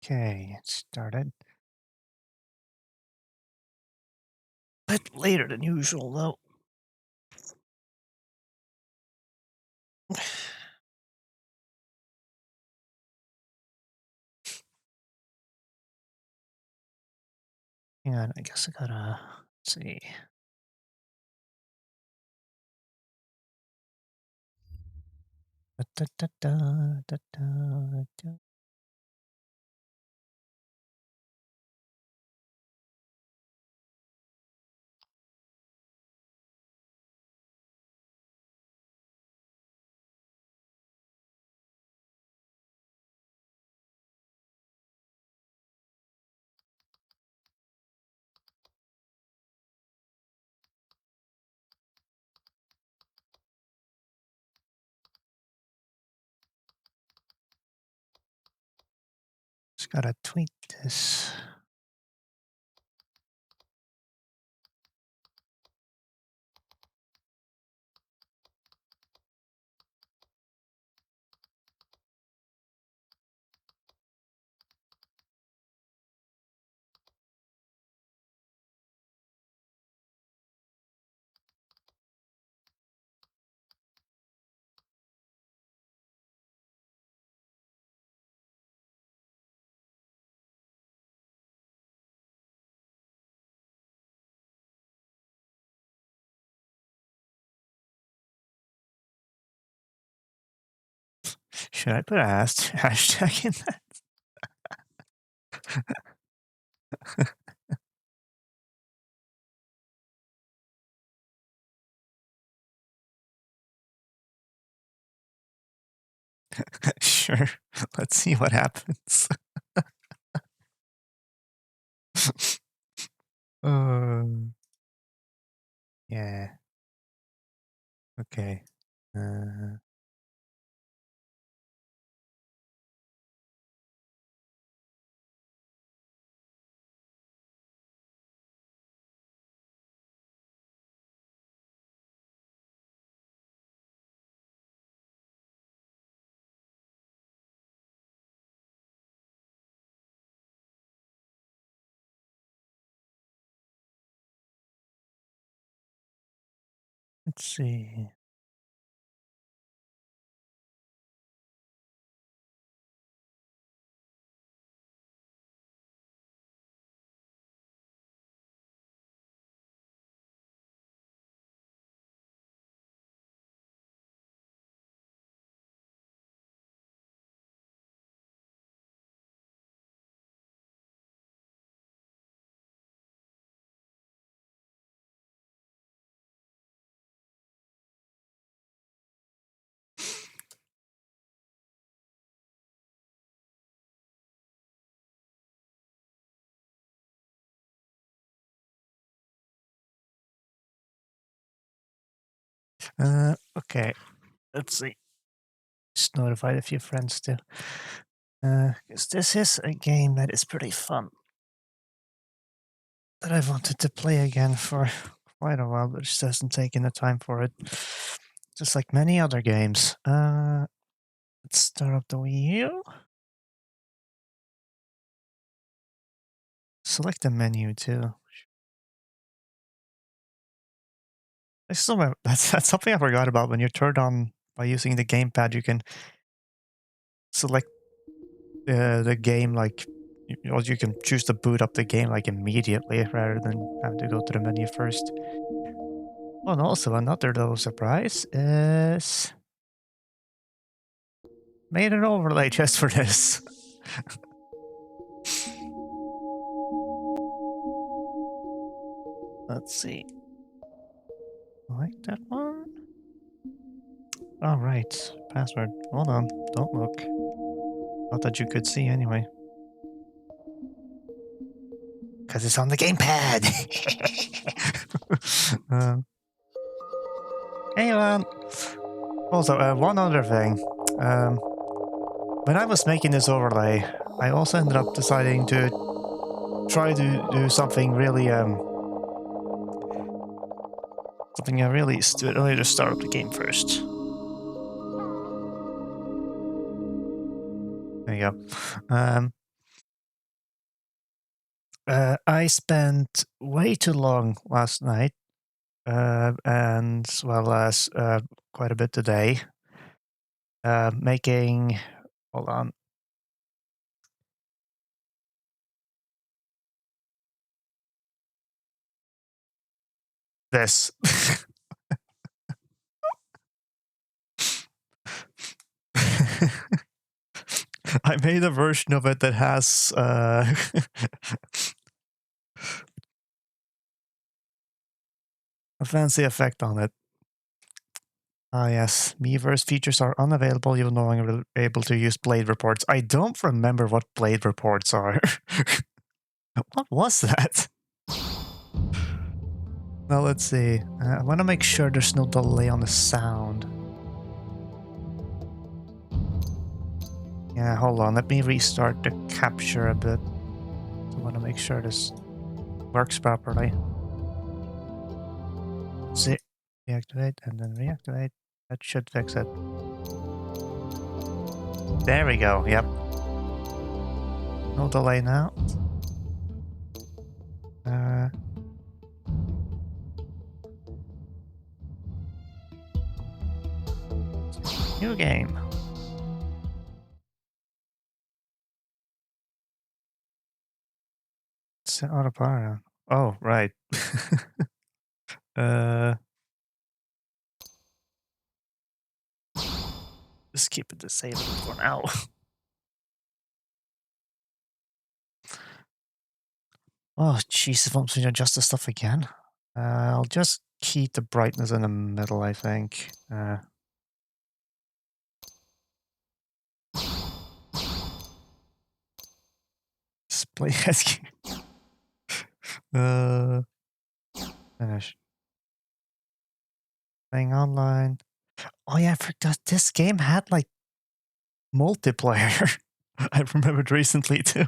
Okay, it started. Bit later than usual, though. Hang on, I guess I gotta see. Da, da, da, da, da, da, da. Just gotta tweet this. Should I put a hashtag in that? Sure. Let's see what happens. Yeah. Okay. Uh, let's see. Okay. Let's see. Just notified a few friends too. 'Cause this is a game that is pretty fun. That I've wanted to play again for quite a while, but just hasn't taken the time for it. Just like many other games. Let's start up the Wii U. Select the menu too. I still remember, that's something I forgot about. When you turn on by using the gamepad, you can select the game like, or you can choose to boot up the game like immediately rather than having to go to the menu first. Oh, and also another little surprise is made an overlay just for this. Let's see. Like that one. All right. Password. Hold on. Don't look. Not that you could see anyway. Because it's on the gamepad. Hey, man. Also, one other thing. When I was making this overlay, I also ended up deciding to try to do something really, really stupid. Let me just start up the game first. There you go. I spent way too long last night, and as well as quite a bit today, making. Hold on. This. I made a version of it that has a fancy effect on it. Ah, yes. Miiverse features are unavailable. You're no longer able to use blade reports. I don't remember what blade reports are. What was that? Well, let's see. I want to make sure there's no delay on the sound. Yeah, hold on. Let me restart the capture a bit. I want to make sure this works properly. See, deactivate and then reactivate. That should fix it. There we go. Yep. No delay now. New game. Set autopilot. Oh, right. uh, just keep it disabled for now. Oh, jeez, it wants me to adjust the stuff again. I'll just keep the brightness in the middle, I think. Display SQ. Finish. Playing online. Oh yeah, I forgot this game had like multiplayer. I remembered recently too.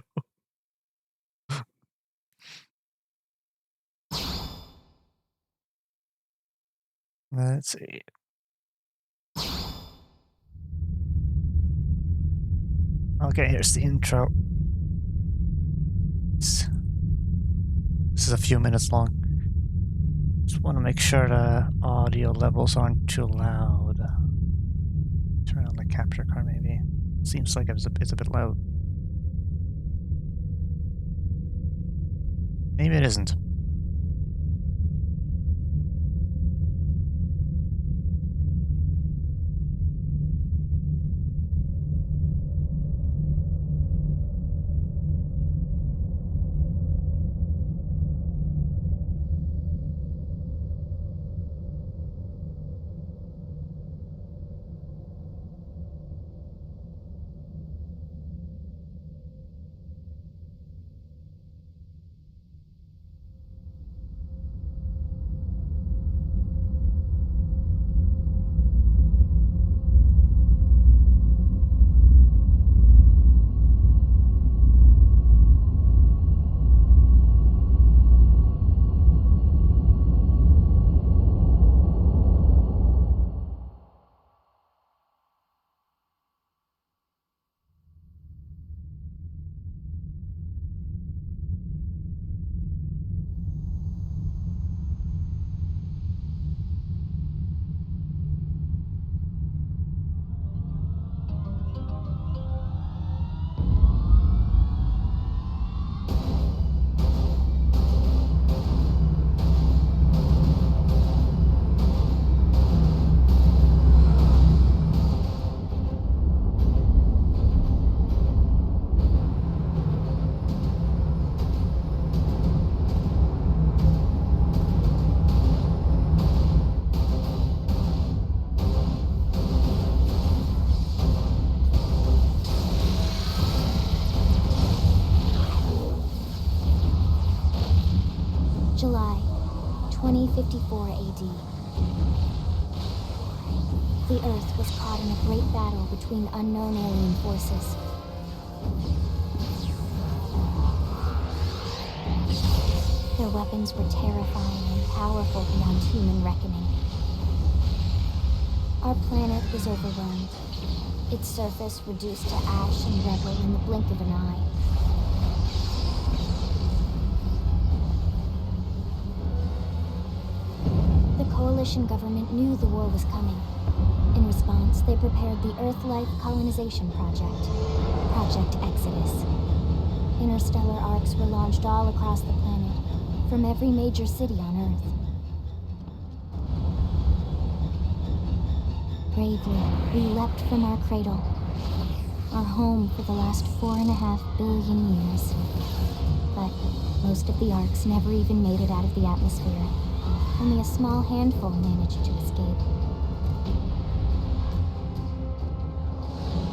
Let's see. Okay, here's the intro. This is a few minutes long. Just want to make sure the audio levels aren't too loud. Turn on the capture card, maybe. Seems like it's a bit loud. Maybe it isn't. July 2054 AD. The Earth was caught in a great battle between unknown alien forces. Their weapons were terrifying and powerful beyond human reckoning. Our planet was overwhelmed, its surface reduced to ash and rubble in the blink of an eye. coalition government knew the war was coming. In response, they prepared the Earth-Life Colonization Project, Project Exodus. Interstellar arcs were launched all across the planet, from every major city on Earth. Bravely, we leapt from our cradle, our home for the last 4.5 billion years. But most of the arcs never even made it out of the atmosphere. Only a small handful managed to escape.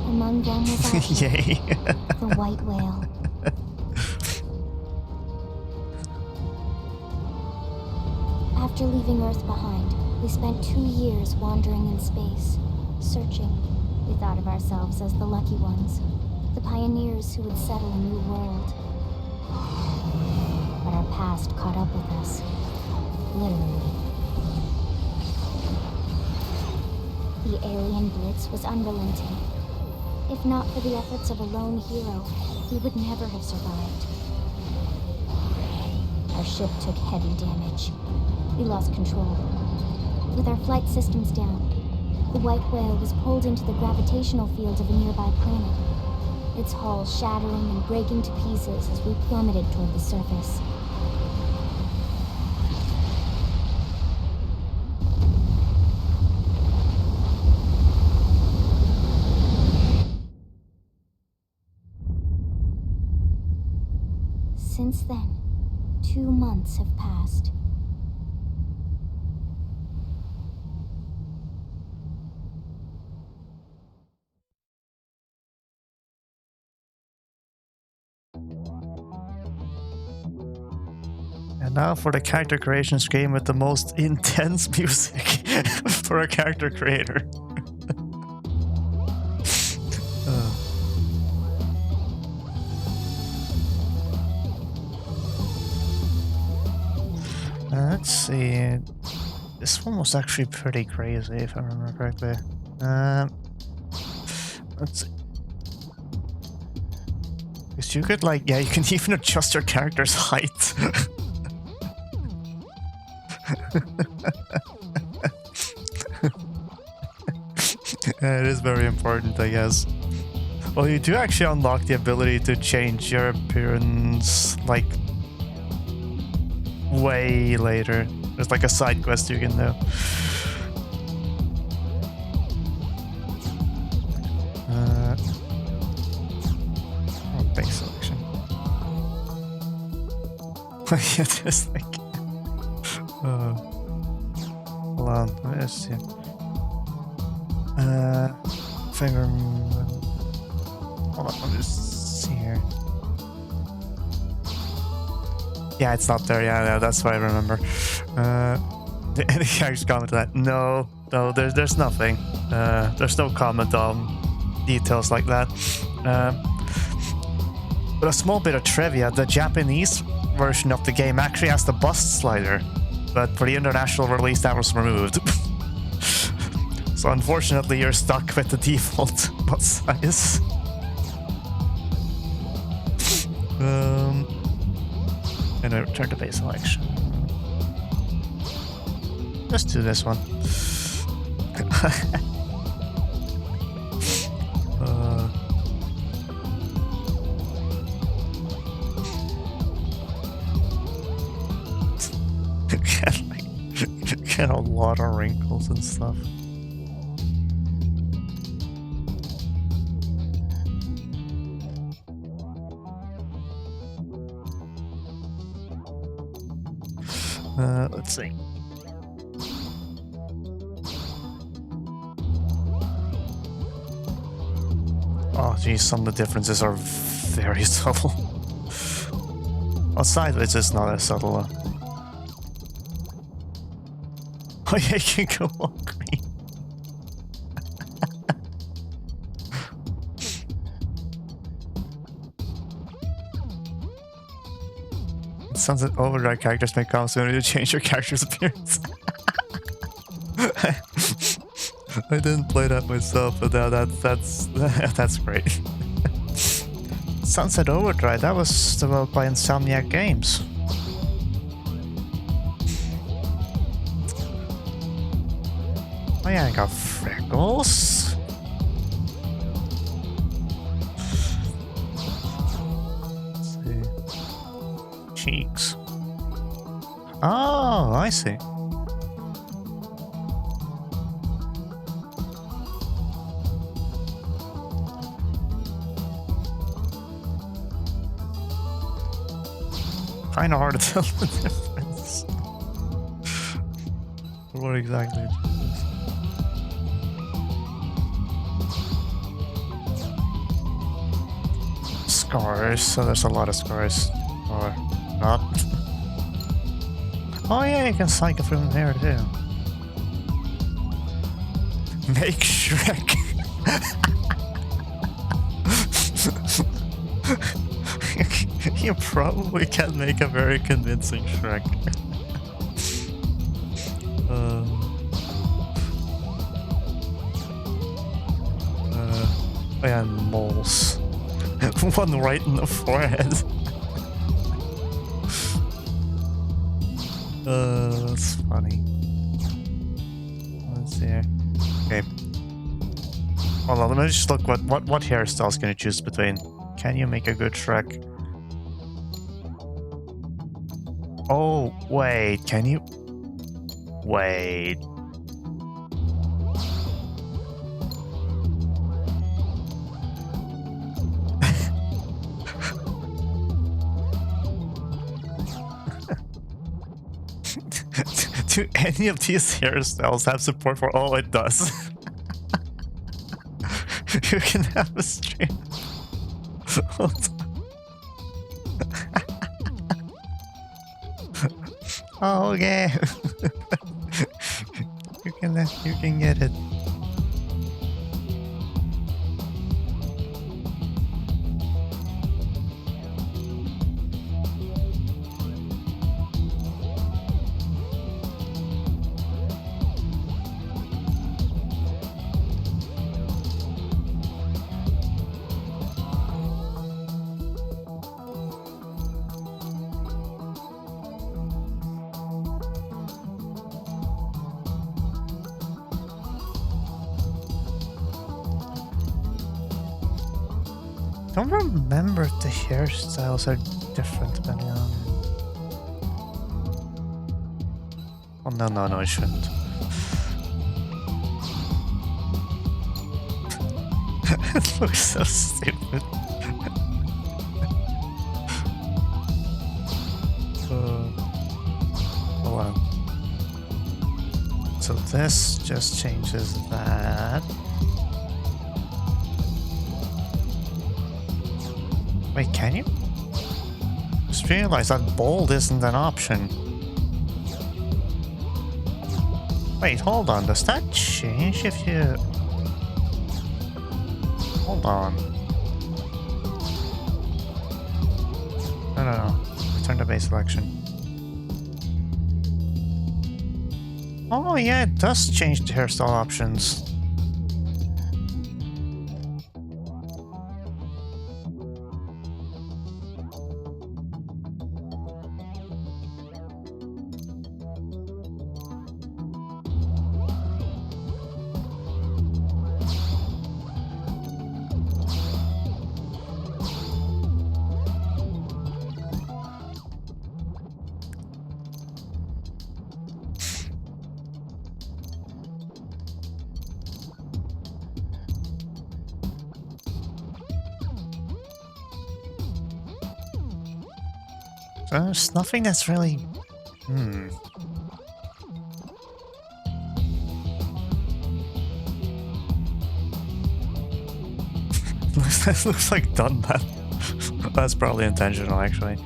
Among them was Asher, Yay. the white whale. After leaving Earth behind, we spent 2 years wandering in space, searching. We thought of ourselves as the lucky ones, the pioneers who would settle a new world. But our past caught up with us, literally. The alien blitz was unrelenting. If not for the efforts of a lone hero, we would never have survived. Our ship took heavy damage. We lost control. With our flight systems down, the white whale was pulled into the gravitational field of a nearby planet, its hull shattering and breaking to pieces as we plummeted toward the surface. Since then, 2 months have passed. And now for the character creation screen with the most intense music for a character creator. Let's see. This one was actually pretty crazy, if I remember correctly. Let's see. Because you could, like, yeah, you can even adjust your character's height. It is very important, I guess. Well, you do actually unlock the ability to change your appearance, like, way later. There's like a side quest you can do. Base selection. Yeah, there's like... hold on, let me see. Finger... Hold on, let me just see here. Yeah, it's not there. Yeah, that's what I remember. Any characters comment to that? No, there's nothing. There's no comment on details like that. But a small bit of trivia: the Japanese version of the game actually has the bust slider, but for the international release, that was removed. So unfortunately, you're stuck with the default bust size. And I return to base selection. Let's do this one. Get a lot of wrinkles and stuff. Let's see. Oh geez, some of the differences are very subtle. On sideways it's not as subtle. Oh yeah, you can go all green. Sunset Overdrive characters may come sooner to change your character's appearance. I didn't play that myself, but that's great. Sunset Overdrive, that was developed by Insomniac Games. Oh yeah, I got freckles. Let's see. Cheeks. Oh, I see. Kind of hard to tell the difference. What exactly it is. Scars, so there's a lot of scars. Or not. Oh yeah, you can cycle from here too. Make Shrek. You probably can make a very convincing Shrek. And moles. One right in the forehead. That's funny. Let's see here. Okay. Hold on, let me just look what hairstyles can you choose between. Can you make a good Shrek? Oh, wait, can you? Wait. Do any of these hairstyles have support for all it does? You can have a stream. Oh, okay. You can get it. Don't remember if the hairstyles are different depending on... Oh, no, I shouldn't. It looks so stupid. Hold on. So this just changes that. Wait, can you? Just realized that bold isn't an option. Wait, hold on. Does that change if you... Hold on. No. Return to base selection. Oh yeah, it does change the hairstyle options. There's nothing that's really... That looks like done that. That's probably intentional, actually.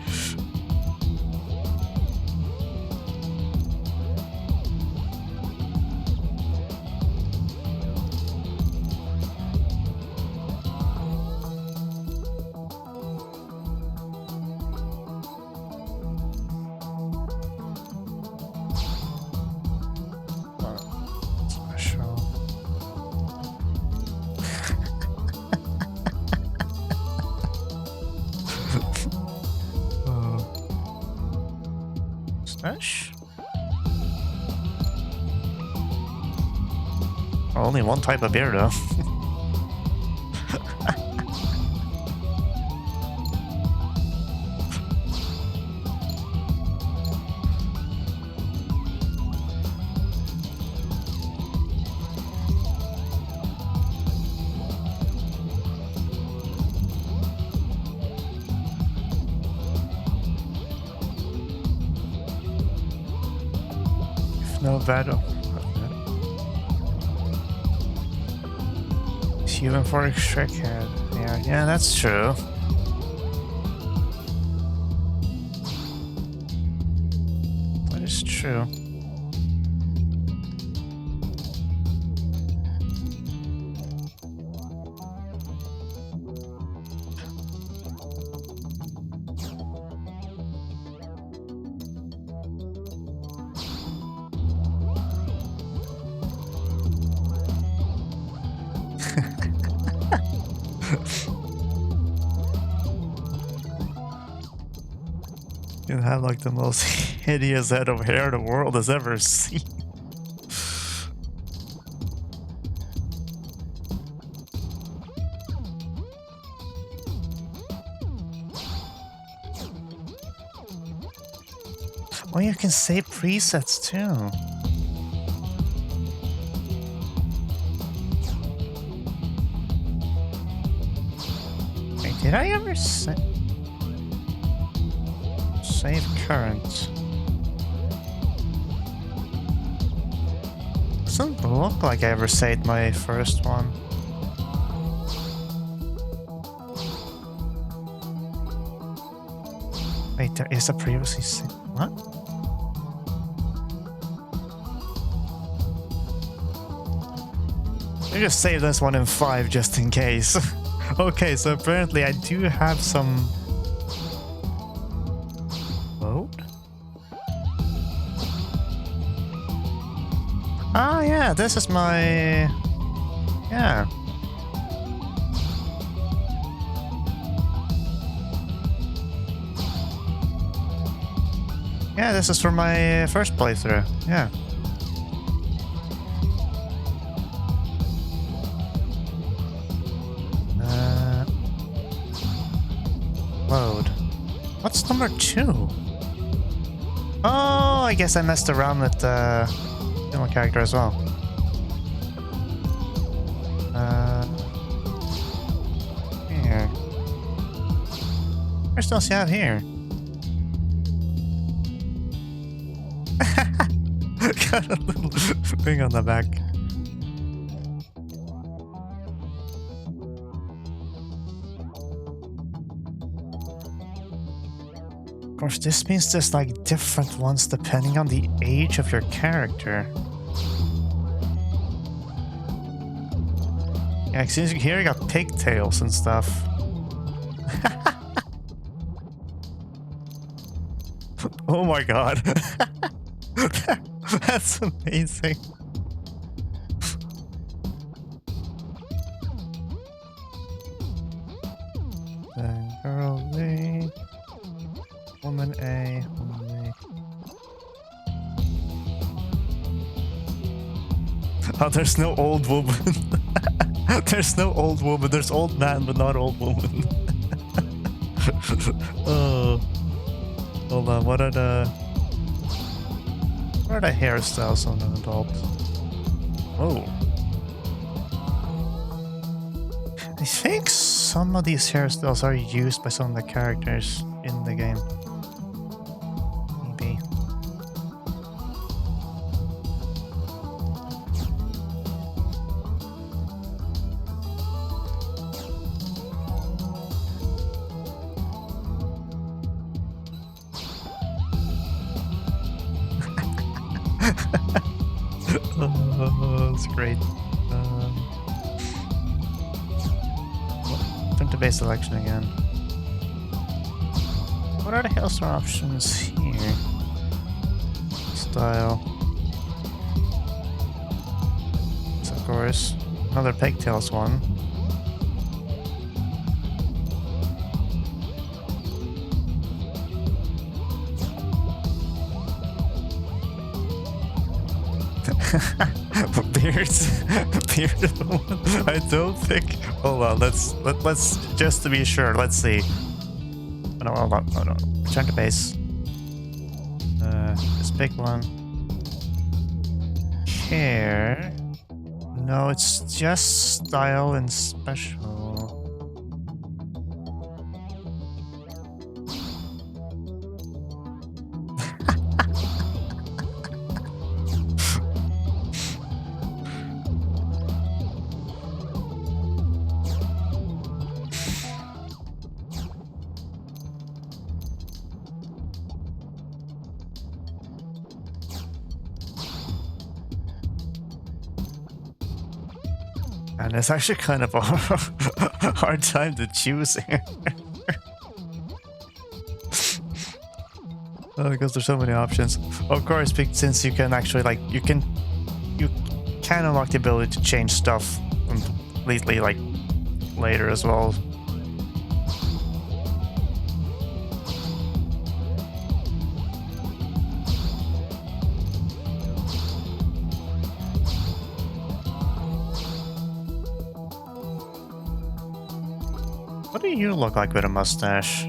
Only one type of beer, though. If no battle. Human for a trick head. Yeah, that's true. That is true. You have like the most hideous head of hair the world has ever seen. Oh, you can save presets too. Wait, did I ever save current? Doesn't look like I ever saved my first one. Wait, there is a previously saved. What? I just saved this one in 5 just in case. Okay, so apparently I do have some load. Ah, yeah, this is my... Yeah. Yeah, this is for my first playthrough. Yeah. Load. What's number 2? Oh, I guess I messed around with the human character as well. Here. What else you have here? Got a little thing on the back. Of course, this means there's like different ones depending on the age of your character. Yeah, since here you got pigtails and stuff. Oh my god. That's amazing. Then girl A, woman A, woman A. Oh, there's no old woman. There's no old woman. There's old man, but not old woman. Oh, hold on. What are the hairstyles on an adult? Oh, I think some of these hairstyles are used by some of the characters in the game. Maybe. Oh, that's great. Turn to base selection again. What are the hairstyle options here? Style. So of course, another pigtails one. Beards, bearded one. I don't think. Hold on. Let's just to be sure. Let's see. Oh, no, hold on. Oh no. Return to base. This big one. Here. No, it's just style and special. And it's actually kind of a hard time to choose here. Because there's so many options. Of course, since you can actually you can unlock the ability to change stuff completely later as well. What do you look like with a mustache?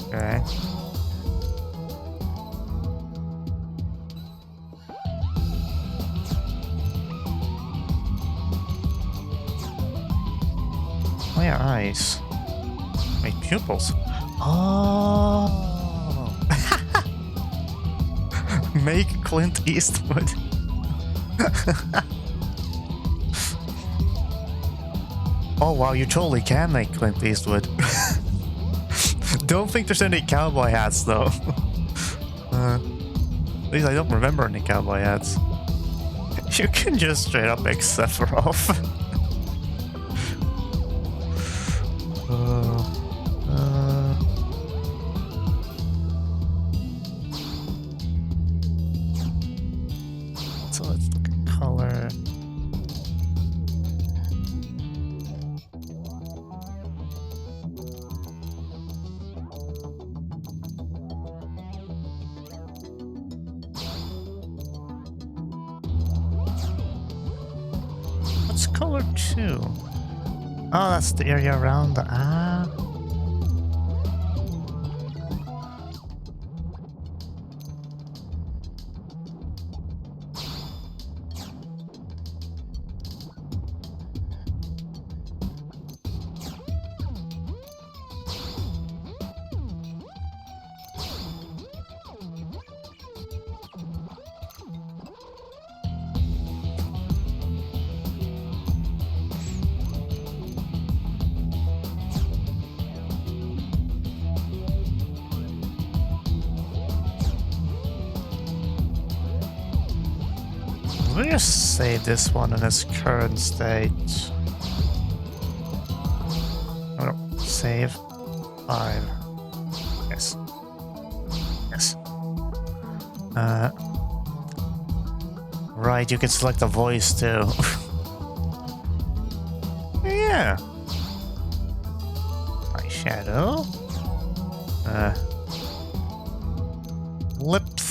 Okay. My eyes. My pupils. Oh. Make Clint Eastwood. Oh wow, you totally can make Clint Eastwood. Don't think there's any cowboy hats though. At least I don't remember any cowboy hats. You can just straight up make Sephiroth. So let's look at color. What's color 2? Oh, that's the area around the Let me just save this one in its current state. Oh no, save 5. Yes. Yes. Right, you can select a voice too. Yeah. Eyeshadow. Lips.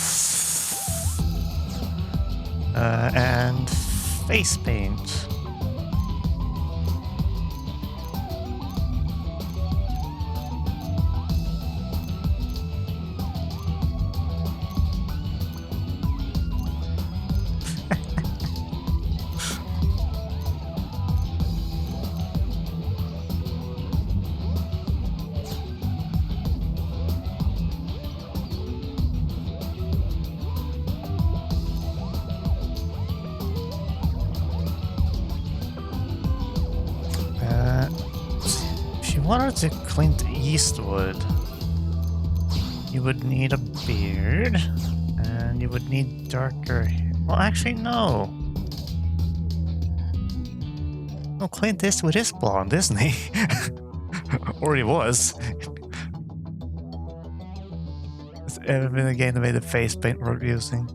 And face paint. If you wanted to Clint Eastwood, you would need a beard, and you would need darker hair. Well, actually, no. No, Clint Eastwood is blonde, isn't he? Or he was. Has ever been a game that made the face paint we're using?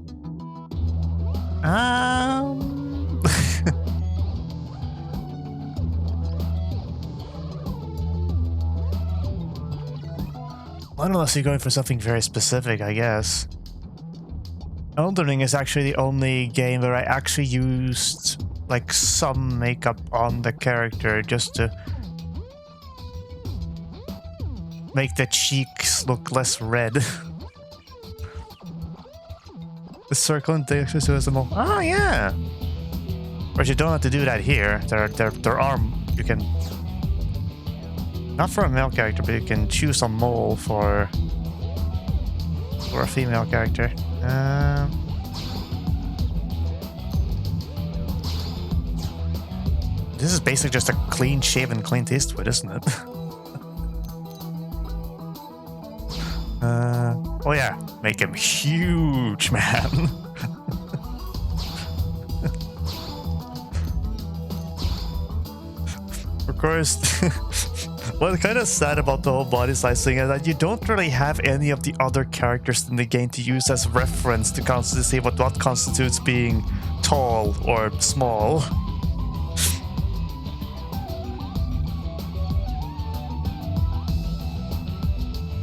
Unless you're going for something very specific, I guess. Elden Ring is actually the only game where I actually used like some makeup on the character just to make the cheeks look less red. The circle and the exorcism. Oh yeah. But you don't have to do that here. There are you can, not for a male character, but you can choose a mole for a female character. This is basically just a clean-shaven Clint Eastwood, isn't it? Oh yeah, make him huge, man. Of course, what's kind of sad about the whole body size thing is that you don't really have any of the other characters in the game to use as reference to see what constitutes being tall or small.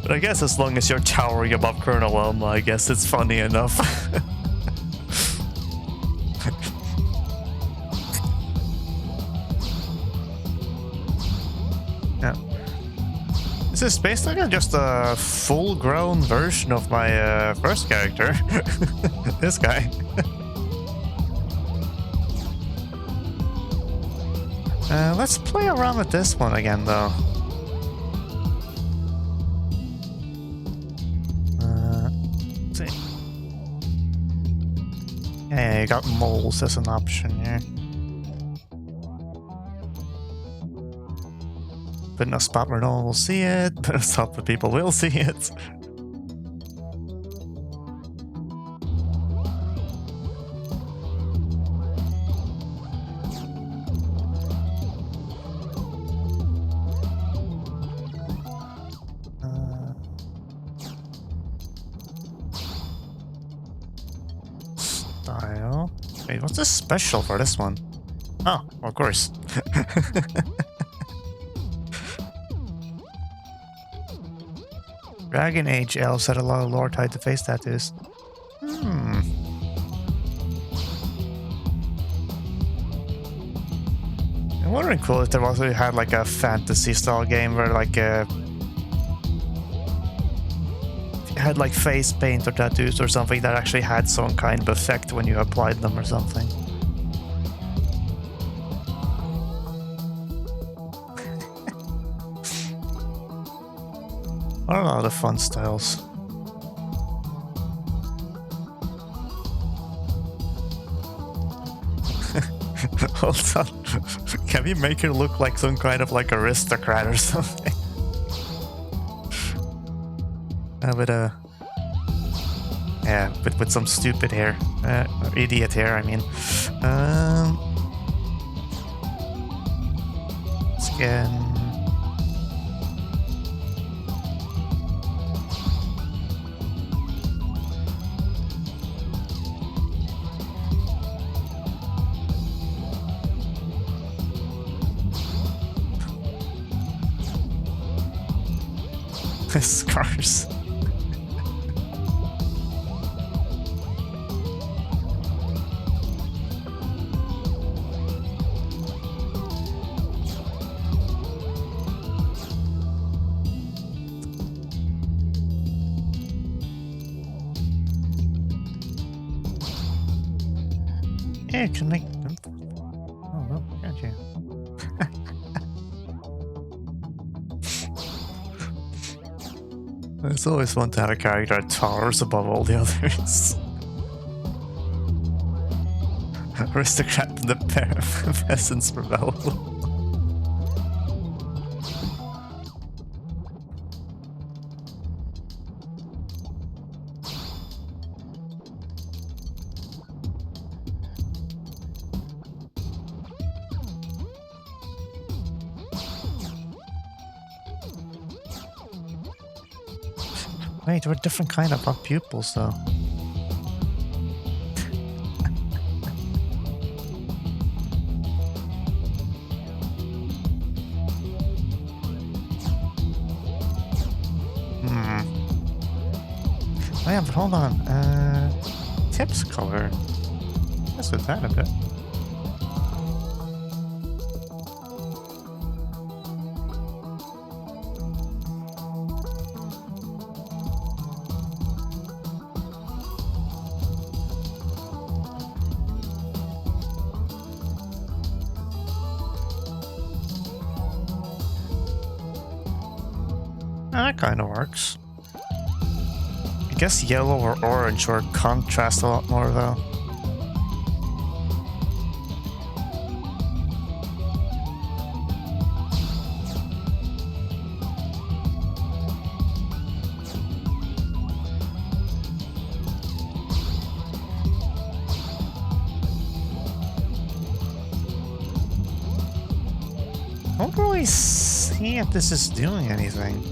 But I guess as long as you're towering above Colonel Elma, I guess it's funny enough. Yeah. This is basically just a full-grown version of my first character. This guy. Let's play around with this one again, though. Yeah, you got moles as an option here. Put in a spot where no one will see it, but a spot where people will see it. Style. Wait, what's the special for this one? Oh, of course. Dragon Age elves had a lot of lore tied to face tattoos. It would have been cool if there also had like a fantasy style game where like had like face paint or tattoos or something that actually had some kind of effect when you applied them or something. What are a lot of fun styles? Hold on. Can we make her look like some kind of like aristocrat or something? With a... Yeah, with some stupid hair. Or idiot hair, I mean. Skin... Scars. Yeah, you can make them. Oh, no, can't you? It's always fun to have a character that towers above all the others. Aristocrat and the pair of peasants rebel. Wait, we're different kind of pupils, though. Oh yeah, but hold on. Tips color. Let's do that a bit. That kind of works. I guess yellow or orange or contrast a lot more though. I don't really see if this is doing anything.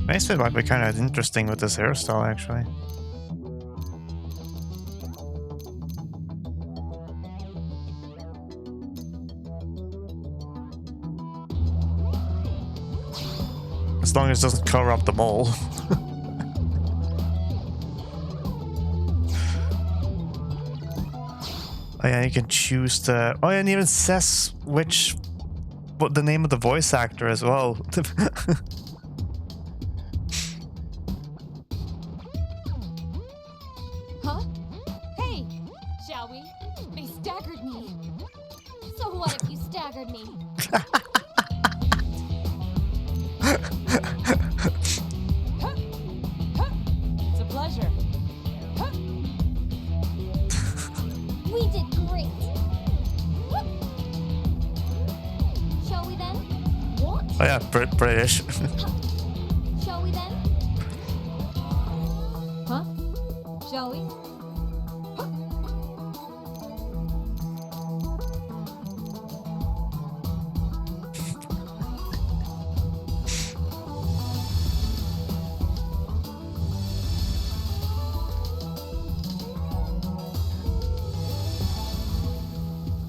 Face might be kind of interesting with this hairstyle, actually. As long as it doesn't cover up the mole. Oh yeah, you can choose the... Oh yeah, and it even says what the name of the voice actor as well. Huh? Hey! Shall we? They staggered me. So what if you staggered me? It's a pleasure. We did great. Shall we then? What? Oh yeah, British. Shall we then? Huh? Shall we?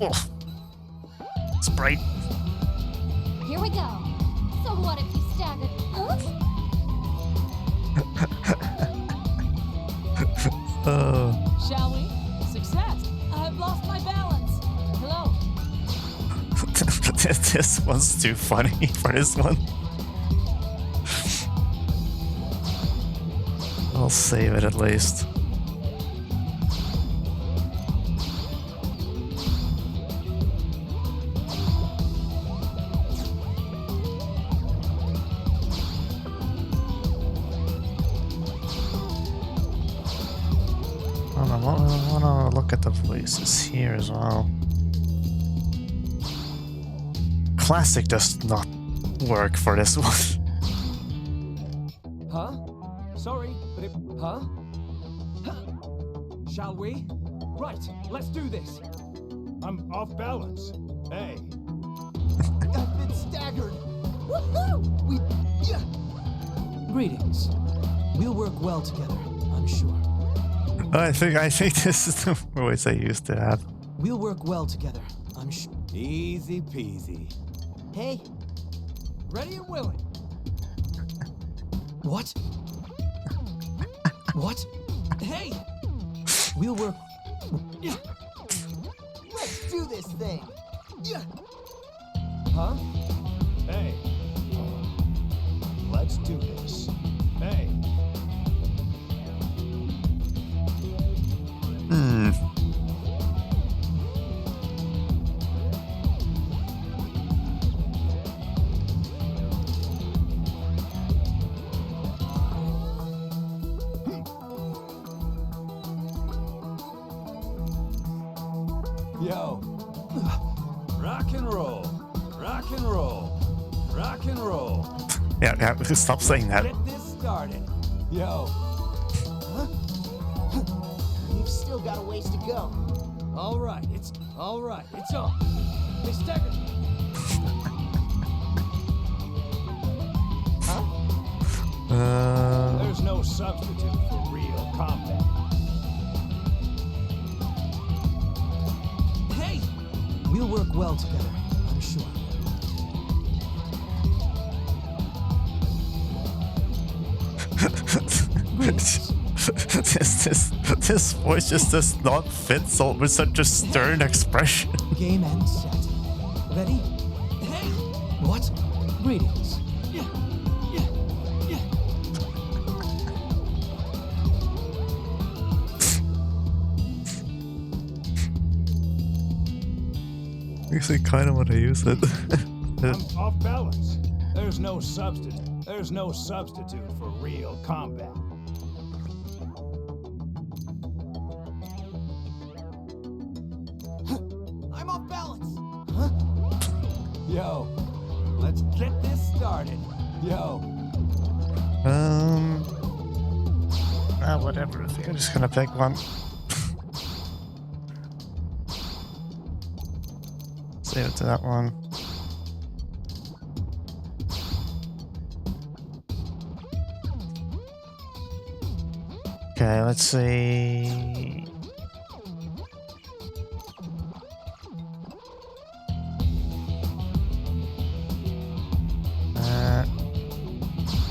Oh. Sprite. Here we go. So what if you staggered? Huh? Oh. Shall we? Success! I've lost my balance. Hello. This one's too funny for this one. I'll save it at least. I want to look at the voices here as well. Classic does not work for this one. Huh? Sorry, but it... Huh? Shall we? Right, let's do this. I'm off balance. Hey. I've been staggered. Woohoo! Yeah. Greetings. We'll work well together, I'm sure. I think this is the voice I used to have. We'll work well together, I'm sure. Easy peasy. Hey, Ready and willing. What? What? Hey! We'll work. let's do this thing. Yeah. Huh? Hey. Let's do this. Hey. Yo. Rock and roll. Rock and roll. Rock and roll. Yeah, stop saying that. Get this started. Yo. Huh? We've still got a ways to go. All right, it's on. They staggered. substitute for real combat. Hey! We'll work well together, I'm sure. Greetings. this voice just does not fit so with such a stern expression. Game and set. Ready? Hey! What? Greetings. Yeah, yeah, yeah. Actually, kind of want to use it. I'm off balance. There's no substitute. There's no substitute for real combat. I'm off balance. Yo, let's get this started. Yo. Whatever. I think I'm just gonna pick one. Save it to that one. Okay, let's see.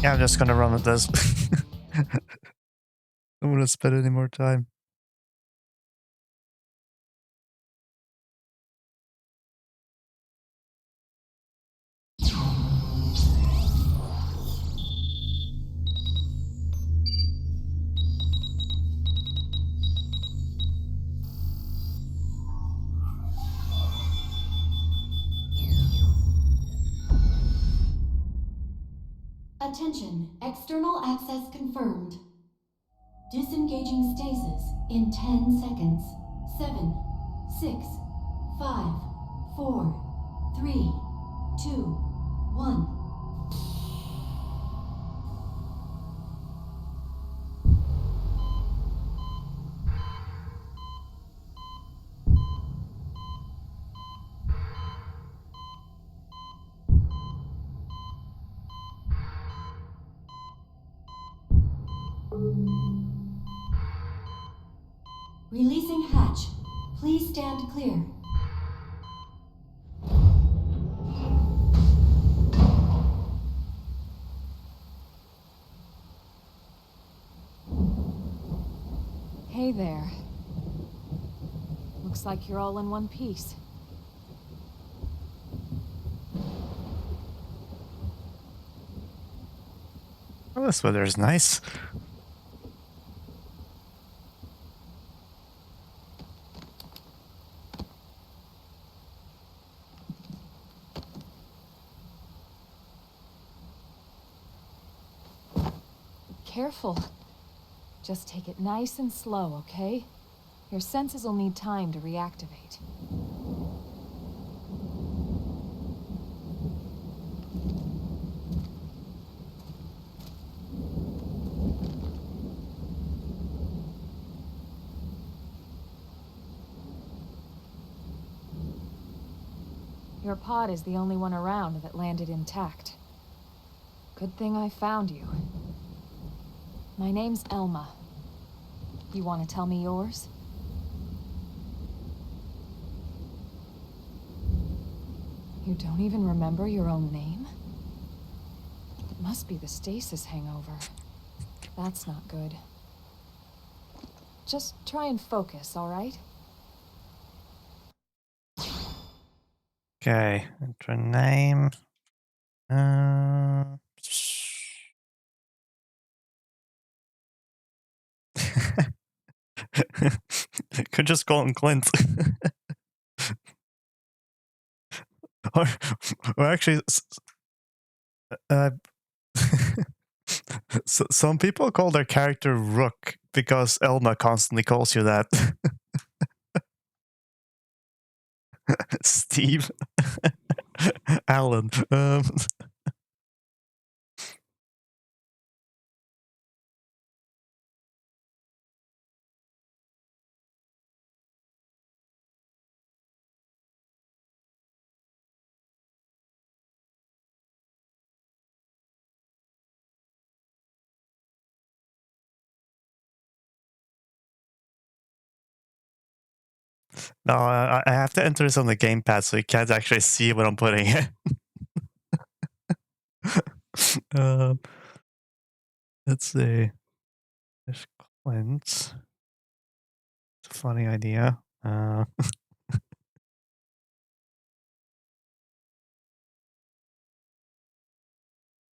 Yeah, I'm just gonna run with this. I don't want to spend any more time. Attention, external access confirmed. Disengaging stasis in 10 seconds. 7, 6, 5, 4, 3, 2, 1. Releasing hatch. Please stand clear. Hey there. Looks like you're all in one piece. Oh, this weather is nice. Careful. Just take it nice and slow, okay? Your senses will need time to reactivate. Your pod is the only one around that landed intact. Good thing I found you. My name's Elma. You want to tell me yours? You don't even remember your own name? It must be the stasis hangover. That's not good. Just try and focus, all right? Okay, enter name. Uh, Could just call him Clint. or, or actually, uh, some people call their character Rook because Elma constantly calls you that. Steve. Alan. No, I have to enter this on the gamepad, so you can't actually see what I'm putting in. um, let's see. There's Clint. It's a funny idea.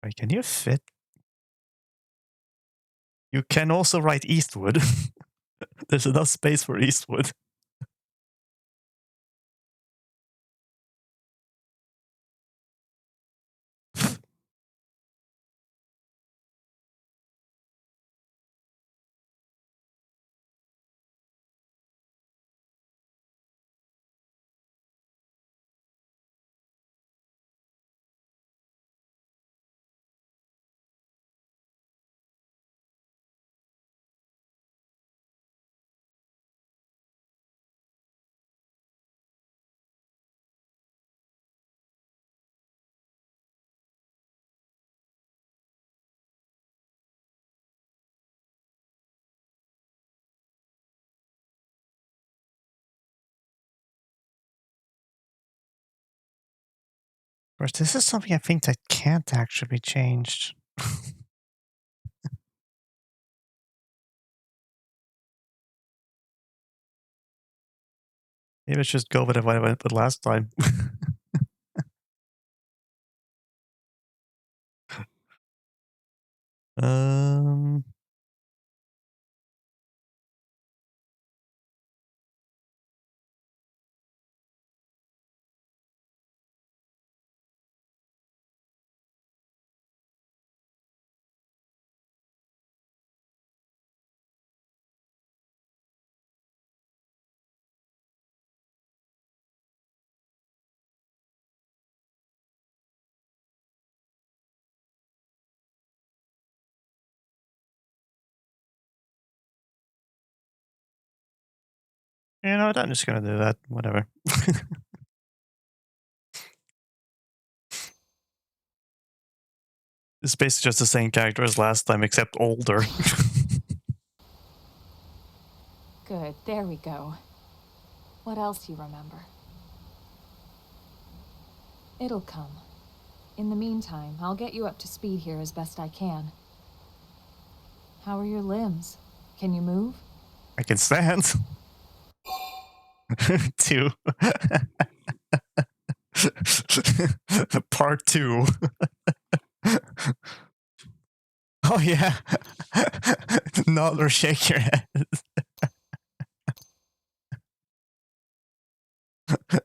Wait, can you fit? You can also write Eastwood. There's enough space for Eastwood. Of course, this is something I think that can't actually be changed. Maybe let's just go with what I went with last time. um, you know what? I'm just gonna do that. Whatever. It's basically just the same character as last time, except older. Good, there we go. What else you remember? It'll come. In the meantime, I'll get you up to speed here as best I can. How are your limbs? Can you move? I can stand. 2. Part 2. Oh yeah. Nod or shake your head.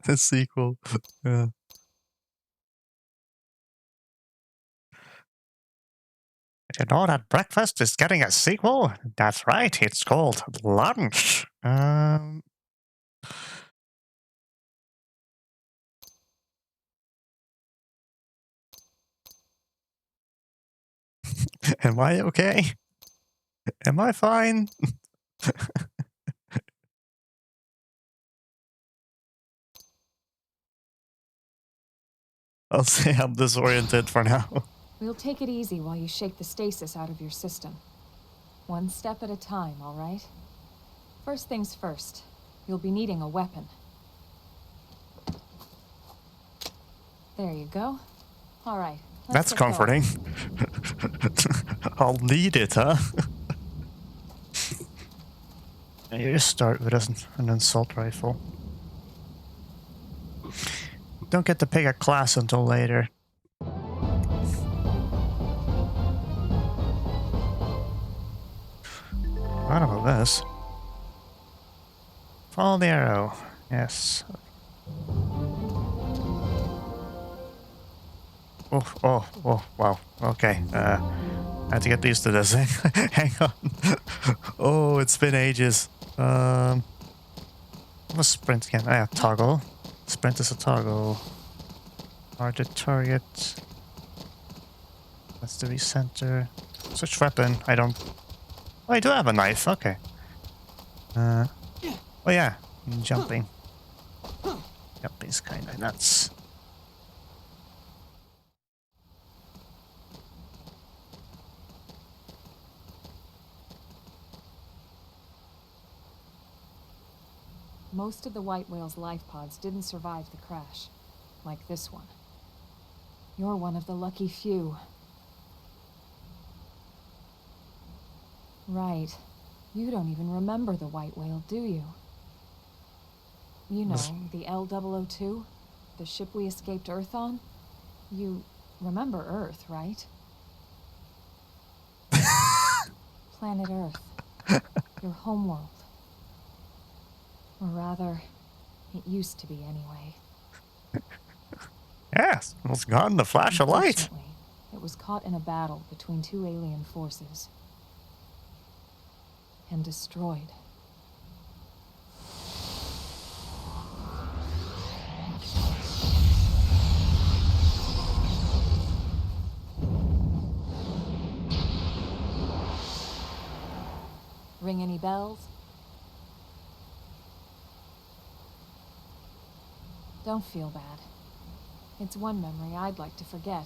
The sequel. Yeah. Did you know that breakfast is getting a sequel? That's right, it's called Lunch. Am I okay? Am I fine? I'll say I'm disoriented for now. We'll take it easy while you shake the stasis out of your system. One step at a time, all right? First things first, you'll be needing a weapon. There you go. All right, let's That's get going. comforting. I'll need it, huh? You just start with an assault rifle. Don't get to pick a class until later. What about this? Follow the arrow. Yes. Oh, wow. Okay. I have to get used to this. Hang on. Oh, it's been ages. What's sprint again? Ah, yeah, toggle. Sprint is a toggle. Target target. That's the recenter. Switch weapon. I don't. Oh, I do have a knife. Okay. Oh yeah, jumping. Jumping's kind of nuts. most of the white whale's life pods didn't survive the crash, like this one. You're one of the lucky few. Right. You don't even remember the white whale, do you? You know, the L-002? The ship we escaped Earth on? You remember Earth, right? Planet Earth. Your homeworld. Or rather, it used to be anyway. Yes, it was gone in the flash of light. Unfortunately, it was caught in a battle between two alien forces. And destroyed. Ring any bells? Don't feel bad. It's one memory I'd like to forget.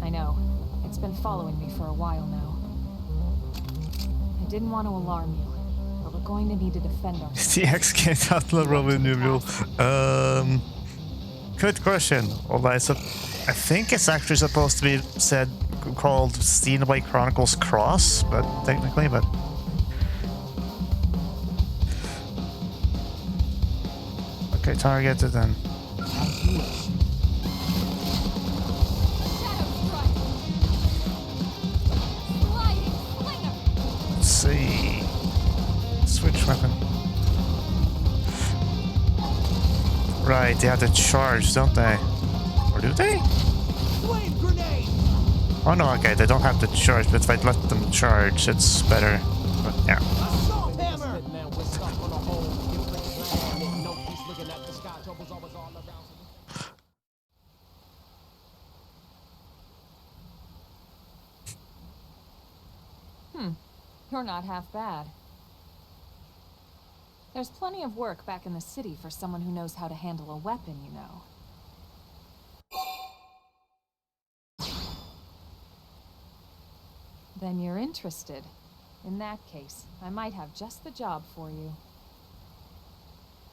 I know. It's been following me for a while now. I didn't want to alarm you, but we're going to need to defend ourselves. The X can't outlaw Roman numeral. Good question. Although I think it's actually supposed to be called Xenoblade Chronicles Cross, but technically, but okay, target it then. Let's see. Switch weapon. Right, they have to charge, don't they? Or do they? Flame grenade! Oh no, okay, they don't have to charge, but if I let them charge, it's better. But yeah. Assault hammer! You're not half bad. There's plenty of work back in the city for someone who knows how to handle a weapon, you know. Then you're interested. In that case, I might have just the job for you.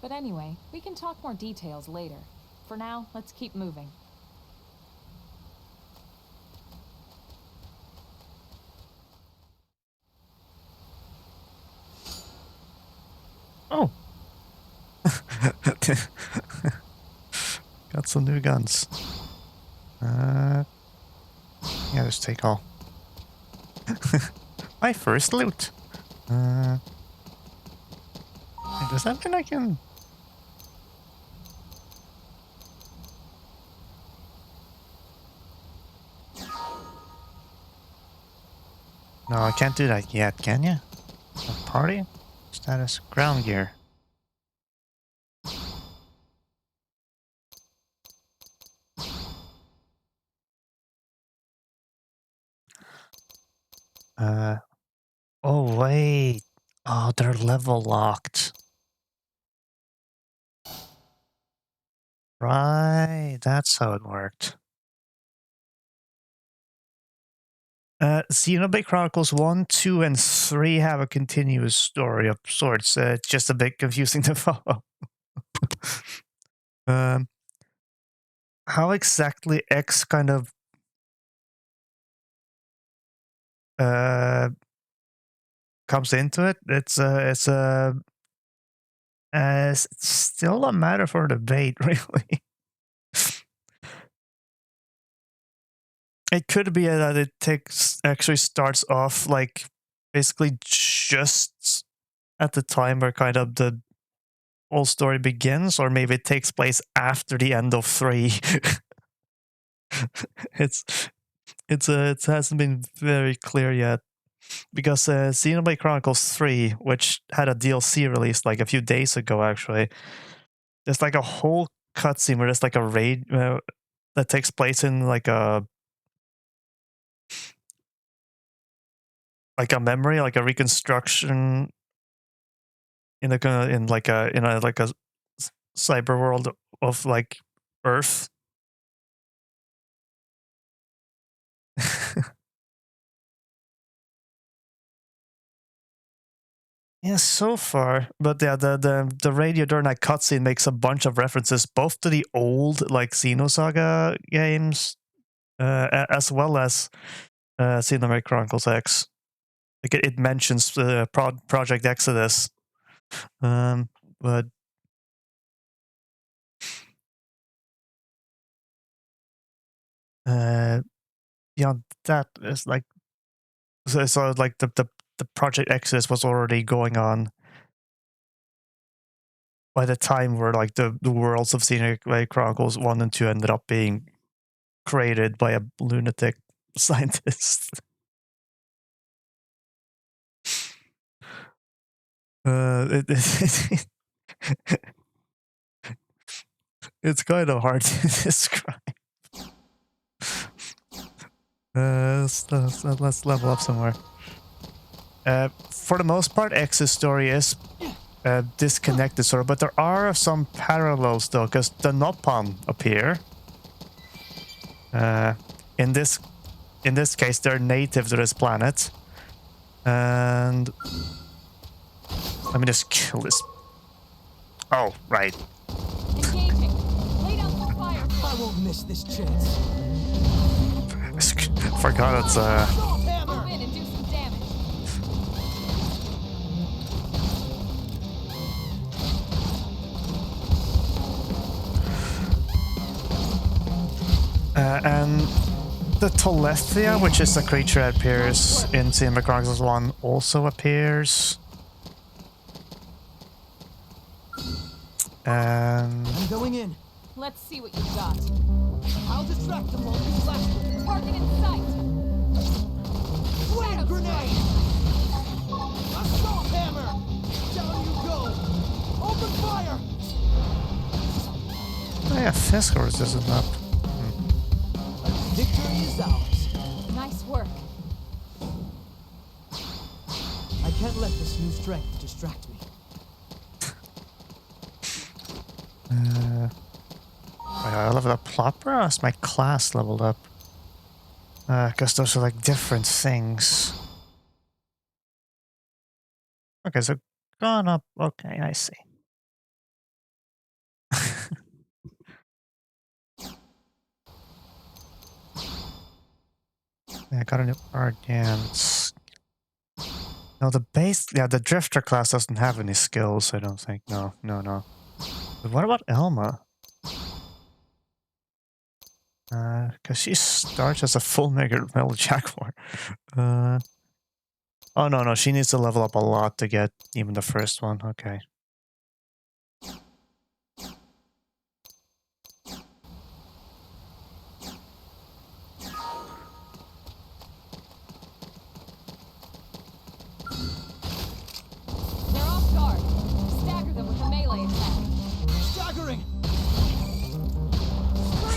But anyway, we can talk more details later. For now, let's keep moving. Oh. Got some new guns. Yeah, just take all. My first loot. Does that mean I can? No, I can't do that yet, can you? Party? Status ground gear. Oh wait. Oh, they're level locked. Right, that's how it worked. Xenoblade Chronicles 1, 2, and 3 have a continuous story of sorts. It's just a bit confusing to follow. um, how exactly X kind of comes into it? It's still a matter for debate, really. It could be that it actually starts off like basically just at the time where kind of the whole story begins, or maybe it takes place after the end of 3. It hasn't been very clear yet, because Xenoblade Chronicles 3, which had a DLC released like a few days ago, actually, there's like a whole cutscene where there's like a raid that takes place in like a memory, like a reconstruction in a cyber world of like Earth. Yeah, so far, but yeah, the radio during that cutscene makes a bunch of references both to the old like Xenosaga games, as well as Xenoblade Chronicles X. Like it mentions Project Exodus, but beyond that is like so like the Project Exodus was already going on by the time where like the worlds of Xenoblade Chronicles 1 and 2 ended up being created by a lunatic scientist. It it's kind of hard to describe. Let's level up somewhere. For the most part, X's story is disconnected, sort of, but there are some parallels though, because the Noppan appear. In this case, they're native to this planet, and let me just kill this. Oh, right. Engaging. Lay down some fire. I won't miss this chance. Forgot it's Move in and do some damage. and the Telethia, which is a creature that appears in Xenoblade Chronicles 1, also appears. I'm going in. Let's see what you've got. I'll distract them while you blast them. Target in sight. Flame grenade! Assault hammer! Down you go! Open fire! Oh yeah, Fiskor isn't up. Victory is ours. Nice work. I can't let this new strength distract me. I leveled up Plopper, or is my class leveled up? Because those are like different things. Okay, so gone up. Okay, I see. Yeah, I got a new art. Yeah, no, the base. Yeah, the Drifter class doesn't have any skills. I don't think. No. But what about Elma? Because she starts as a full metal Jaguar. Oh no, she needs to level up a lot to get even the first one. Okay. They're off guard. Stagger them with a melee attack. Staggering!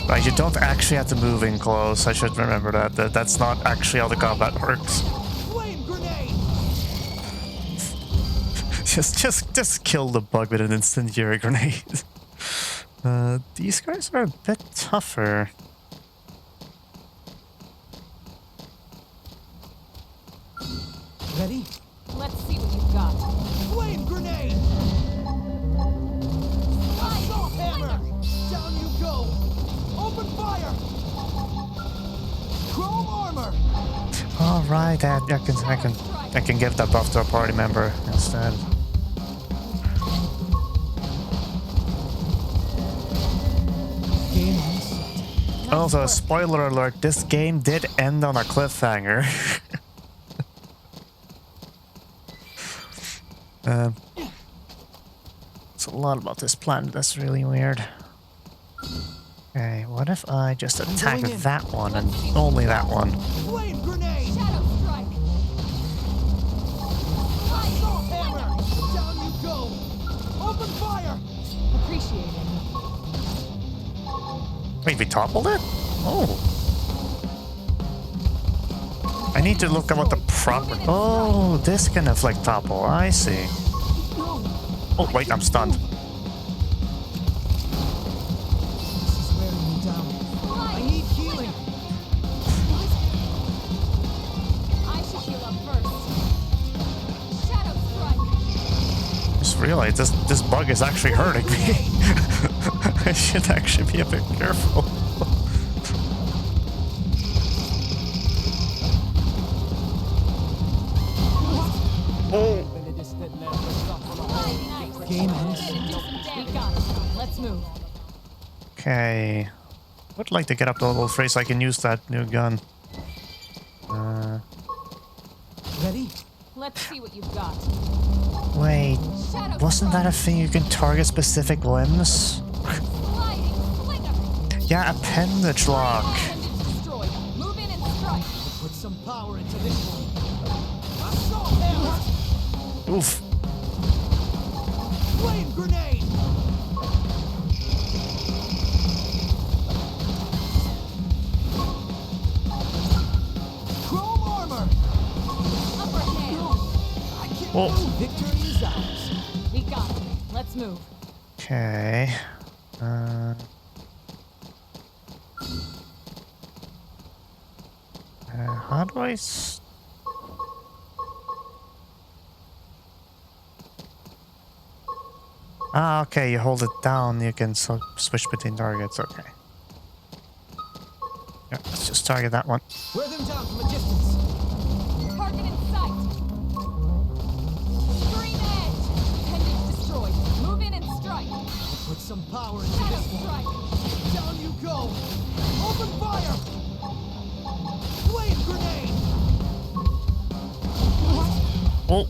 Like, you don't actually have to move in close. I should remember that. That's not actually how the combat works. Flame grenade! just kill the bug with an incendiary grenade. These guys are a bit tougher. Ready? Let's see what you've got. Flame grenade! Assault hammer! Down you go! Open fire! Chrome armor! All right, I can give that buff to a party member instead. Game on set. Also, spoiler alert: this game did end on a cliffhanger. It's a lot about this planet that's really weird. Okay, what if I just attack that one and only that one? Flame grenade! Shadow strike. Assault hammer! Down you go! Open fire! Appreciate it. Wait, we toppled it? Oh. I need to look at what the proper... Oh, this can inflict topple. I see. Oh, wait, I'm stunned. This is wearing me down. I need healing. I should heal up first. Shadow strike. realized this bug is actually hurting me. I should actually be a bit careful. Oh. Game ends. Let's move. Okay. Would like to get up to level 3 so I can use that new gun. Ready? Let's see what you've got. Wait, Shadow wasn't that a strike. thing you can target specific limbs? Sliding flinger. Yeah, appendage lock. Appendage destroyed. Move in and strike. Put some power into this one. Assault hammer! Oof. Flame grenade! Chrome armor! Upper hand. I can't Oh. move. Victory is ours. We got it. Let's move. Okay. How do I Ah, okay, you hold it down, you can switch between targets, okay. Yeah, let's just target that one. Wear them down from a distance. Target in sight. Green edge. Appendage destroyed. Move in and strike. Put some power into Shadow this one. strike. Down you go! Open fire! Flame grenade! Oh!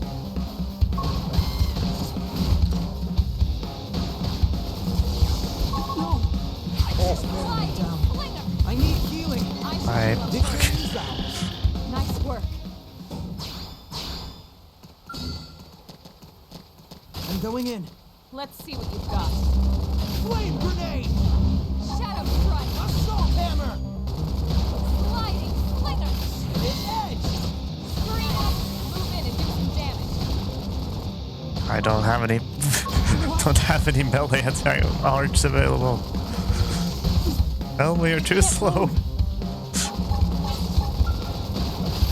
Sliding down. flinger. I need healing. I... Victory is ours. Nice work. I'm going in. Let's see what you've got. Flame grenade! Shadow strike. Assault hammer! Sliding flinger. Hit edge! Green edge. Move in and do some damage. I don't have any... don't have any melee attack arts available. Tell me you're too slow.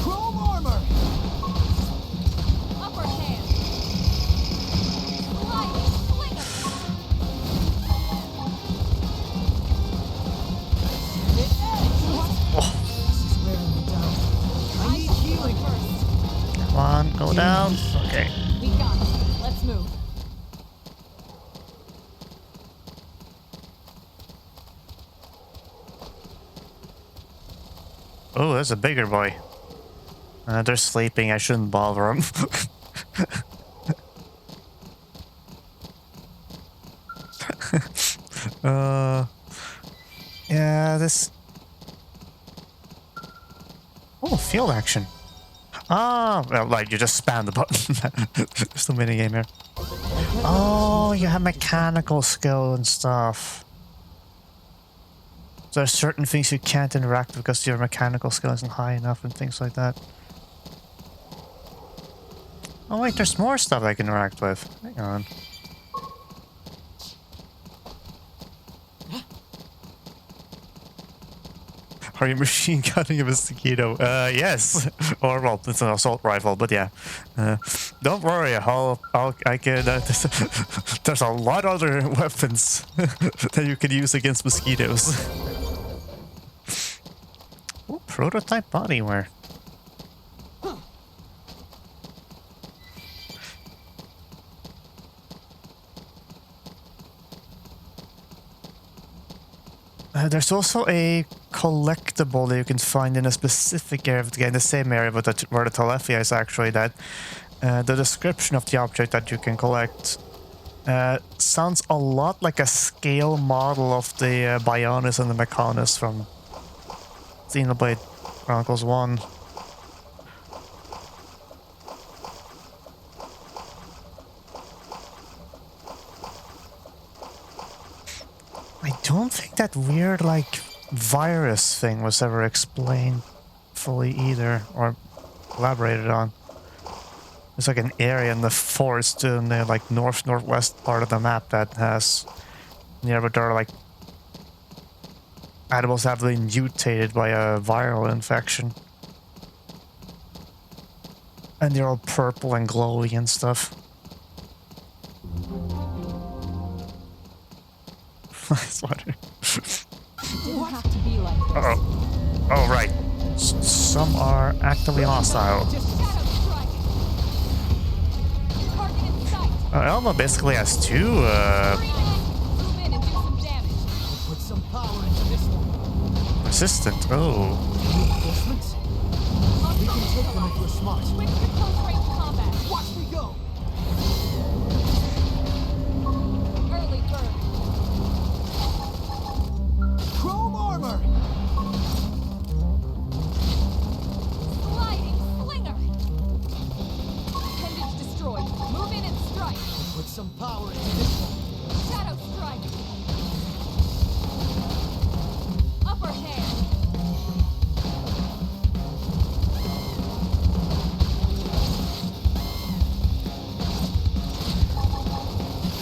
Chrome armor! Upper hand. Sliding flinger. Hit edge! This is wearing me down. I need healing. First. Come on, go down. Okay. We got it. Let's move. Oh, there's a bigger boy. They're sleeping, I shouldn't bother them. Yeah, this... Oh, field action. Ah, well, like, you just spam the button. There's no minigame here. Oh, you have mechanical skill and stuff. There are certain things you can't interact with because your mechanical skill isn't high enough and things like that. Oh wait, there's more stuff I can interact with. Hang on. Are you machine gunning a mosquito? Yes. Or, well, it's an assault rifle, but yeah. Don't worry, I can... there's a lot of other weapons that you can use against mosquitoes. Oh, prototype bodywear. There's also a collectible that you can find in a specific area of the game, the same area but where the Telethia is actually, that the description of the object that you can collect sounds a lot like a scale model of the Bionis and the Mechanis from Xenoblade Chronicles 1. I don't think that weird, like, virus thing was ever explained fully either, or elaborated on. There's like an area in the forest in the, like, northwest part of the map that has near, but there are, like, animals that have been mutated by a viral infection. And they're all purple and glowy and stuff. Sweater. Didn't have to be like this. Uh-oh. Oh, right. Some are actively hostile. Shadow strike. Target in sight. Elma basically has two, 3 minutes. Move in and do some damage. I'll put some power into this one. resistant. Oh. Reinforcements? We can take them if we're smart. Switch to close range combat. Watch me go! Early bird. Chrome armor! Sliding slinger. Appendage destroyed. Move in and strike. Put some power into this one. Shadow strike. Upper hand.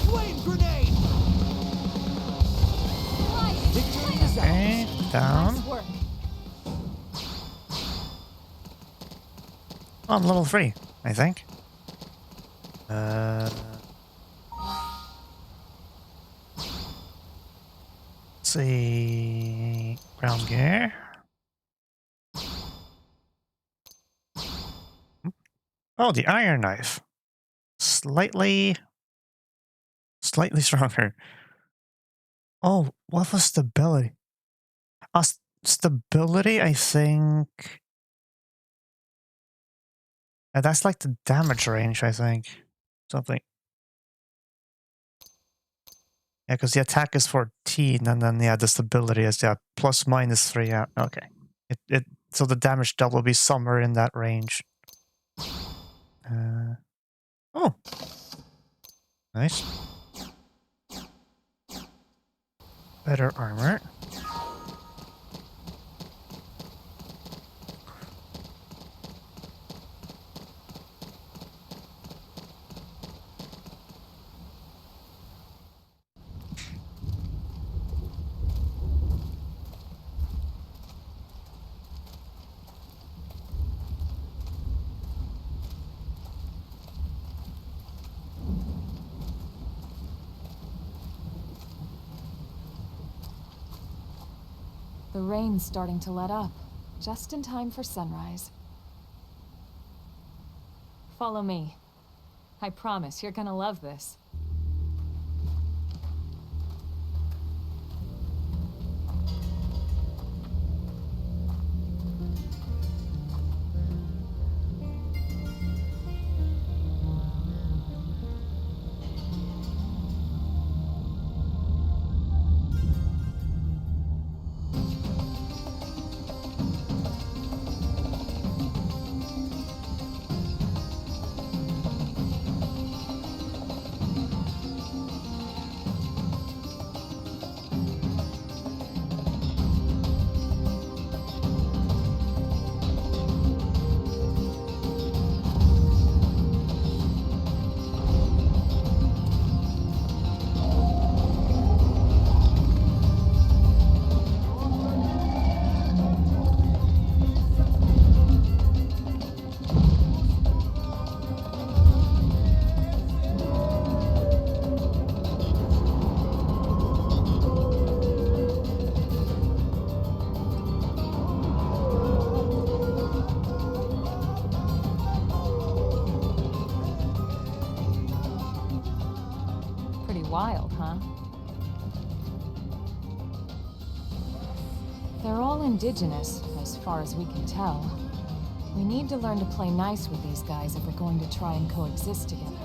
Flame grenade! Sliding Victory slinger. is Okay, ours. down. Nice work. Oh, I'm level 3, I think. Let's see. Ground gear. Oh, the iron knife. Slightly stronger. Oh, what was stability? Stability, I think. That's like the damage range, I think. Something. Yeah, because the attack is 14, and then yeah, the stability is plus minus 3. Yeah, okay. So the damage double will be somewhere in that range. Oh, nice. Better armor. The rain's starting to let up, just in time for sunrise. Follow me. I promise you're gonna love this. Pretty wild, huh? They're all indigenous, as far as we can tell. We need to learn to play nice with these guys if we're going to try and coexist together.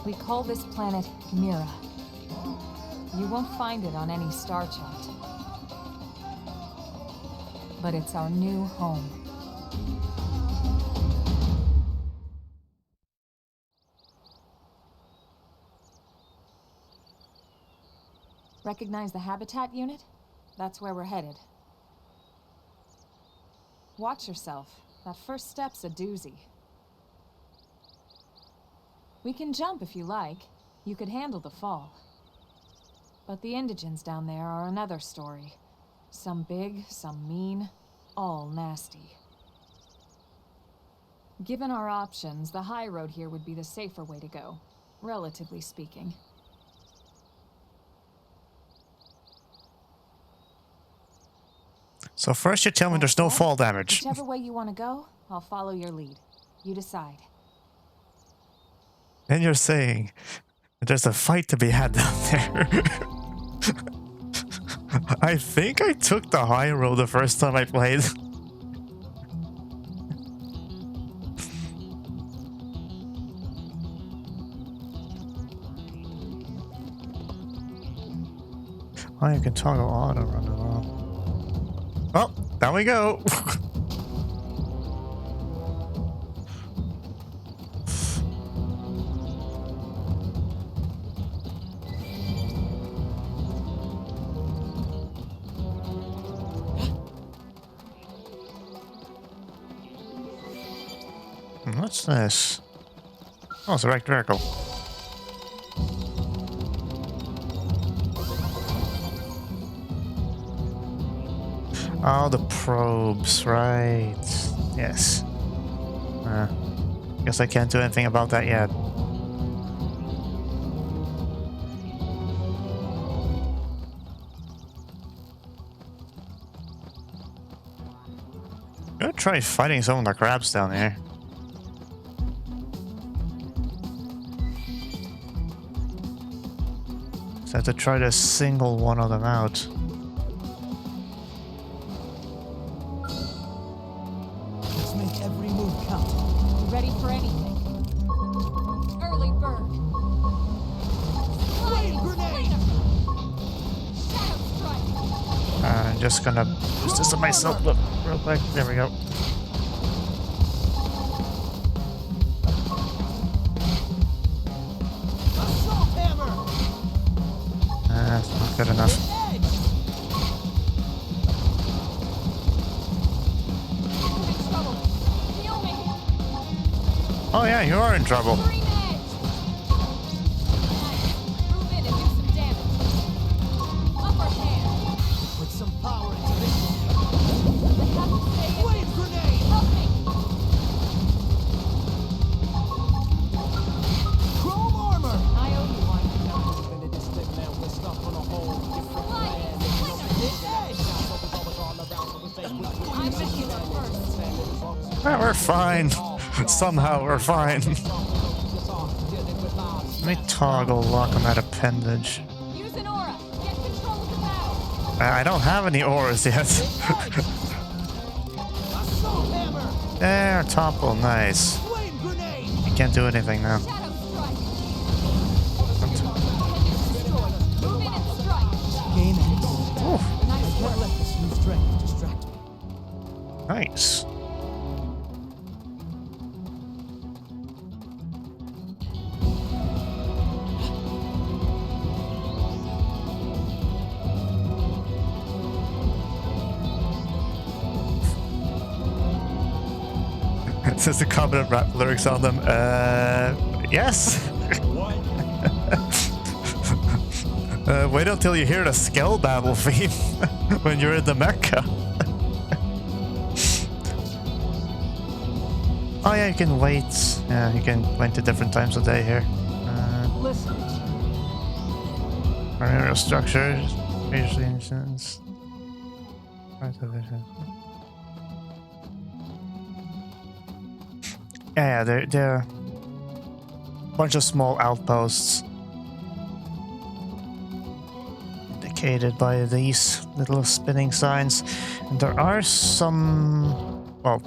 We call this planet Mira. You won't find it on any star chart. but it's our new home. Recognize the habitat unit? That's where we're headed. Watch yourself. That first step's a doozy. We can jump if you like. You could handle the fall. But the indigents down there are another story. Some big, some mean, all nasty. Given our options, the high road here would be the safer way to go, relatively speaking. So first you tell me there's no That said, fall damage. Whichever way you want to go, I'll follow your lead. You decide. Then you're saying that there's a fight to be had down there. I think I took the high road the first time I played. Oh, you can toggle auto run as well. Oh, down we go. What's this? Oh, it's a wrecked vehicle. Oh, the probes, right. Yes. Guess I can't do anything about that yet. I'm gonna try fighting some of the crabs down here. So I have to try to single one of them out. Let's make every move count. Ready for anything. Early bird. Flame grenade! Shadow strike. I'm just gonna use this on myself real quick. There we go. Assault hammer! That's not good enough. Edge! I'm in trouble. Heal me. Oh yeah, you are in trouble. Green edge. Nice. Move in and do some damage. Upper hand. Put some power into this. I have to stay in Flame this. grenade! Help me. Chrome armor! I owe you one. I missed you first. Well, we're fine. Somehow we're fine. Let me toggle lock on that appendage. Use an aura. Get control of the bow. I don't have any auras yet. Assault hammer! There, topple, nice. Flame grenade! You can't do anything now. Shadow strike. Destroyed. Move in and strike. Game ends. Oof, Nice Can't work. let this new strength distract me. nice. Says the competent rap lyrics on them. Yes. What? Wait until you hear the skull battle theme when you're in the mecha. Oh yeah, you can wait. Yeah, you can wait at different times of day here. Listen. Primary structures, spatial instance. Yeah, they're a bunch of small outposts indicated by these little spinning signs, and there are some. Well,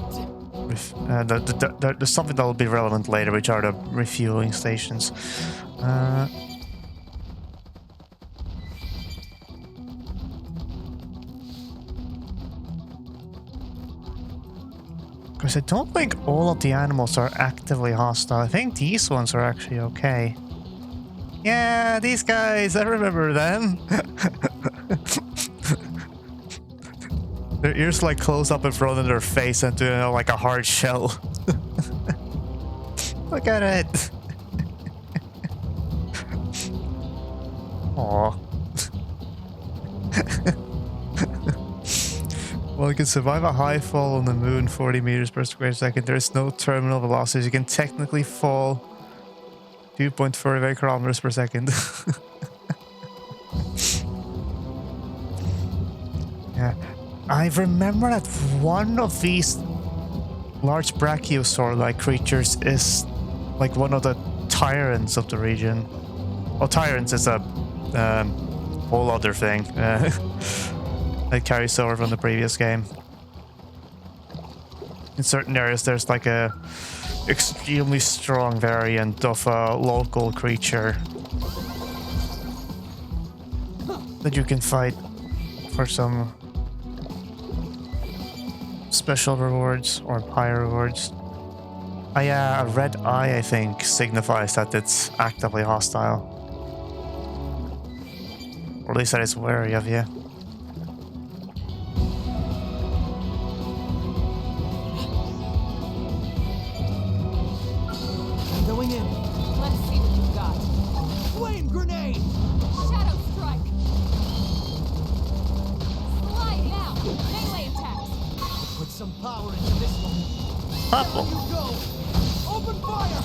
there's something that will be relevant later, which are the refueling stations. Because I don't think all of the animals are actively hostile. I think these ones are actually okay. Yeah, these guys, I remember them. Their ears like close up in front of their face and do, you know, like a hard shell. Look at it. Aww. Well, you can survive a high fall on the moon 40 meters per square second. There is no terminal velocity. You can technically fall 2.48 kilometers per second. Yeah. I remember that one of these large brachiosaur-like creatures is like one of the tyrants of the region. Well, tyrants is a whole other thing that carries over from the previous game. In certain areas, there's like a extremely strong variant of a local creature that you can fight for some special rewards or higher rewards. Yeah, a red eye, I think, signifies that it's actively hostile. Or at least that it's wary of you. I'm going in. Let's see what you got. Flame grenade! Shadow strike. Slide now. Melee attacks. Put some power into this one. Purple. Down you go! Open fire!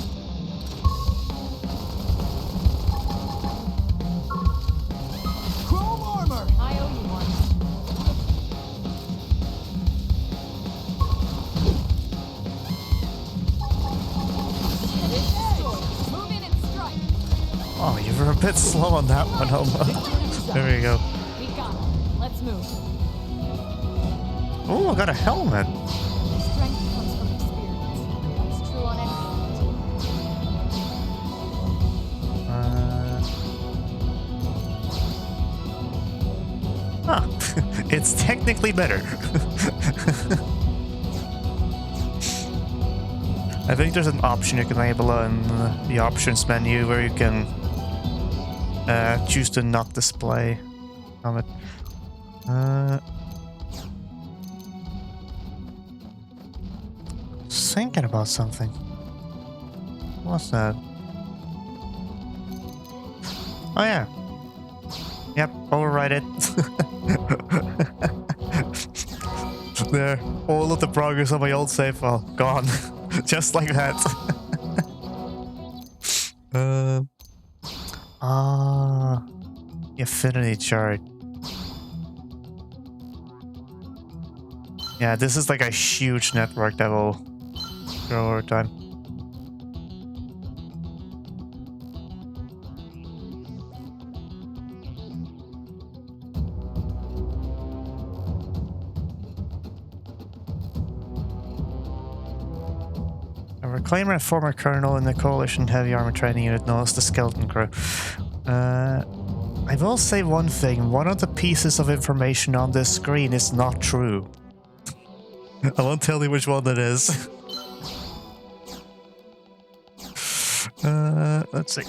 Chrome armor! I owe you one. Move in and strike. Oh, you were a bit slow on that one, Oma. There we go. We got it. Let's move. Oh, I got a helmet. Strength comes from experience. That's true on any Huh. It's technically better. I think there's an option you can enable in the options menu where you can choose to not display helmet. Thinking about something. What's that? Oh yeah. Yep, override it. There, all of the progress on my old save file gone, just like that. Affinity chart. Yeah, this is like a huge network that will grow over time. A reclaimer and former colonel in the Coalition Heavy Armor Training Unit known as the Skeleton Crew. I will say one thing. One of the pieces of information on this screen is not true. I won't tell you which one it is. Let's see.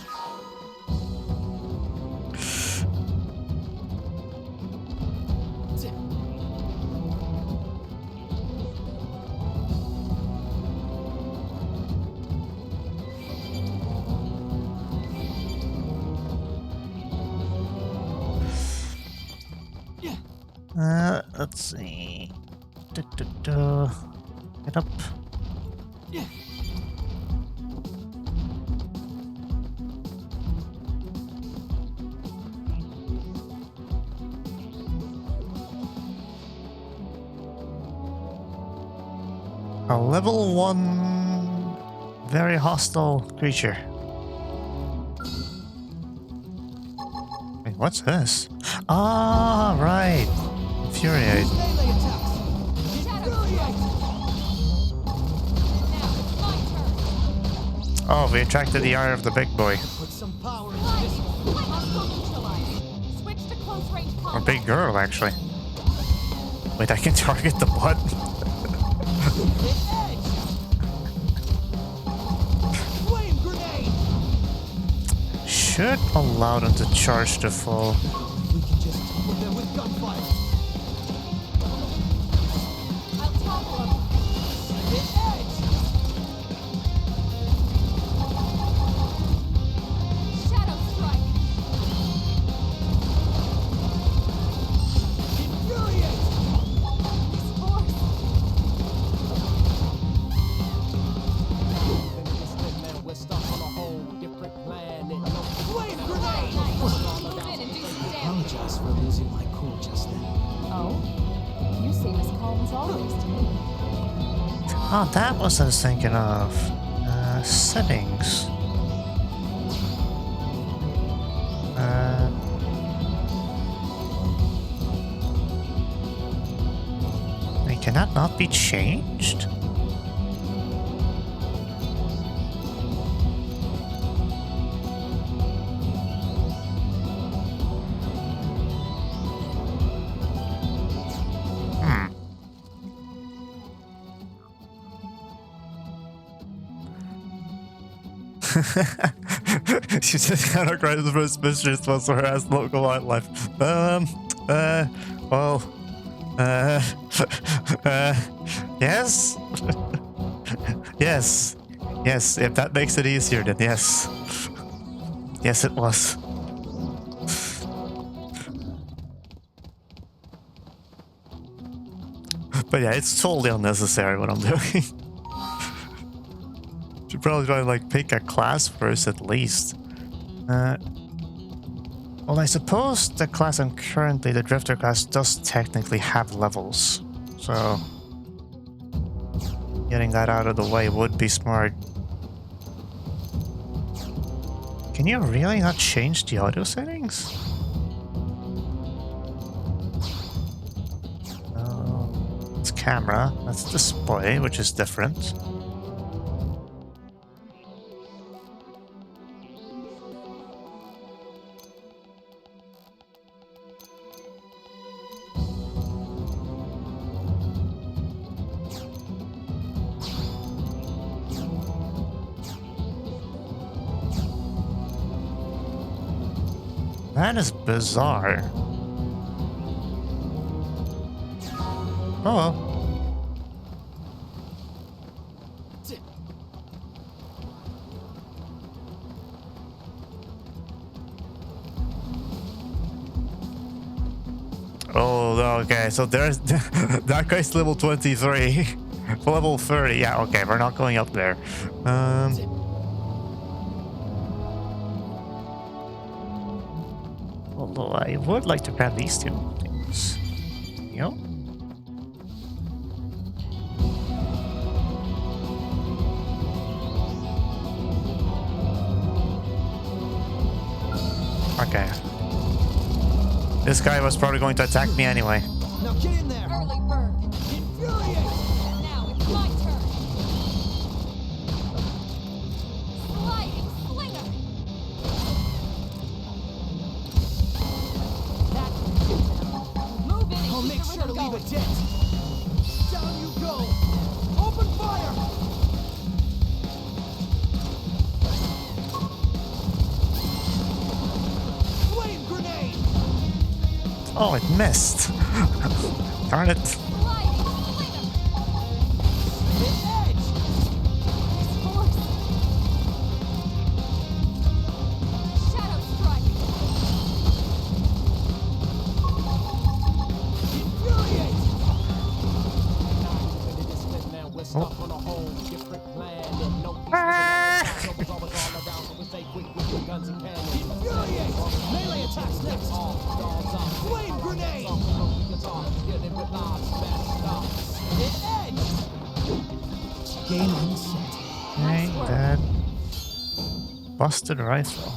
Let's see. Get up. A level 1 very hostile creature. Wait, what's this? Ah, right. Infuriate. Melee attacks! Infuriate! Now, my turn. Oh, we attracted the eye of the big boy. Put some power into this one. Hostile neutralized. Switch to close range Or combat. big girl, actually. Wait, I can target the butt? edge! Flame grenade! Should allow them to charge the full. We can just topple them with gunfire. I'll topple him. Hit edge! Shadow strike. Infuriate! This force. We're stuck on a whole different planet. Flame grenade! Move in and do some damage. Apologize for losing my cool just then. Oh? You seem as calm as always to me. Oh, that was I was thinking of. Settings. Can that not be changed? She said categorize the first mistress was her as local wildlife. Well, yes? Yes. Yes, if that makes it easier, then yes. Yes, it was. But yeah, it's totally unnecessary what I'm doing. Should probably try to like pick a class first at least. Well, I suppose the class I'm currently, the Drifter class, does technically have levels. So getting that out of the way would be smart. Can you really not change the audio settings? It's camera, that's display, which is different. That is bizarre. Oh. Oh, okay. So there's that guy's level 23. Level 30. Yeah, okay. We're not going up there. Although I would like to grab these two things. Yep. Okay. This guy was probably going to attack me anyway. Now get in there! Early bird. Infuriate! Now it's my turn. Sliding slinger. Move in and I'll keep make the sure to rhythm leave a going. dent! Down you go! Open fire! Flame grenade! Oh, it missed. Darn it. Sliding slinger. Hit edge! Force. Shadow strike. Infuriate! We're stuck on a whole different planet. No peace all around, so we stay quick with your guns and cannons. Infuriate! Melee attacks next! Flame grenade! Hit edge! Game on set. Hey, that busted rifle.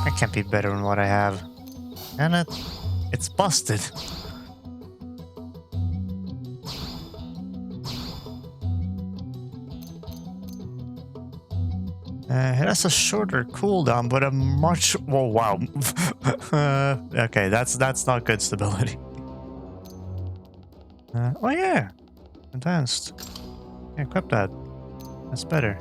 That can't be better than what I have. And it's busted. It has a shorter cooldown, but a much... Oh, wow. Okay, that's not good stability. Oh yeah, advanced. Yeah, equip that. That's better.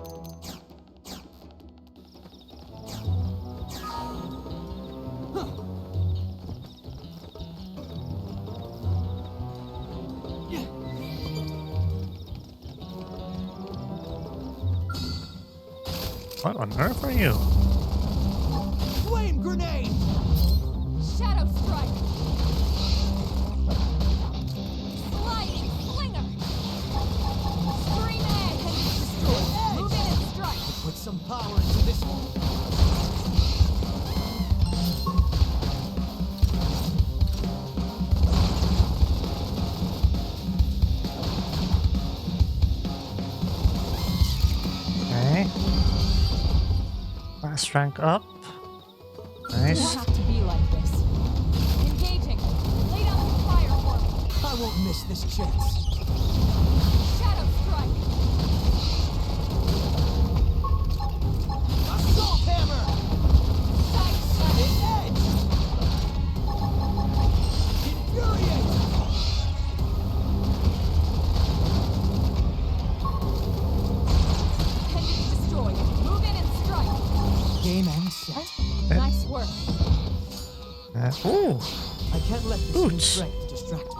What on earth are you? Flame grenade! Shadow strike! Sliding slinger! Scream egg! Destroy! Move in and strike! Put some power into this one. Okay. Last rank up. You Nice. have to be like this. Engaging! Lay down some fire for me! I won't miss this chance. Shadow strike! Assault hammer! Side Hit slash! edge! Infuriate! Appendage destroyed. Move in and strike. Game and set. Nice work. Ooh. I can't let this new Boots. strength distract me.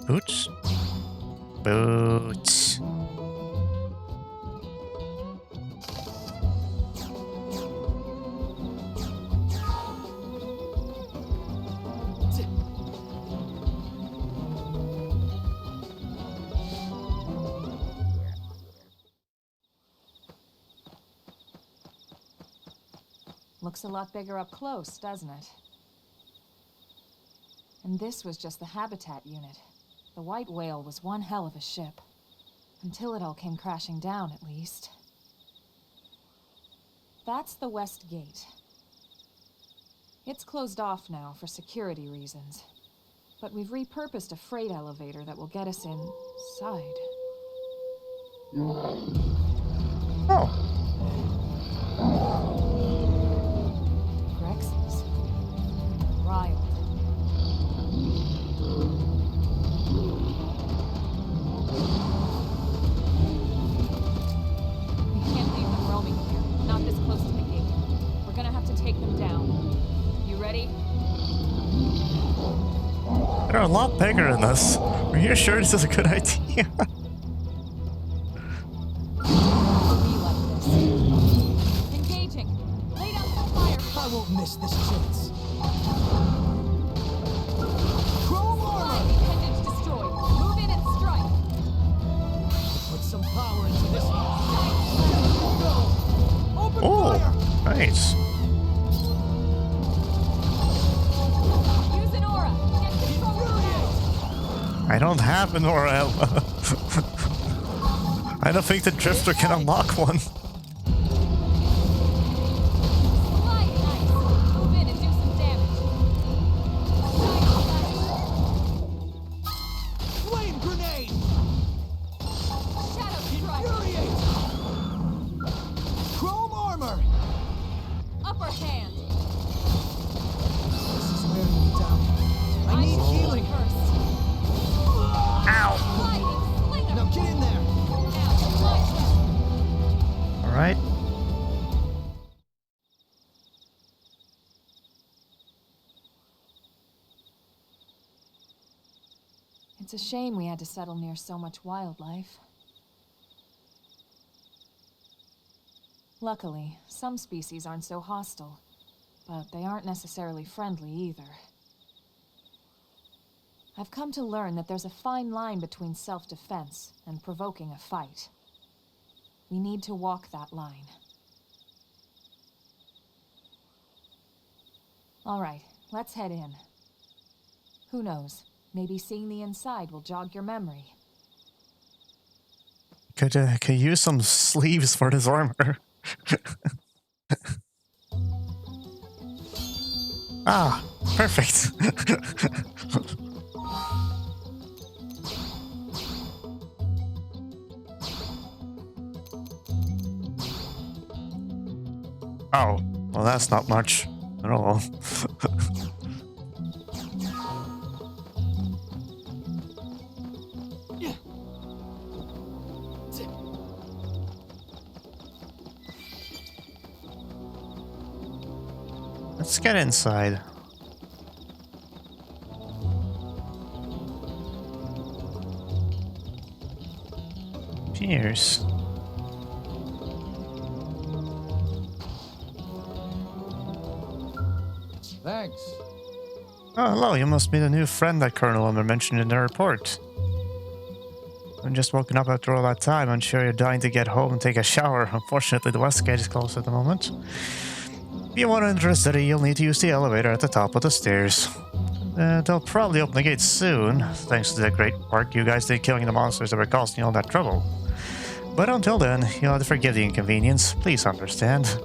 Boots. Boots. Looks a lot bigger up close, doesn't it? And this was just the habitat unit. The white whale was one hell of a ship. Until it all came crashing down, at least. That's the west gate. It's closed off now for security reasons. But we've repurposed a freight elevator that will get us inside. Oh. Grexes. Riled. We can't leave them roaming here. Not this close to the gate. We're gonna have to take them down. You ready? They're a lot bigger than us. Are you sure this is a good idea? Be like this. Engaging. Lay down some fire. I won't miss this chance. Chrome armor! Flying appendage destroyed. Move in and strike. Put some power into this one. Side Go! Open Oh, fire! nice. Use an aura. Get control of the house. I don't have an aura. I don't think the drifter can unlock one. Slide nice. Move in and do some damage. Side slash. Flame grenade! Shadow strike. Infuriate! Chrome armor! Upper hand. This is wearing me down. I need shall healing. First. Ow. Sliding slinger. Now get in there. Now, slide them. All right. It's a shame we had to settle near so much wildlife. Luckily, some species aren't so hostile, but they aren't necessarily friendly either. I've come to learn that there's a fine line between self-defense and provoking a fight. We need to walk that line. All right, let's head in. Who knows? Maybe seeing the inside will jog your memory. Could use some sleeves for this armor. Ah, perfect. Oh, well, that's not much. at all. Let's get inside. Cheers. Thanks. Oh, hello. You must be the new friend that Colonel Wilmer mentioned in the report. I'm just woken up after all that time. I'm sure you're dying to get home and take a shower. Unfortunately, the west gate is closed at the moment. If you want to enter the city, you'll need to use the elevator at the top of the stairs. They'll probably open the gates soon, thanks to the great work you guys did killing the monsters that were causing you all that trouble. But until then, you'll have to forgive the inconvenience. Please understand.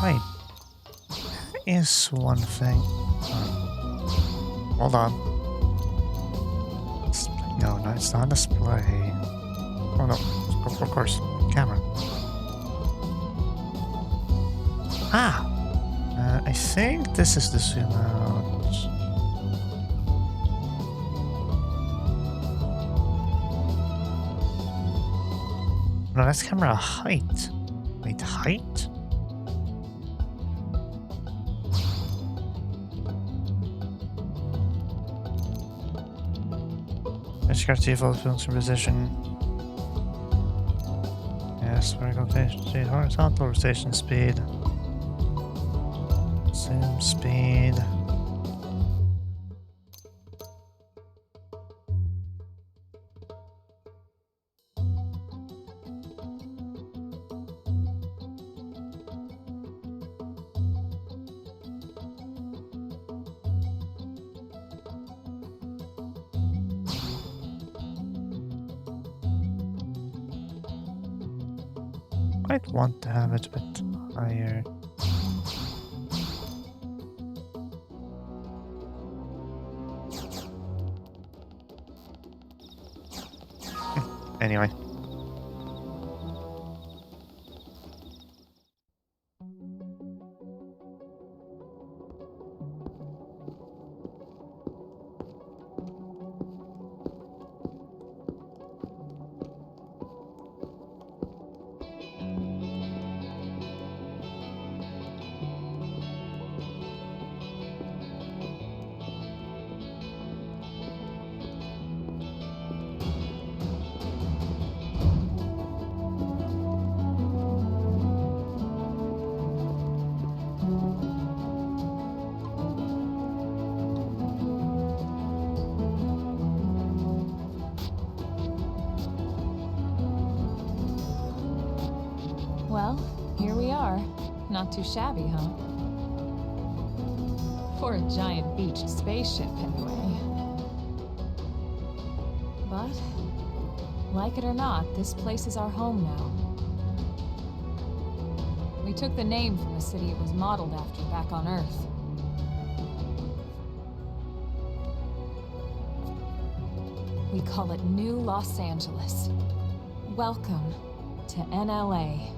Wait. There is one thing. Hold on. No, it's not display. Oh no, of course. Camera. Ah! I think this is the zoom out. No, that's camera height. Wait, height? Let's default films in position. Yes, vertical rotation speed, horizontal rotation speed. Zoom speed. I'd want to have it a bit higher. Anyway. Well, here we are. Not too shabby, huh? For a giant beached spaceship, anyway. But, like it or not, this place is our home now. We took the name from the city it was modeled after back on Earth. We call it New Los Angeles. Welcome to NLA.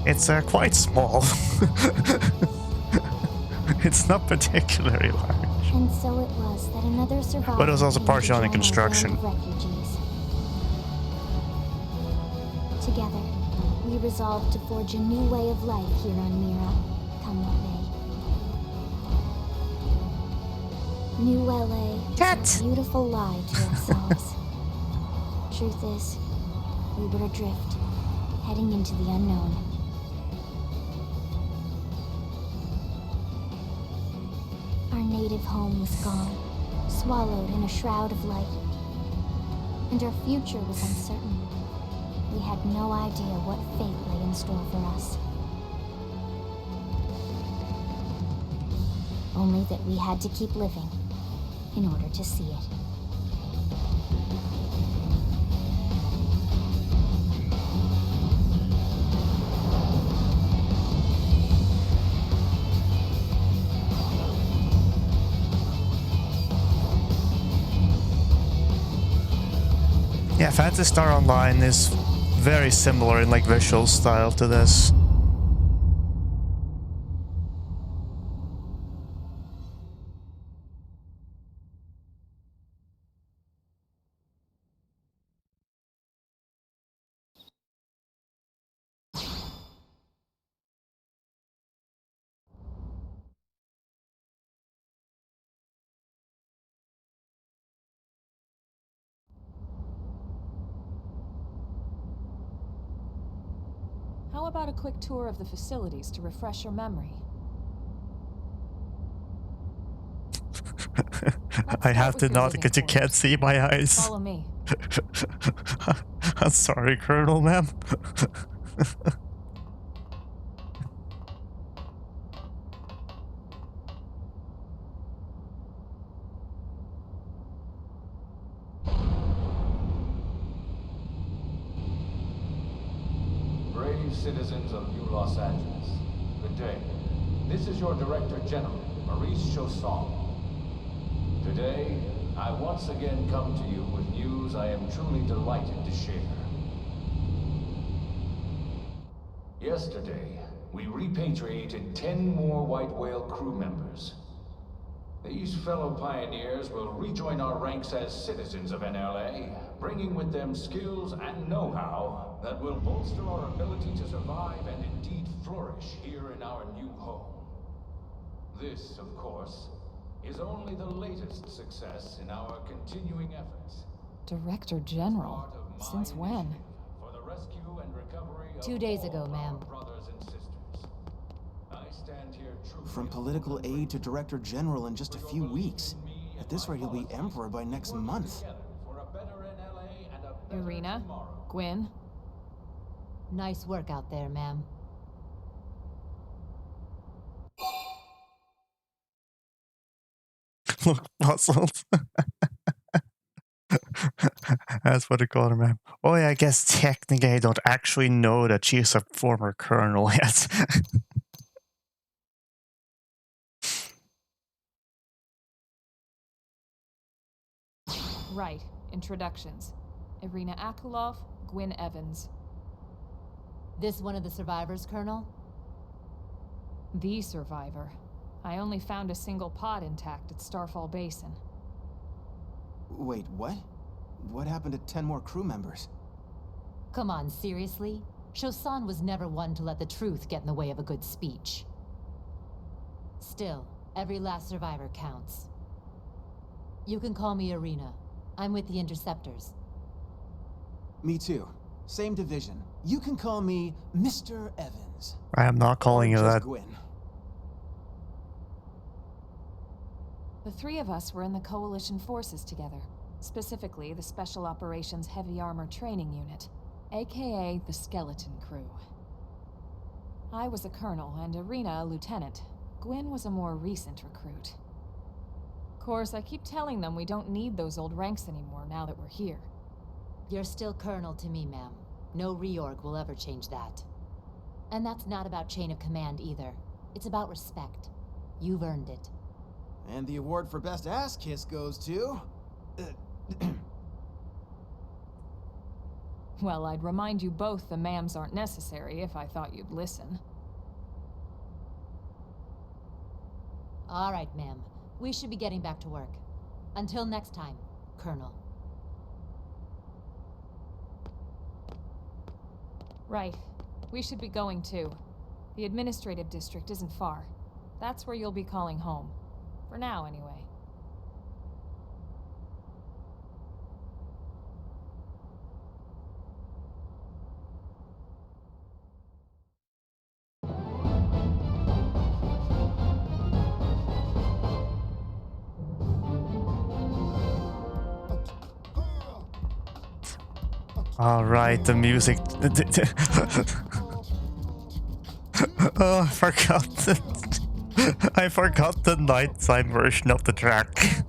It's quite small. It's not particularly large. And so it was that another survivor. But it was also came to partially under join our construction. band of refugees. Together, we resolved to forge a new way of life here on Mira, come what may. New LA is a beautiful lie to ourselves. Truth is, we were adrift, heading into the unknown. Our native home was gone, swallowed in a shroud of light. And our future was uncertain. We had no idea what fate lay in store for us. Only that we had to keep living in order to see it. Yeah, Phantasy Star Online is very similar in like visual style to this. How about a quick tour of the facilities to refresh your memory? I start have with to your nod living because you can't quarters. see my eyes. Follow me. I'm sorry, Colonel, ma'am. Brave citizens of New Los Angeles, good day. This is your Director General, Maurice Chausson. Today, I once again come to you with news I am truly delighted to share. Yesterday, we repatriated 10 more White Whale crew members. These fellow pioneers will rejoin our ranks as citizens of NLA, bringing with them skills and know-how that will bolster our ability to survive and indeed flourish here in our new home. This, of course, is only the latest success in our continuing efforts. Director General? Part of my Since when? initiative for the rescue and recovery of 2 days all ago, our ma'am. brothers and sisters. I stand here truly From political aide to Director General in just a few weeks. At this rate, he'll be Emperor by next month. together for a better NLA and a better Irina? tomorrow. Gwyn? Nice work out there, ma'am. Look, puzzled. That's what they call her, man. Oh yeah, I guess technically I don't actually know that she's a former colonel yet. Right. Introductions. Irina Akulov, Gwyn Evans. This one of the survivors, Colonel? The survivor. I only found a single pod intact at Starfall Basin. Wait, what? What happened to 10 more crew members? Come on, seriously? Chausson was never one to let the truth get in the way of a good speech. Still, every last survivor counts. You can call me Irina. I'm with the Interceptors. Me too. Same division. You can call me Mr. Evans. I am not calling Or you just that. Gwyn. The three of us were in the Coalition forces together. Specifically, the Special Operations Heavy Armor Training Unit, aka the Skeleton Crew. I was a colonel and Irina a lieutenant. Gwyn was a more recent recruit. Of course, I keep telling them we don't need those old ranks anymore now that we're here. You're still Colonel to me, ma'am. No reorg will ever change that. And that's not about chain of command either. It's about respect. You've earned it. And the award for best ass kiss goes to... Well, I'd remind you both the ma'ams aren't necessary if I thought you'd listen. All right, ma'am. We should be getting back to work. Until next time, Colonel. Right. We should be going too. The administrative district isn't far. That's where you'll be calling home. For now, anyway. All right, the music. Oh, I forgot. I forgot the nighttime version of the track.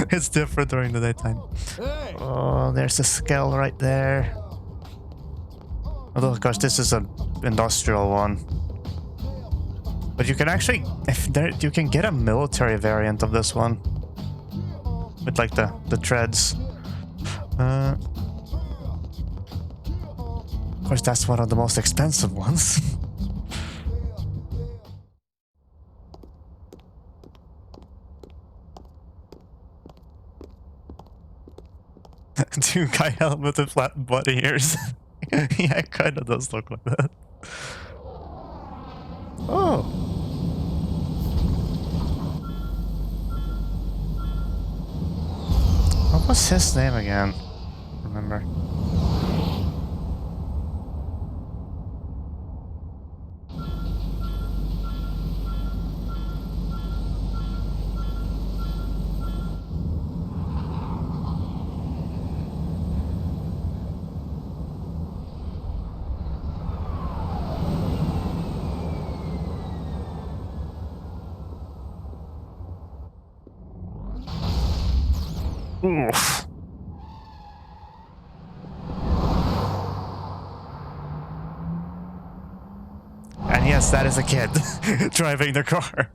It's different during the daytime. Hey! Oh, there's a skull right there. Although, of course, this is an industrial one. But you can actually, you can get a military variant of this one. With like the treads. Of course, that's one of the most expensive ones. Two guy helmet with flat body ears. Yeah, it kind of does look like that. Oh. What was his name again? Remember? Oof. And yes, that is a kid driving the car.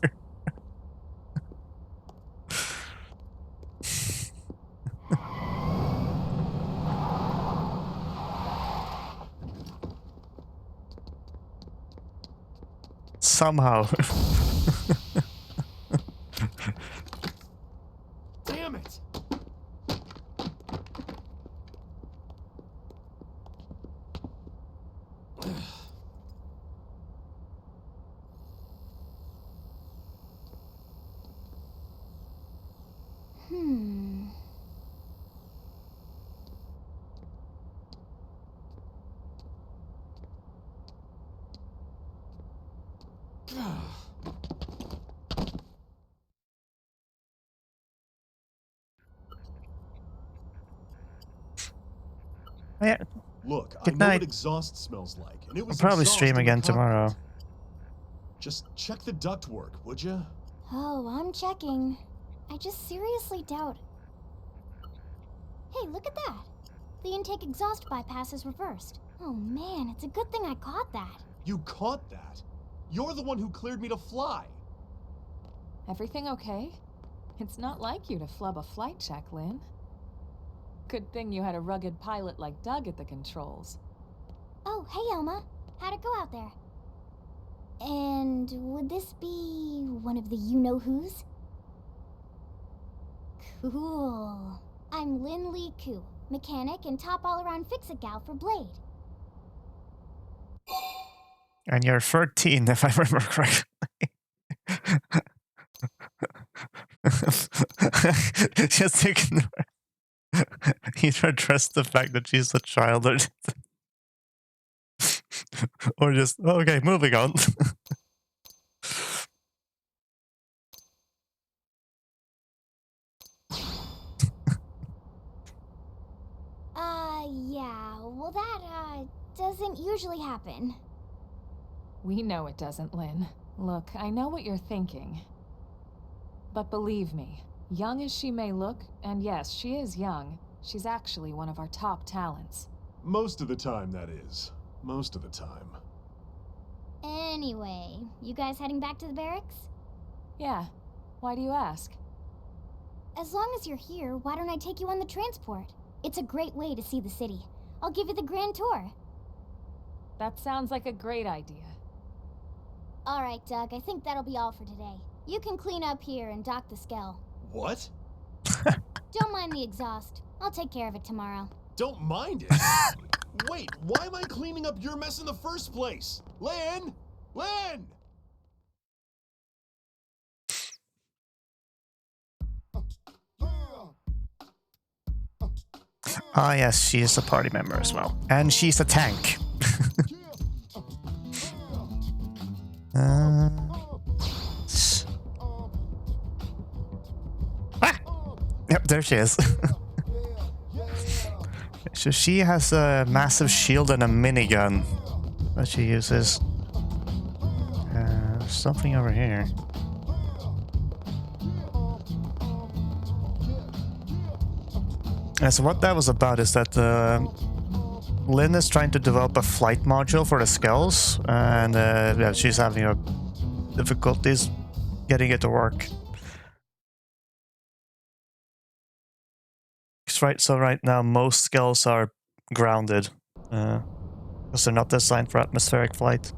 Somehow. Damn it! Yeah. Look, I Good know night. what exhaust smells like, and it I'll was probably exhaust stream in the again cockpit. tomorrow. Just check the ductwork, would you? Oh, I'm checking. I just seriously doubt. Hey, look at that. The intake exhaust bypass is reversed. Oh man, it's a good thing I caught that. You caught that? You're the one who cleared me to fly. Everything okay? It's not like you to flub a flight check, Lynn. Good thing you had a rugged pilot like Doug at the controls. Oh, hey Elma. How'd it go out there? And would this be one of the you-know-who's? Cool. I'm Lynn Lee Koo, mechanic and top all-around fix-it gal for Blade. And you're 13, if I remember correctly. Just ignore. Either address the fact that she's a child or just, okay, moving on. Yeah, well that, doesn't usually happen. We know it doesn't, Lynn. Look, I know what you're thinking. But believe me, young as she may look, and yes, she is young, she's actually one of our top talents. Most of the time, that is. Most of the time. Anyway, you guys heading back to the barracks? Yeah. Why do you ask? As long as you're here, why don't I take you on the transport? It's a great way to see the city. I'll give you the grand tour. That sounds like a great idea. All right, Doug, I think that'll be all for today. You can clean up here and dock the Skell. What? Don't mind the exhaust. I'll take care of it tomorrow. Don't mind it? Wait, why am I cleaning up your mess in the first place? Lynn! Lynn! Ah, yes, she is a party member as well. And she's a tank. Ah! Yep, there she is. So she has a massive shield and a minigun that she uses. Something over here. And so what that was about is that Lynn is trying to develop a flight module for the skulls, and yeah, she's having difficulties getting it to work. So right now most skulls are grounded because they're not designed for atmospheric flight.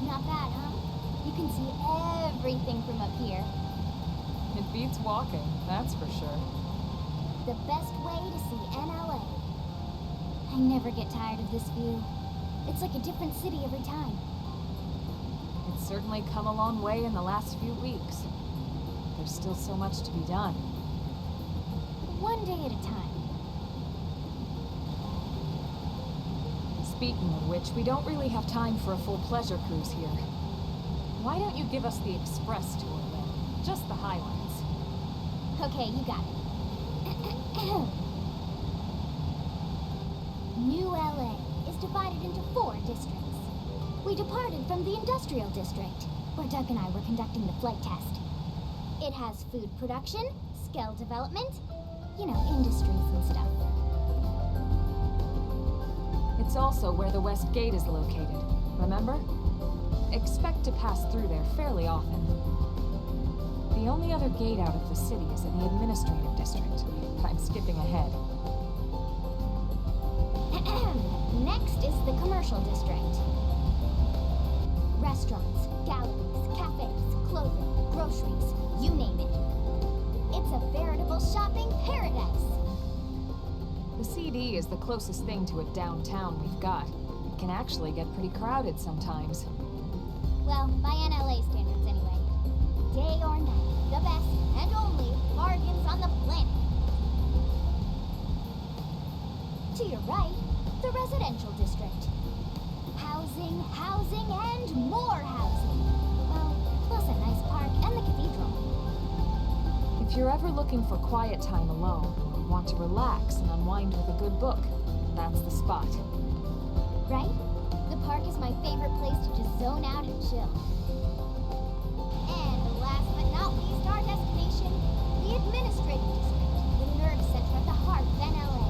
Not bad, huh? You can see everything from up here. It beats walking, that's for sure. The best way to see NLA. I never get tired of this view. It's like a different city every time. It's certainly come a long way in the last few weeks. There's still so much to be done. One day at a time. Speaking of which, we don't really have time for a full pleasure cruise here. Why don't you give us the express tour then? Just the highlights. Okay, you got it. New LA is divided into 4 districts. We departed from the industrial district, where Doug and I were conducting the flight test. It has food production, skill development, you know, industries and stuff. It's also where the West Gate is located, remember? Expect to pass through there fairly often. The only other gate out of the city is in the administrative district. I'm skipping ahead. Next is the commercial district. Restaurants, galleries, cafes, clothing, groceries, you name it. It's a veritable shopping paradise. The CD is the closest thing to a downtown we've got. It can actually get pretty crowded sometimes. Well, by NLA standards anyway. Day or night, the best and only bargains on the planet. To your right, the residential district. Housing, housing, and more housing. Well, plus a nice park and the cathedral. If you're ever looking for quiet time alone, or want to relax and unwind with a good book, that's the spot. Right? The park is my favorite place to just zone out and chill. And last but not least, our destination, the administrative district, the nerve center at the heart of NLA.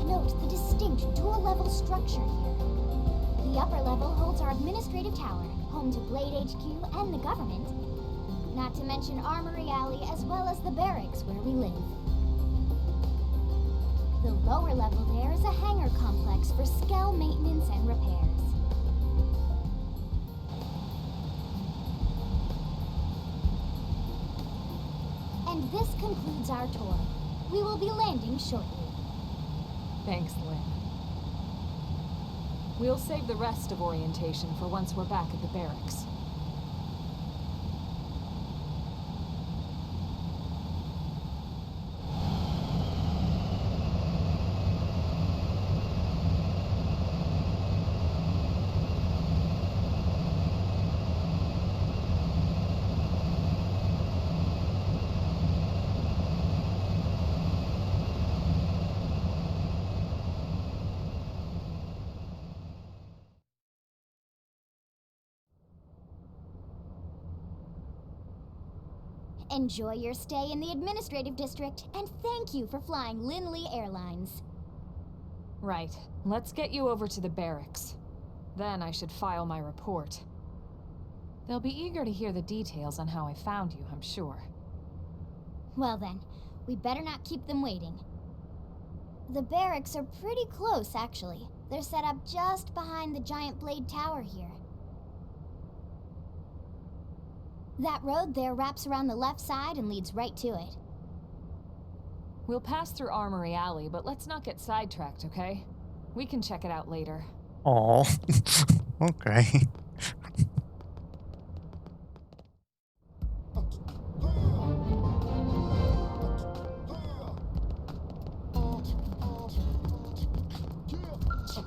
Note the distinct dual-level structure here. The upper level holds our administrative tower, home to Blade HQ and the government. Not to mention Armory Alley as well as the barracks where we live. The lower level there is a hangar complex for Skell maintenance and repairs. And this concludes our tour. We will be landing shortly. Thanks, Lynn. We'll save the rest of orientation for once we're back at the barracks. Enjoy your stay in the administrative district, and thank you for flying Lindley Airlines. Right. Let's get you over to the barracks. Then I should file my report. They'll be eager to hear the details on how I found you, I'm sure. Well then, we better not keep them waiting. The barracks are pretty close, actually. They're set up just behind the giant blade tower here. That road there wraps around the left side and leads right to it. We'll pass through Armory Alley, but let's not get sidetracked, okay? We can check it out later. Oh, okay.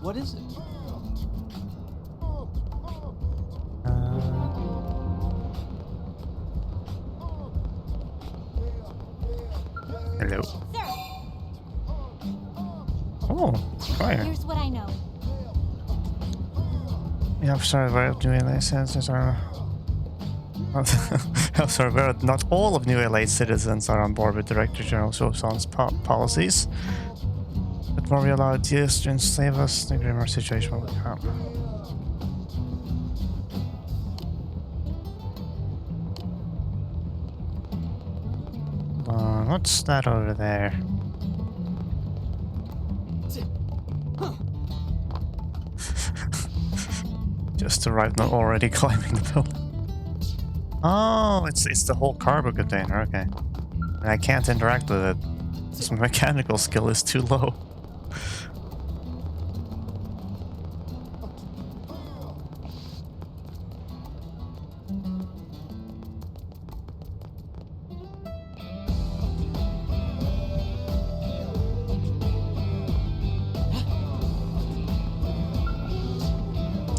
What is it? Hello. Sir, Oh, fire. here's what I know. Yeah, I'm sorry about doing licenses are. I'm sorry, but not all of New LA citizens are on board with Director General Sosan's policies. But more we allow use to enslave us, the grimmer situation will come. What's that over there? Just arrived, not already climbing the building. Oh, it's the whole cargo container. Okay, and I can't interact with it. So my mechanical skill is too low.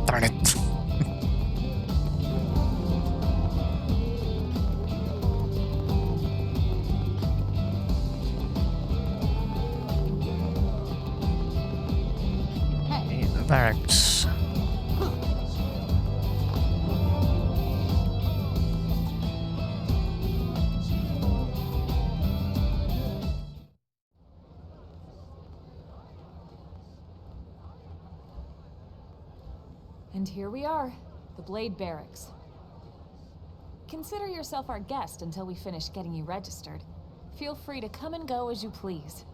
Darn it. Hey, the barracks. And here we are, the Blade Barracks. Consider yourself our guest until we finish getting you registered. Feel free to come and go as you please.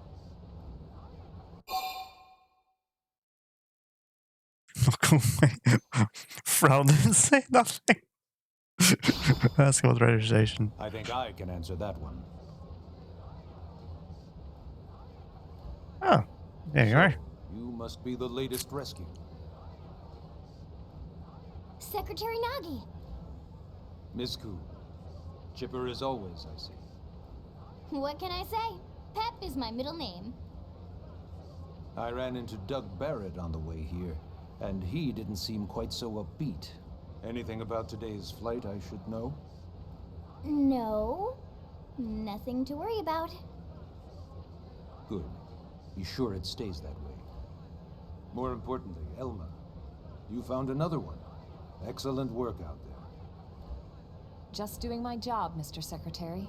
Look away. Frown and say nothing. Ask about registration. I think I can answer that one. Oh, there you are. You must be the latest rescue. Secretary Nagi. Miss Koo. Chipper as always, I see. What can I say? Pep is my middle name. I ran into Doug Barrett on the way here, and he didn't seem quite so upbeat. Anything about today's flight I should know? No, nothing to worry about. Good. Be sure it stays that way. More importantly, Elma, you found another one. Excellent work out there. Just doing my job, Mr. Secretary.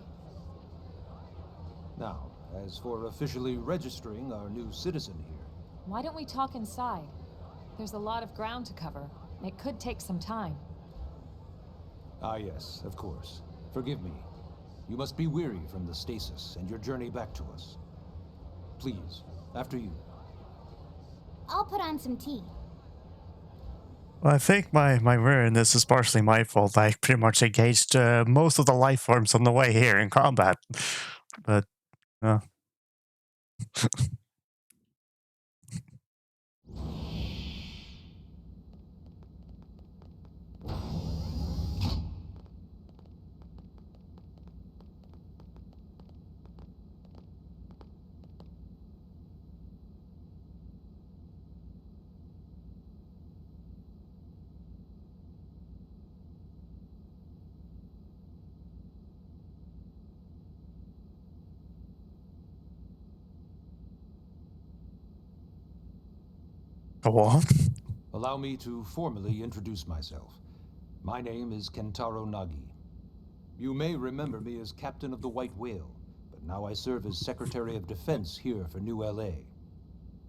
Now, as for officially registering our new citizen here, Why don't we talk inside? There's a lot of ground to cover. It could take some time. Ah yes, of course. Forgive me. You must be weary from the stasis and your journey back to us. Please, after you. I'll put on some tea. Well, I think my weariness is partially my fault. I pretty much engaged most of the life forms on the way here in combat. But, go on. Allow me to formally introduce myself. My name is Kentaro Nagi. You may remember me as Captain of the White Whale, but now I serve as Secretary of Defense here for New LA.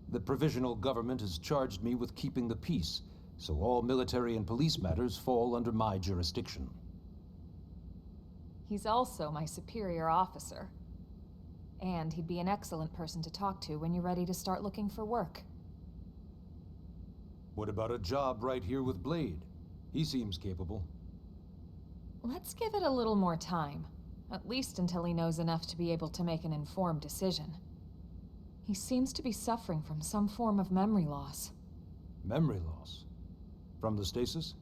The provisional government has charged me with keeping the peace, so all military and police matters fall under my jurisdiction. He's also my superior officer. And he'd be an excellent person to talk to when you're ready to start looking for work. What about a job right here with Blade? He seems capable. Let's give it a little more time. At least until he knows enough to be able to make an informed decision. He seems to be suffering from some form of memory loss. Memory loss. From the stasis?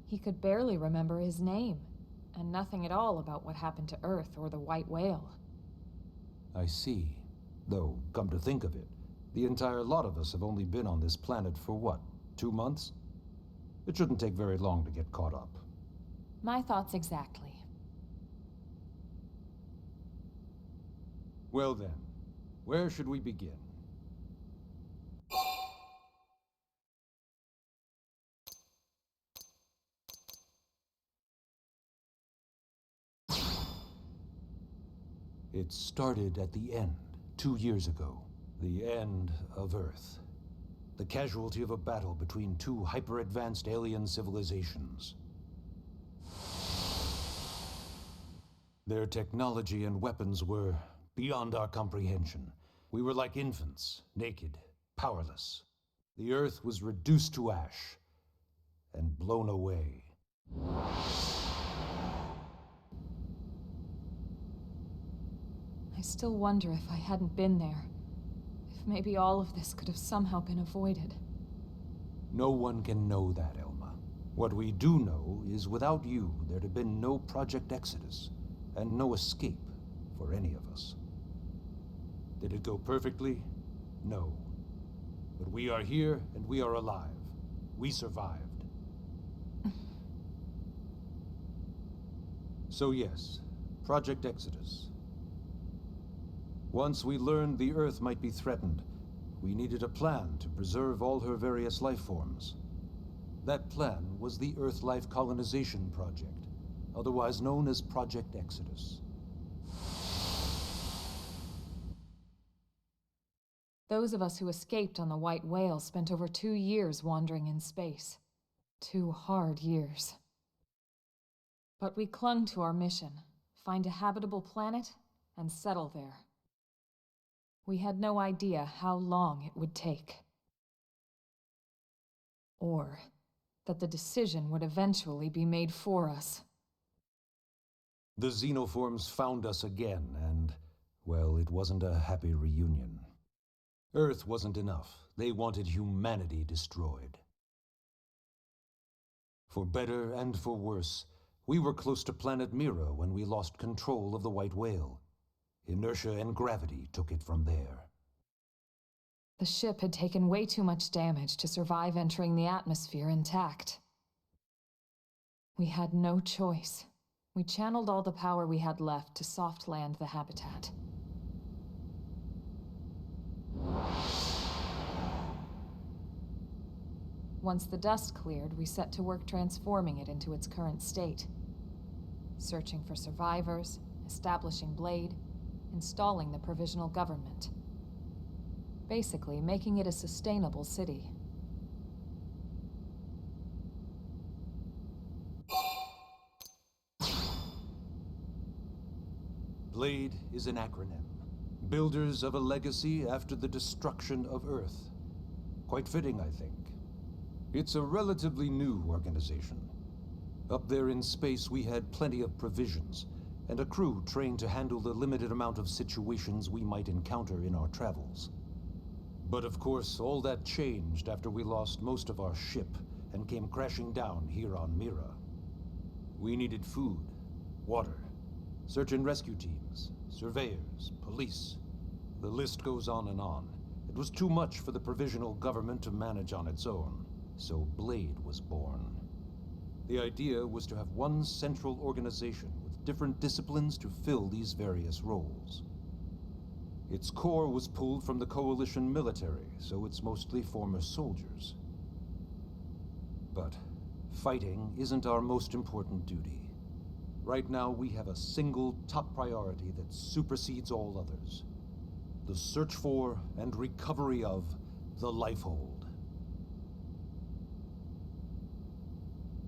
He could barely remember his name, and nothing at all about what happened to Earth or the White Whale. I see. Though, come to think of it, the entire lot of us have only been on this planet for what, 2 months? It shouldn't take very long to get caught up. My thoughts exactly. Well then, where should we begin? It started at the end, 2 years ago. The end of Earth. The casualty of a battle between two hyper-advanced alien civilizations. Their technology and weapons were beyond our comprehension. We were like infants, naked, powerless. The Earth was reduced to ash and blown away. I still wonder if I hadn't been there. If maybe all of this could have somehow been avoided. No one can know that, Elma. What we do know is without you, there'd have been no Project Exodus, and no escape for any of us. Did it go perfectly? No. But we are here, and we are alive. We survived. So yes, Project Exodus. Once we learned the Earth might be threatened, we needed a plan to preserve all her various life forms. That plan was the Earth Life Colonization Project, otherwise known as Project Exodus. Those of us who escaped on the White Whale spent over 2 years wandering in space. 2 hard years. But we clung to our mission, find a habitable planet and settle there. We had no idea how long it would take. Or that the decision would eventually be made for us. The xenoforms found us again, and, well, it wasn't a happy reunion. Earth wasn't enough. They wanted humanity destroyed. For better and for worse, we were close to planet Mira when we lost control of the White Whale. Inertia and gravity took it from there. The ship had taken way too much damage to survive entering the atmosphere intact. We had no choice. We channeled all the power we had left to soft land the habitat. Once the dust cleared, we set to work transforming it into its current state. Searching for survivors, establishing Blade, installing the provisional government. Basically, making it a sustainable city. Blade is an acronym. Builders of a legacy after the destruction of Earth. Quite fitting, I think. It's a relatively new organization. Up there in space, we had plenty of provisions, and a crew trained to handle the limited amount of situations we might encounter in our travels. But of course, all that changed after we lost most of our ship and came crashing down here on Mira. We needed food, water, search and rescue teams, surveyors, police. The list goes on and on. It was too much for the provisional government to manage on its own, so Blade was born. The idea was to have one central organization with different disciplines to fill these various roles. Its core was pulled from the Coalition military, so it's mostly former soldiers. But fighting isn't our most important duty. Right now, we have a single top priority that supersedes all others. The search for and recovery of the Lifehold.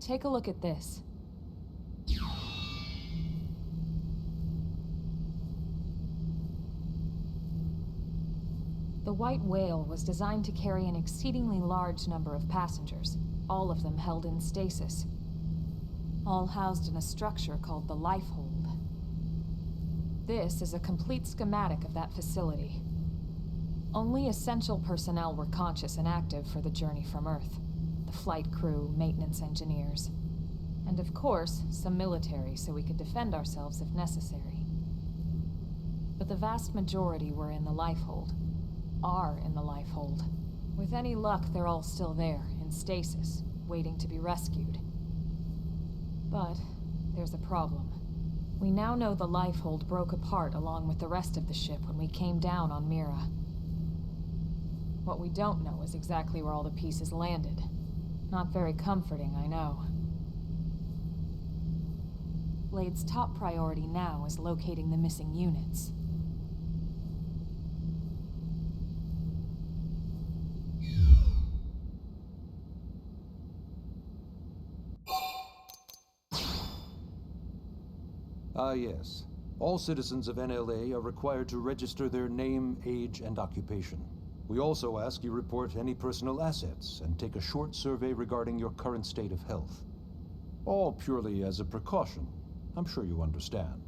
Take a look at this. The White Whale was designed to carry an exceedingly large number of passengers, all of them held in stasis. All housed in a structure called the Lifehold. This is a complete schematic of that facility. Only essential personnel were conscious and active for the journey from Earth. The flight crew, maintenance engineers, and of course, some military so we could defend ourselves if necessary. But the vast majority were in the lifehold. Are in the lifehold. With any luck, they're all still there, in stasis, waiting to be rescued. But there's a problem. We now know the lifehold broke apart along with the rest of the ship when we came down on Mira. What we don't know is exactly where all the pieces landed. Not very comforting, I know. Blade's top priority now is locating the missing units. Ah, yes. All citizens of NLA are required to register their name, age, and occupation. We also ask you report any personal assets and take a short survey regarding your current state of health. All purely as a precaution. I'm sure you understand.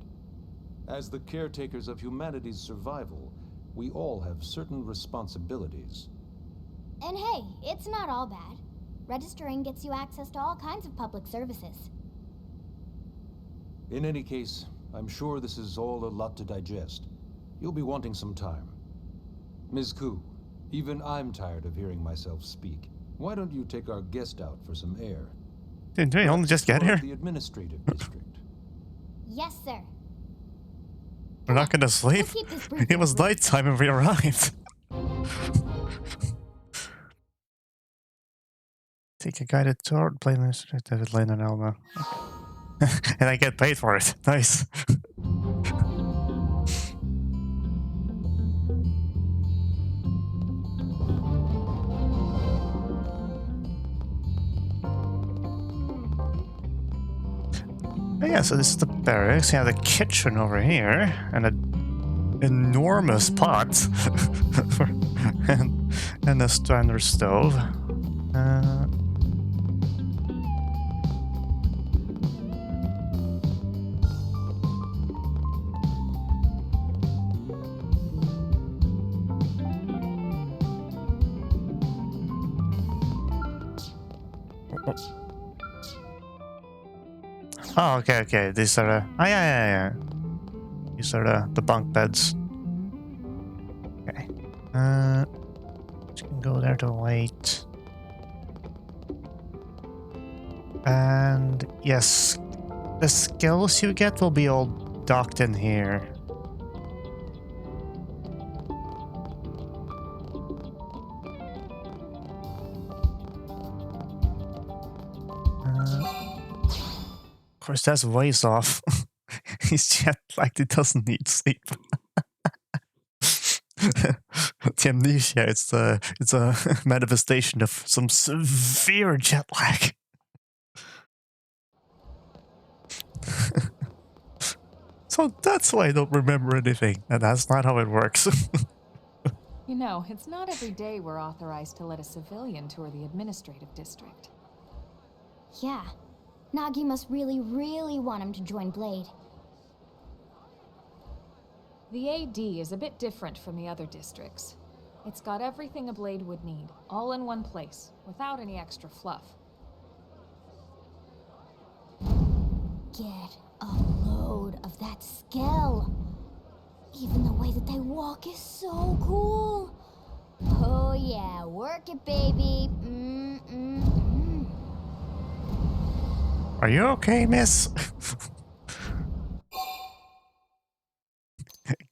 As the caretakers of humanity's survival, we all have certain responsibilities. And hey, it's not all bad. Registering gets you access to all kinds of public services. In any case, I'm sure this is all a lot to digest. You'll be wanting some time. Ms. Koo, even I'm tired of hearing myself speak. Why don't you take our guest out for some air? Didn't we only just get Explore here? the administrative district. Yes, sir. We're not gonna sleep. We'll keep this briefing It was brief. nighttime when we arrived. Take a guided tour, play Mr. David Lane and Elma. Okay. And I get paid for it. Nice. Oh yeah, so this is the barracks. You have the kitchen over here, and an enormous pot, and a standard stove. Oh, okay. These are the... Oh, yeah. These are the bunk beds. Okay. Just can go there to wait. And yes, the skills you get will be all docked in here. Of course, that's ways off. He's jet lagged, he doesn't need sleep. The amnesia, it's a manifestation of some severe jet lag. So that's why I don't remember anything, and that's not how it works. You know, it's not every day we're authorized to let a civilian tour the administrative district. Yeah. Nagi must really want him to join Blade. The AD is a bit different from the other districts. It's got everything a Blade would need, all in one place, without any extra fluff. Get a load of that skill. Even the way that they walk is so cool. Oh yeah, work it, baby. Are you okay, miss?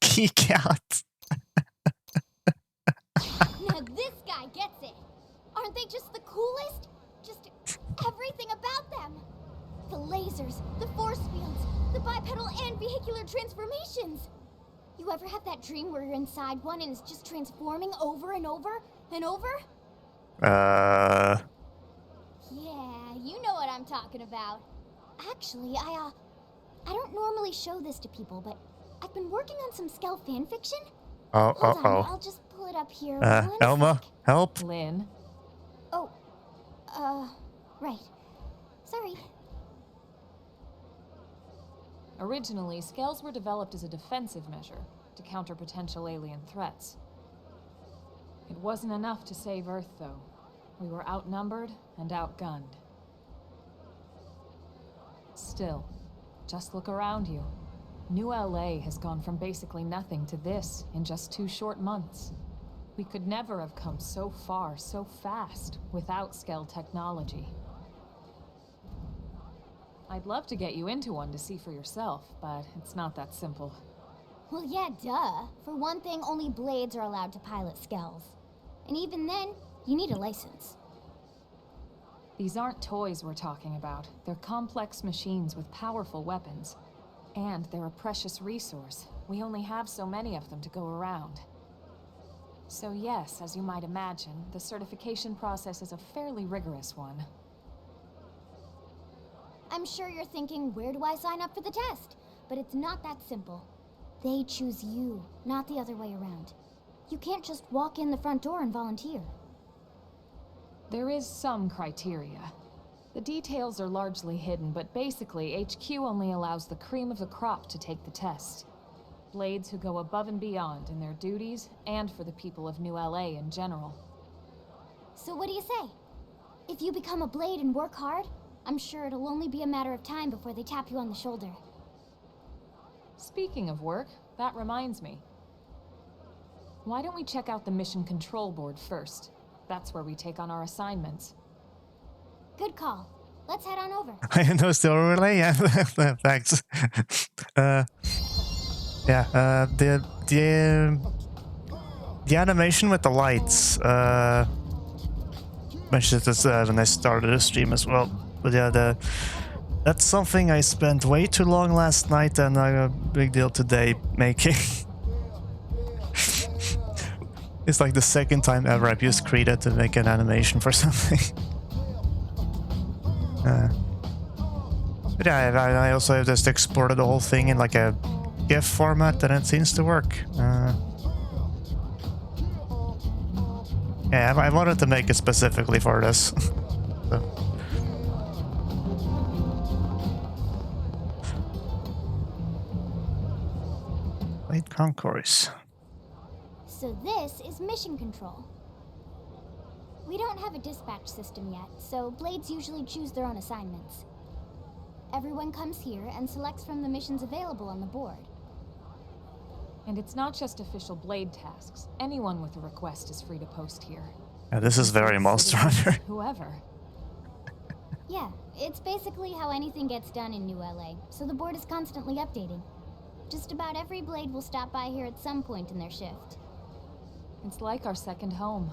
Geek out. Now this guy gets it. Aren't they just the coolest? Just everything about them. The lasers, the force fields, the bipedal and vehicular transformations. You ever have that dream where you're inside one and it's just transforming over and over and over? Yeah, you know what I'm talking about. Actually, I don't normally show this to people, but I've been working on some Skell fanfiction. Hold on, I'll just pull it up here. Elma, help. Lynn? Oh, right. Sorry. Originally, scales were developed as a defensive measure to counter potential alien threats. It wasn't enough to save Earth, though. We were outnumbered and outgunned. Still, just look around you. New LA has gone from basically nothing to this in just 2 short months. We could never have come so far so fast without Skell technology. I'd love to get you into one to see for yourself, but it's not that simple. Well, yeah, duh. For one thing, only Blades are allowed to pilot Skells. And even then, you need a license. These aren't toys we're talking about. They're complex machines with powerful weapons. And they're a precious resource. We only have so many of them to go around. So yes, as you might imagine, the certification process is a fairly rigorous one. I'm sure you're thinking, where do I sign up for the test? But it's not that simple. They choose you, not the other way around. You can't just walk in the front door and volunteer. There is some criteria. The details are largely hidden, but basically, HQ only allows the cream of the crop to take the test. Blades who go above and beyond in their duties, and for the people of New LA in general. So what do you say? If you become a Blade and work hard, I'm sure it'll only be a matter of time before they tap you on the shoulder. Speaking of work, that reminds me. Why don't we check out the Mission Control Board first? That's where we take on our assignments. Good call. Let's head on over. I didn't know still relay. Yeah, thanks. The animation with the lights. Mentioned this when I started the stream as well. But yeah, that's something I spent way too long last night and a big deal today making. It's like the second time ever I've used Krita to make an animation for something. But yeah, I also have just exported the whole thing in like a GIF format and it seems to work. Yeah, I wanted to make it specifically for this. So. Late concourse. So this is Mission Control. We don't have a dispatch system yet, so Blades usually choose their own assignments. Everyone comes here and selects from the missions available on the board. And it's not just official Blade tasks. Anyone with a request is free to post here. Yeah, this is very Monster Hunter. Whoever. Yeah, it's basically how anything gets done in New LA, so the board is constantly updating. Just about every Blade will stop by here at some point in their shift. It's like our second home.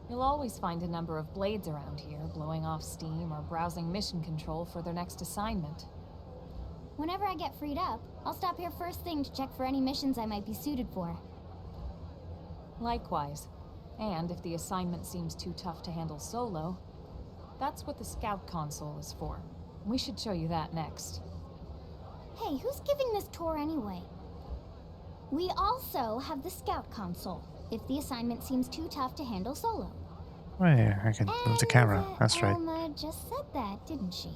You'll always find a number of Blades around here, blowing off steam or browsing mission control for their next assignment. Whenever I get freed up, I'll stop here first thing to check for any missions I might be suited for. Likewise. And if the assignment seems too tough to handle solo, that's what the Scout console is for. We should show you that next. Hey, who's giving this tour anyway? We also have the Scout console, if the assignment seems too tough to handle solo. Oh yeah, I can move the camera. That's right. Elma just said that, didn't she?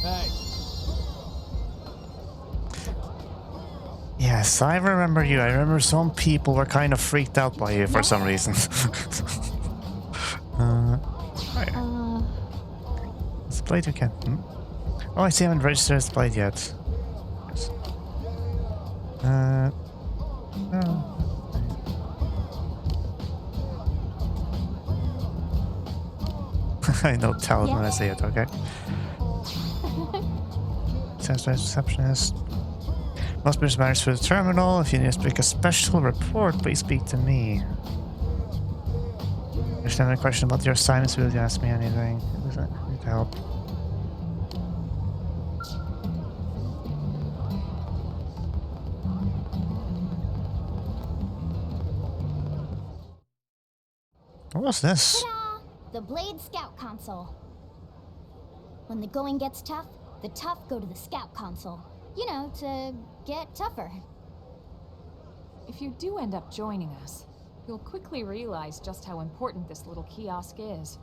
Hey. Yes, I remember you. I remember some people were kind of freaked out by you for some reason. It's Blade again. Oh, I see I haven't registered as Blade yet. Yes. Oh. I know talent when I say it, okay? Satisfied receptionist. Must be managed through the terminal. If you need to make a special report, please speak to me. If you have any question about your assignments, will you ask me anything? I need help. What was this? Ta-da! The Blade Scout console. When the going gets tough, the tough go to the Scout console. You know, to get tougher. If you do end up joining us, you'll quickly realize just how important this little kiosk is.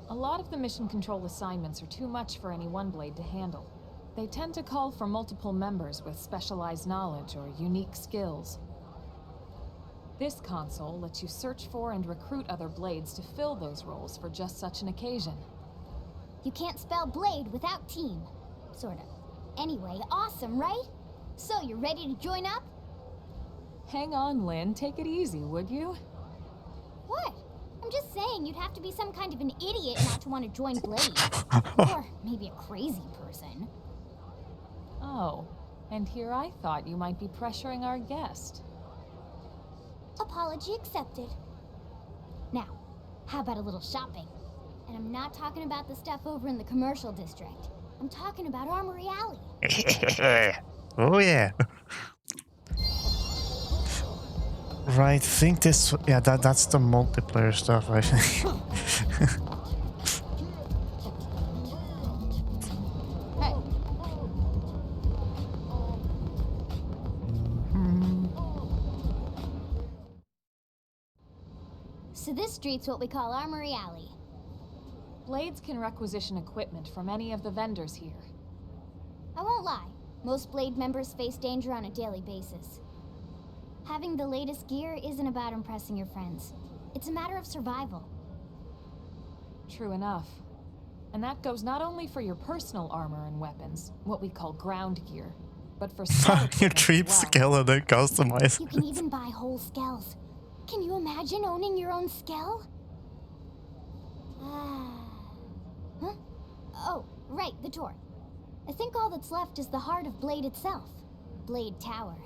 A lot of the mission control assignments are too much for any one Blade to handle. They tend to call for multiple members with specialized knowledge or unique skills. This console lets you search for and recruit other blades to fill those roles for just such an occasion. You can't spell blade without team. Sort of. Anyway, awesome, right? So, you're ready to join up? Hang on, Lynn. Take it easy, would you? What? I'm just saying you'd have to be some kind of an idiot not to want to join Blade. Or maybe a crazy person. Oh, and here I thought you might be pressuring our guest. Apology accepted. Now, how about a little shopping? And I'm not talking about the stuff over in the commercial district. I'm talking about Armory Alley. Oh yeah. Right, think this. Yeah, that's the multiplayer stuff, I think. Hey. So this street's what we call Armory Alley. Blades can requisition equipment from any of the vendors here. I won't lie, most Blade members face danger on a daily basis. Having the latest gear isn't about impressing your friends. It's a matter of survival. True enough. And that goes not only for your personal armor and weapons, what we call ground gear, but for Your treat skeleton customized. You can even buy whole skells. Can you imagine owning your own skell? Huh? Oh, right, the tour. I think all that's left is the heart of Blade itself. Blade Tower.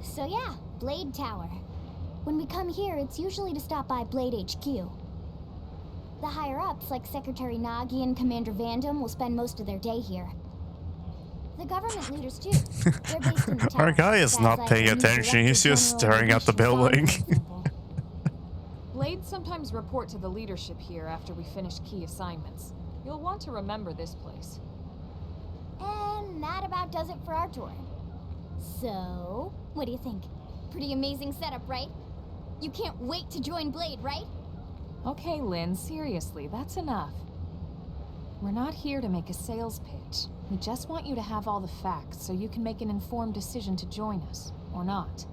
So yeah, Blade Tower. When we come here, it's usually to stop by Blade HQ. The higher-ups, like Secretary Nagi and Commander Vandam, will spend most of their day here. The government looters, too. They're based in the tower. Our guy is not paying attention, he's just staring at the building. Blades sometimes report to the leadership here after we finish key assignments. You'll want to remember this place. And that about does it for our tour. So, what do you think? Pretty amazing setup, right? You can't wait to join Blade, right? Okay, Lynn, seriously, that's enough. We're not here to make a sales pitch. We just want you to have all the facts so you can make an informed decision to join us, or not.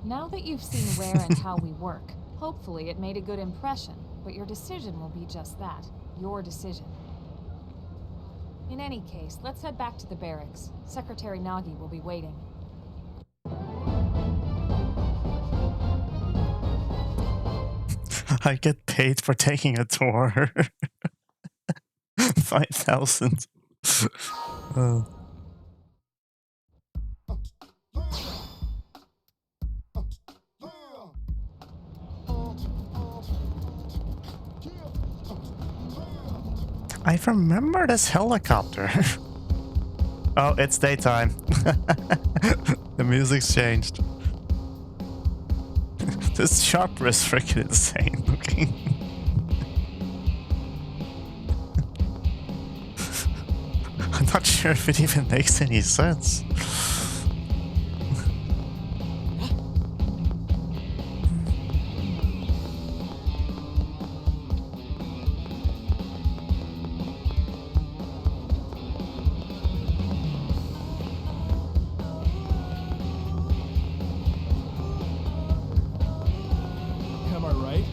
Now that you've seen where and how we work, hopefully it made a good impression, but your decision will be just that, your decision. In any case, let's head back to the barracks. Secretary Nagi will be waiting. I get paid for taking a tour. 5,000. I remember this helicopter. Oh, it's daytime. The music's changed. This chopper is freaking insane looking. I'm not sure if it even makes any sense. Am I right?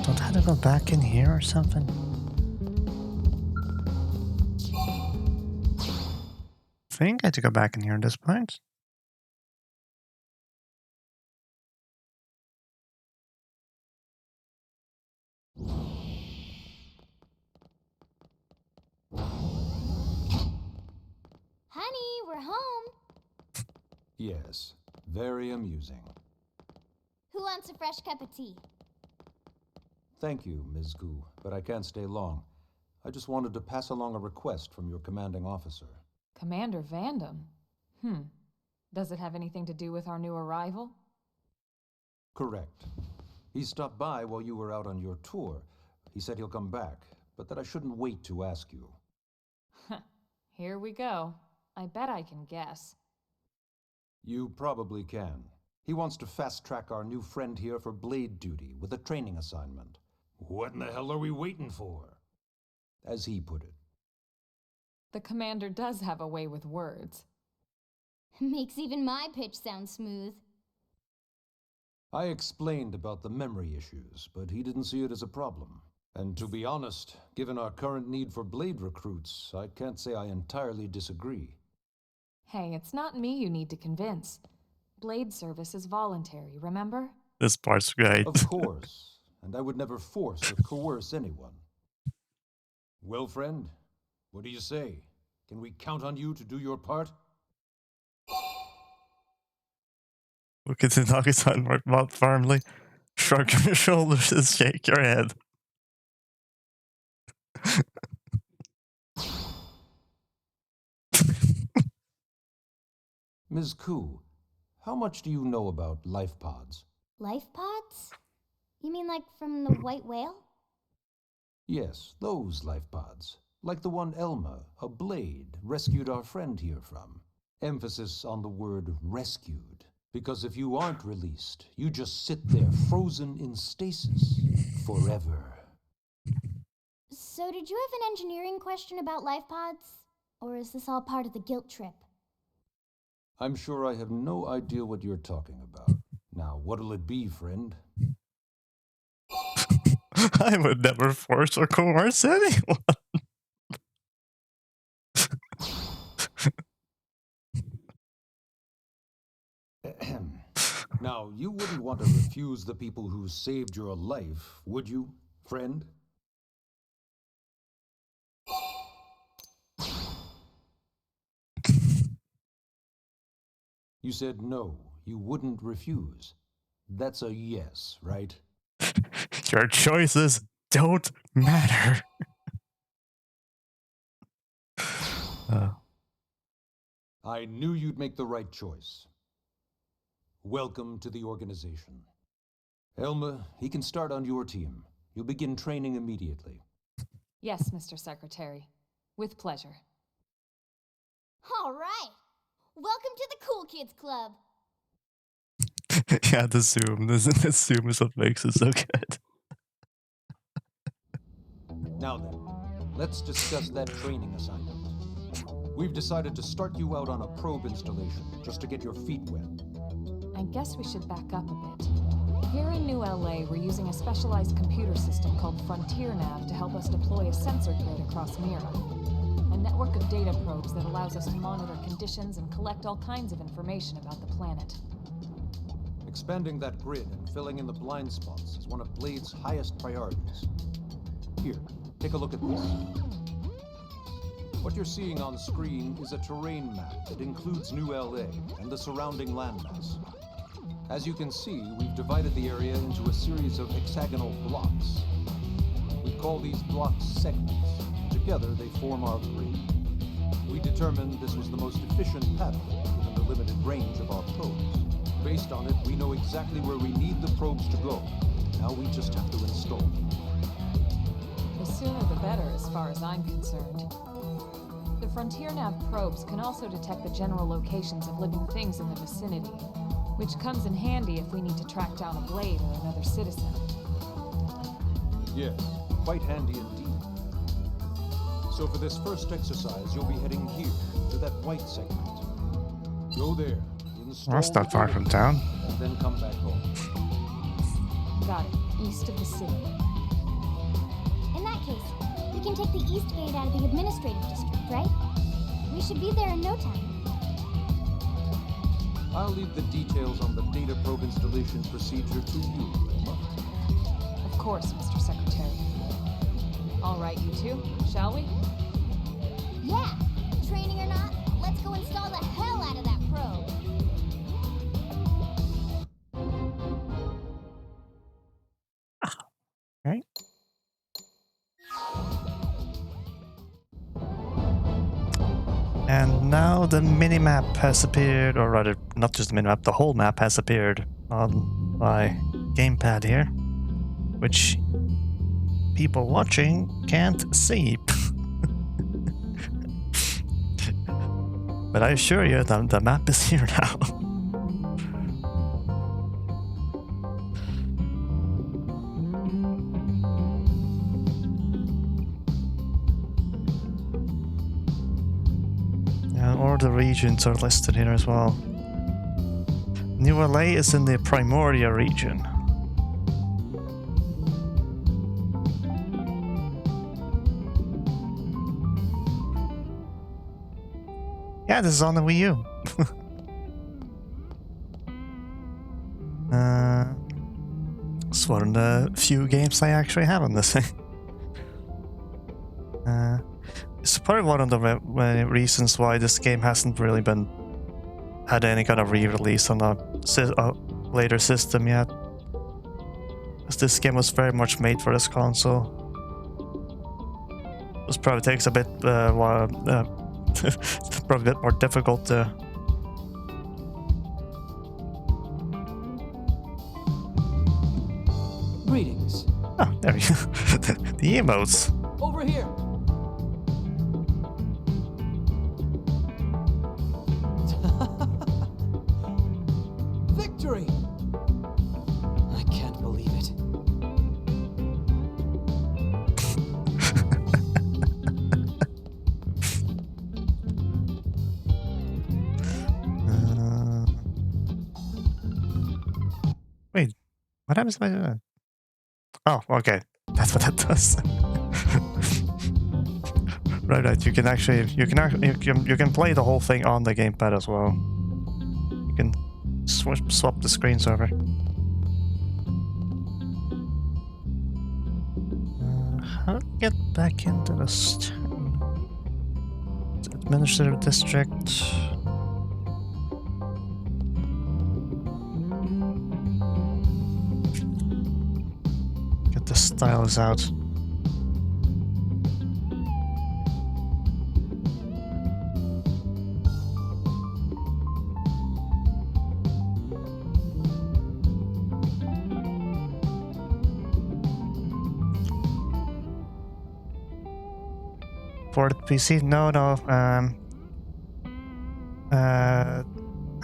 Don't I have to go back in here or something? I think I had to go back in here at this point. Honey, we're home. Yes, very amusing. Who wants a fresh cup of tea? Thank you, Ms. Gu, but I can't stay long. I just wanted to pass along a request from your commanding officer. Commander Vandam? Does it have anything to do with our new arrival? Correct. He stopped by while you were out on your tour. He said he'll come back, but that I shouldn't wait to ask you. Here we go. I bet I can guess. You probably can. He wants to fast-track our new friend here for blade duty with a training assignment. What in the hell are we waiting for? As he put it. The commander does have a way with words. Makes even my pitch sound smooth. I explained about the memory issues, but he didn't see it as a problem. And to be honest, given our current need for blade recruits, I can't say I entirely disagree. Hey, it's not me you need to convince. Blade service is voluntary, remember? This part's great. Of course, and I would never force or coerce anyone. Well, friend, what do you say? Can we count on you to do your part? Look at the nuggets on my mouth firmly. Shrug your shoulders and shake your head. Ms. Koo, how much do you know about life pods? Life pods? You mean like from the white whale? Yes, those life pods. Like the one Elma, a blade, rescued our friend here from. Emphasis on the word rescued. Because if you aren't released, you just sit there frozen in stasis forever. So did you have an engineering question about life pods? Or is this all part of the guilt trip? I'm sure I have no idea what you're talking about. Now, what'll it be, friend? I would never force or coerce anyone. Now, you wouldn't want to refuse the people who saved your life, would you, friend? You said no, you wouldn't refuse. That's a yes, right? Your choices don't matter. I knew you'd make the right choice. Welcome to the organization. Elma, he can start on your team. You'll begin training immediately. Yes, Mr. Secretary. With pleasure. All right. Welcome to the Cool Kids Club. Yeah, the zoom. The zoom is what makes it so good. Now then, let's discuss that training assignment. We've decided to start you out on a probe installation, just to get your feet wet. I guess we should back up a bit. Here in New LA, we're using a specialized computer system called Frontier Nav to help us deploy a sensor grid across Mira. A network of data probes that allows us to monitor conditions and collect all kinds of information about the planet. Expanding that grid and filling in the blind spots is one of Blade's highest priorities. Here, take a look at this. What you're seeing on screen is a terrain map that includes New LA and the surrounding landmass. As you can see, we've divided the area into a series of hexagonal blocks. We call these blocks segments. Together, they form our grid. We determined this was the most efficient pathway within the limited range of our probes. Based on it, we know exactly where we need the probes to go. Now we just have to install them. The sooner the better, as far as I'm concerned. The Frontier Nav probes can also detect the general locations of living things in the vicinity, which comes in handy if we need to track down a blade or another citizen. Yes, quite handy indeed. So for this first exercise, you'll be heading here, to that white segment. Go there, install That's not far from town. and then come back home. Got it. East of the city. In that case, we can take the East Gate out of the administrative district, right? We should be there in no time. I'll leave the details on the data probe installation procedure to you, Elma. Of course, Mr. Secretary. All right, you two, shall we? Yeah! Training or not, let's go install the hell out of that probe! Right? And now the minimap has appeared, or rather, not just the minimap, the whole map has appeared on my gamepad here, which people watching can't see. But I assure you, the map is here now. Or the regions are listed here as well. New LA is in the Primoria region. Yeah, this is on the Wii U. It's one of the few games I actually have on this thing. It's probably one of the many reasons why this game hasn't really had any kind of re-release on a later system yet. Because this game was very much made for this console. This probably takes a bit probably a bit more difficult to. Greetings. Oh, there we go. The emotes. Over here. Victory! I can't believe it. Wait, what happens if I do that? Oh, okay. That's what that does. Right. You can play the whole thing on the gamepad as well. You can swap the screens over. How do we get back into this administrative district? Get the stylus out. For the PC? No.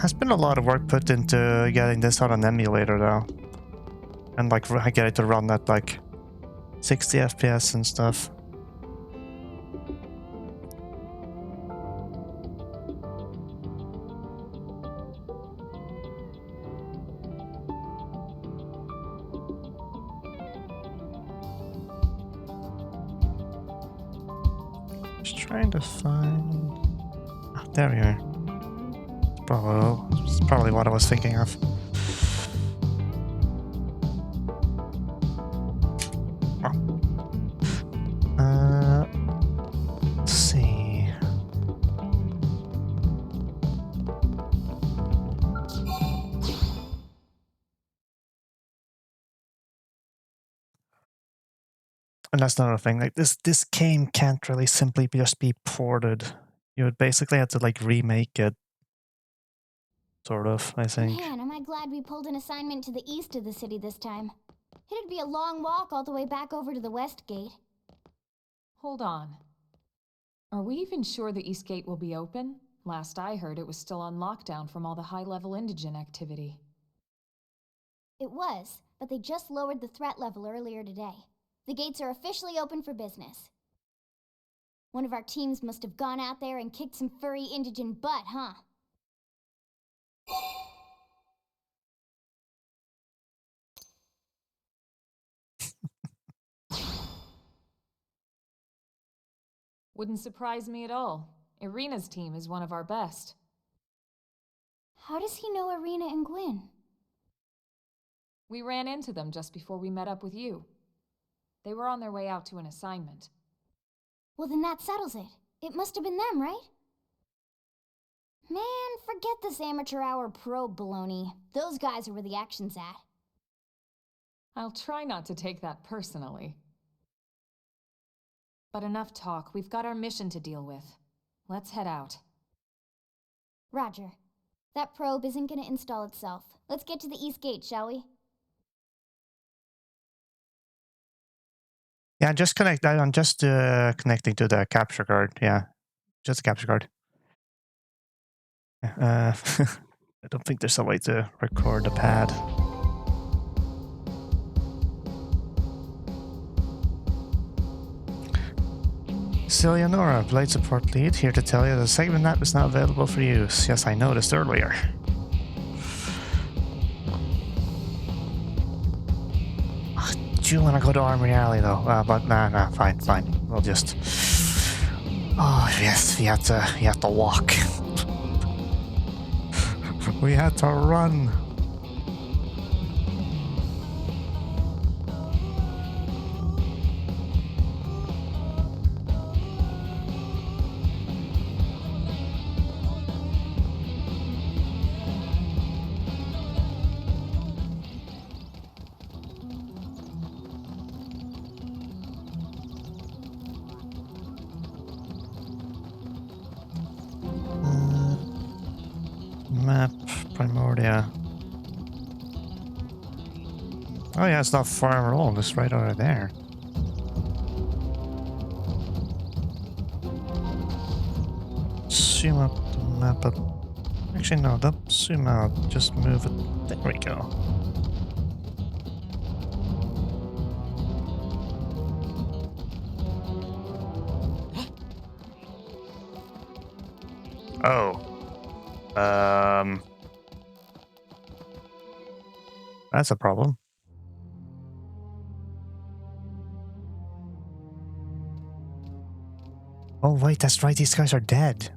Has been a lot of work put into getting this on an emulator though. And like get it to run at like 60 FPS and stuff. Just trying to find. Oh, there we are. It's probably what I was thinking of. Let's see. And that's another thing. Like this game can't really simply just be ported. You would basically have to like remake it. Sort of, I think. Man, am I glad we pulled an assignment to the east of the city this time. It'd be a long walk all the way back over to the west gate. Hold on. Are we even sure the East Gate will be open? Last I heard, it was still on lockdown from all the high-level indigent activity. It was, but they just lowered the threat level earlier today. The gates are officially open for business. One of our teams must have gone out there and kicked some furry indigent butt, huh? Wouldn't surprise me at all. Irina's team is one of our best. How does he know Irina and Gwyn? We ran into them just before we met up with you. They were on their way out to an assignment. Well, then that settles it. It must have been them, right? Man, forget this amateur hour probe baloney. Those guys are where the action's at. I'll try not to take that personally. But enough talk. We've got our mission to deal with. Let's head out. Roger. That probe isn't gonna install itself. Let's get to the East Gate, shall we? Yeah, just connect. I'm just connecting to the capture card. Yeah, just the capture card. I don't think there's a way to record the pad. Eleonora, Blade Support Lead, here to tell you the segment map is now available for use. Yes, I noticed earlier. Do you want to go to Armory Alley though? But nah, fine. We'll just. Oh yes, we had to walk. We had to run. Map, Primordia. Oh yeah, it's not far at all. It's right over there. Zoom up the map up. Actually, no, don't zoom out. Just move it. There we go. Oh. That's a problem. Oh wait, that's right, these guys are dead.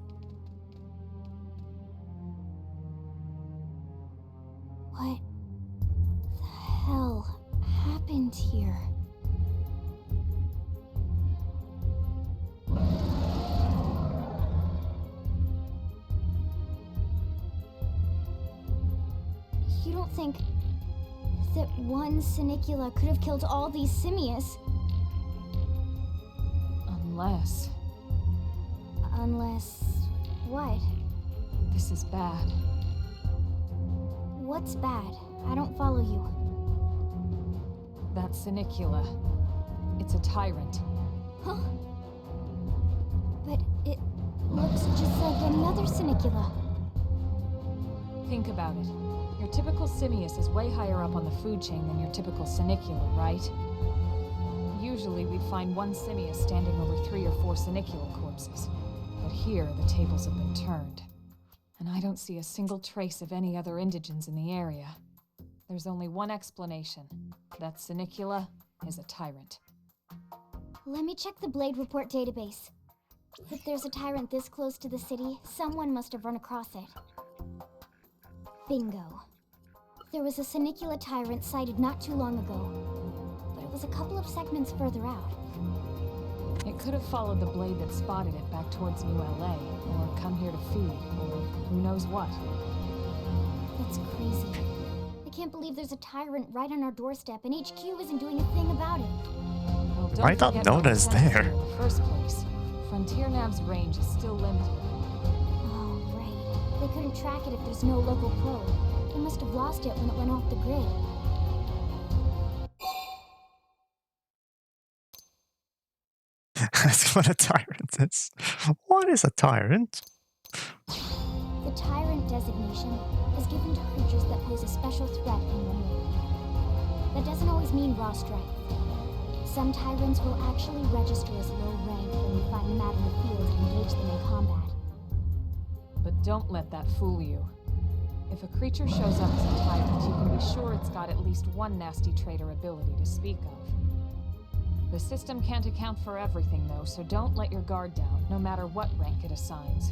What the hell happened here? You don't think that one Sinicula could have killed all these simius? Unless... Unless... what? This is bad. What's bad? I don't follow you. That Sinicula. It's a tyrant. Huh? But it looks just like any other Sinicula. Think about it. Your typical simius is way higher up on the food chain than your typical Sinicula, right? Usually we'd find one simius standing over 3 or 4 Sinicula corpses. But here, the tables have been turned. And I don't see a single trace of any other indigents in the area. There's only one explanation. That Sinicula is a tyrant. Let me check the Blade Report database. If there's a tyrant this close to the city, someone must have run across it. Bingo. There was a Sinicula tyrant sighted not too long ago, but it was a couple of segments further out. It could have followed the blade that spotted it back towards New LA, or come here to feed, or who knows what. That's crazy. I can't believe there's a tyrant right on our doorstep, and HQ isn't doing a thing about it. Well, I thought Noda's there. In the first place, Frontier Nav's range is still limited. Oh, right. They couldn't track it if there's no local probe. They must have lost it when it went off the grid. That's what a tyrant is. What is a tyrant? The tyrant designation is given to creatures that pose a special threat in one way. That doesn't always mean raw strength. Some tyrants will actually register as low rank when you find them out in the field and engage them in combat. But don't let that fool you. If a creature shows up as a tyrant, you can be sure it's got at least one nasty trait or ability to speak of. The system can't account for everything, though, so don't let your guard down, no matter what rank it assigns.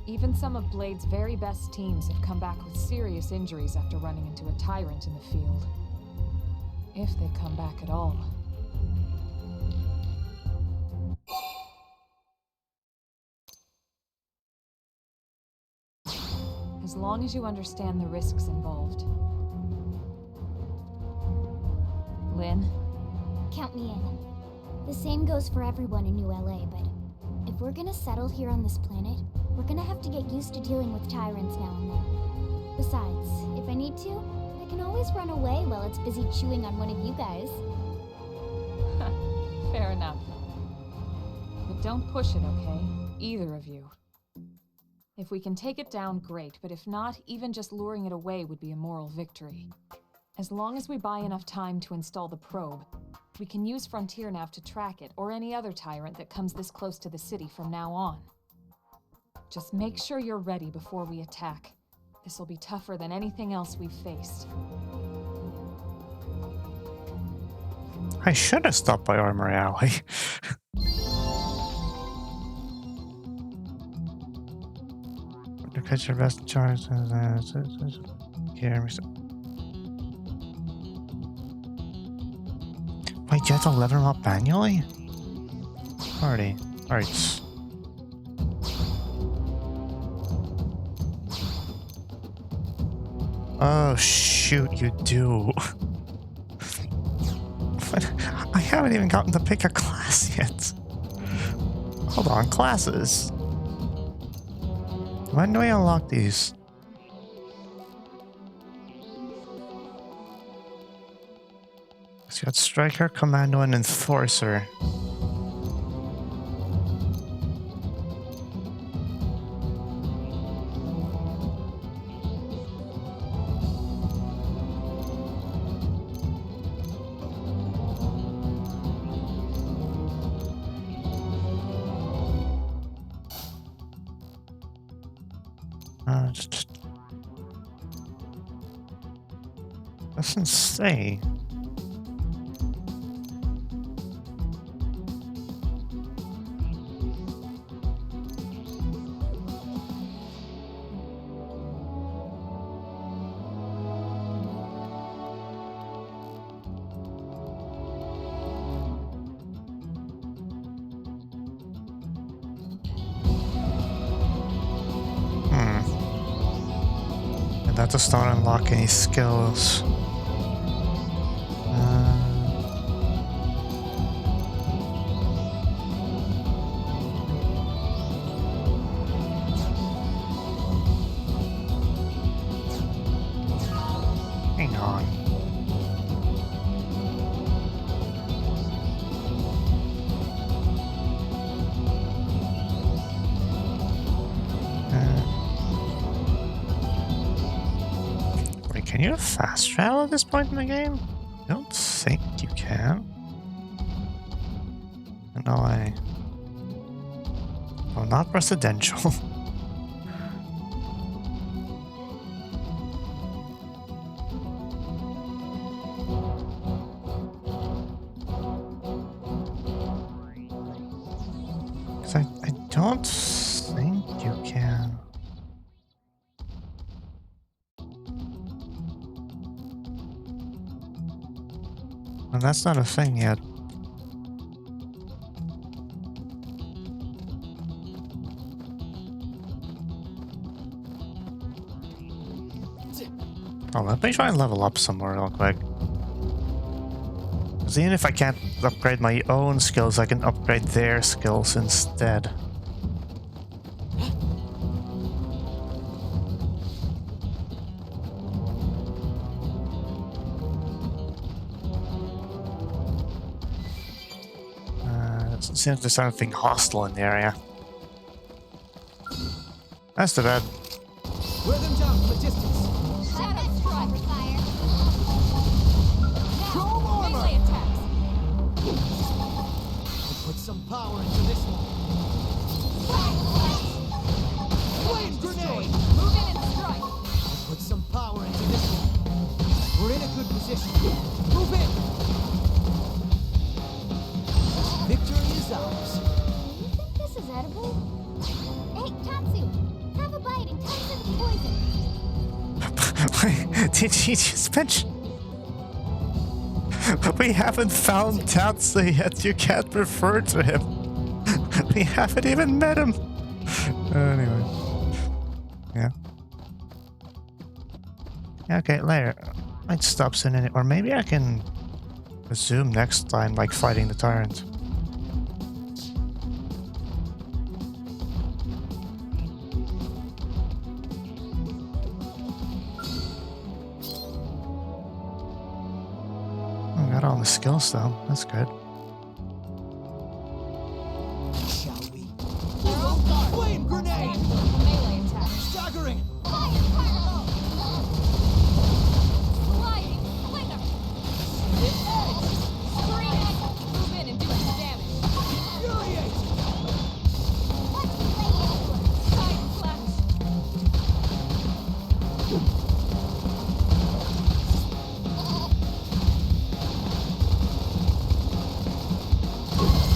Even some of Blade's very best teams have come back with serious injuries after running into a tyrant in the field. If they come back at all. As long as you understand the risks involved. Lynn? Count me in. The same goes for everyone in New LA, but if we're gonna settle here on this planet, We're gonna have to get used to dealing with tyrants now and then. Besides, if I need to, I can always run away while it's busy chewing on one of you guys. Fair enough. But don't push it, okay? Either of you. If we can take it down, great, but if not, even just luring it away would be a moral victory. As long as we buy enough time to install the probe, we can use Frontier Nav to track it, or any other tyrant that comes this close to the city from now on. Just make sure you're ready before we attack. This will be tougher than anything else we've faced. I should have stopped by Armory Alley. To catch your best chance. Here, wait, you have to level them up manually? Alrighty. Alright. Oh shoot, you do. I haven't even gotten to pick a class yet. Hold on, classes. When do I unlock these? So you got Striker, Commando, and Enforcer. Doesn't say. And that does not unlock any skills. Hang on. Wait, can you fast travel at this point in the game? I don't think you can. No, well, not residential. I don't think you can. And that's not a thing yet. Oh, let me try and level up somewhere real quick. Because even if I can't upgrade my own skills, I can upgrade their skills instead. It seems there's something hostile in the area. That's too bad. Wear them down from a distance. Put some power into this one. Flame grenade! Move in and strike! Put some power into this one. We're in a good position. Move in! Victory is ours. Do you think this is edible? Hey, Tatsu! Have a bite and tell us it's poison. Wait, did he just mention? We haven't found Tatsu yet. You can't refer to him. We haven't even met him. Anyway. Yeah. Okay, later. Might stop soon, or maybe I can resume next time, like fighting the tyrant. all the skills though. That's good. Shall we? Flame grenade! Melee attack. Staggering! Fire particle! Sliding slinger. Screaming. Move in and do some damage. Infuriate! Let's lay into it! Side slash.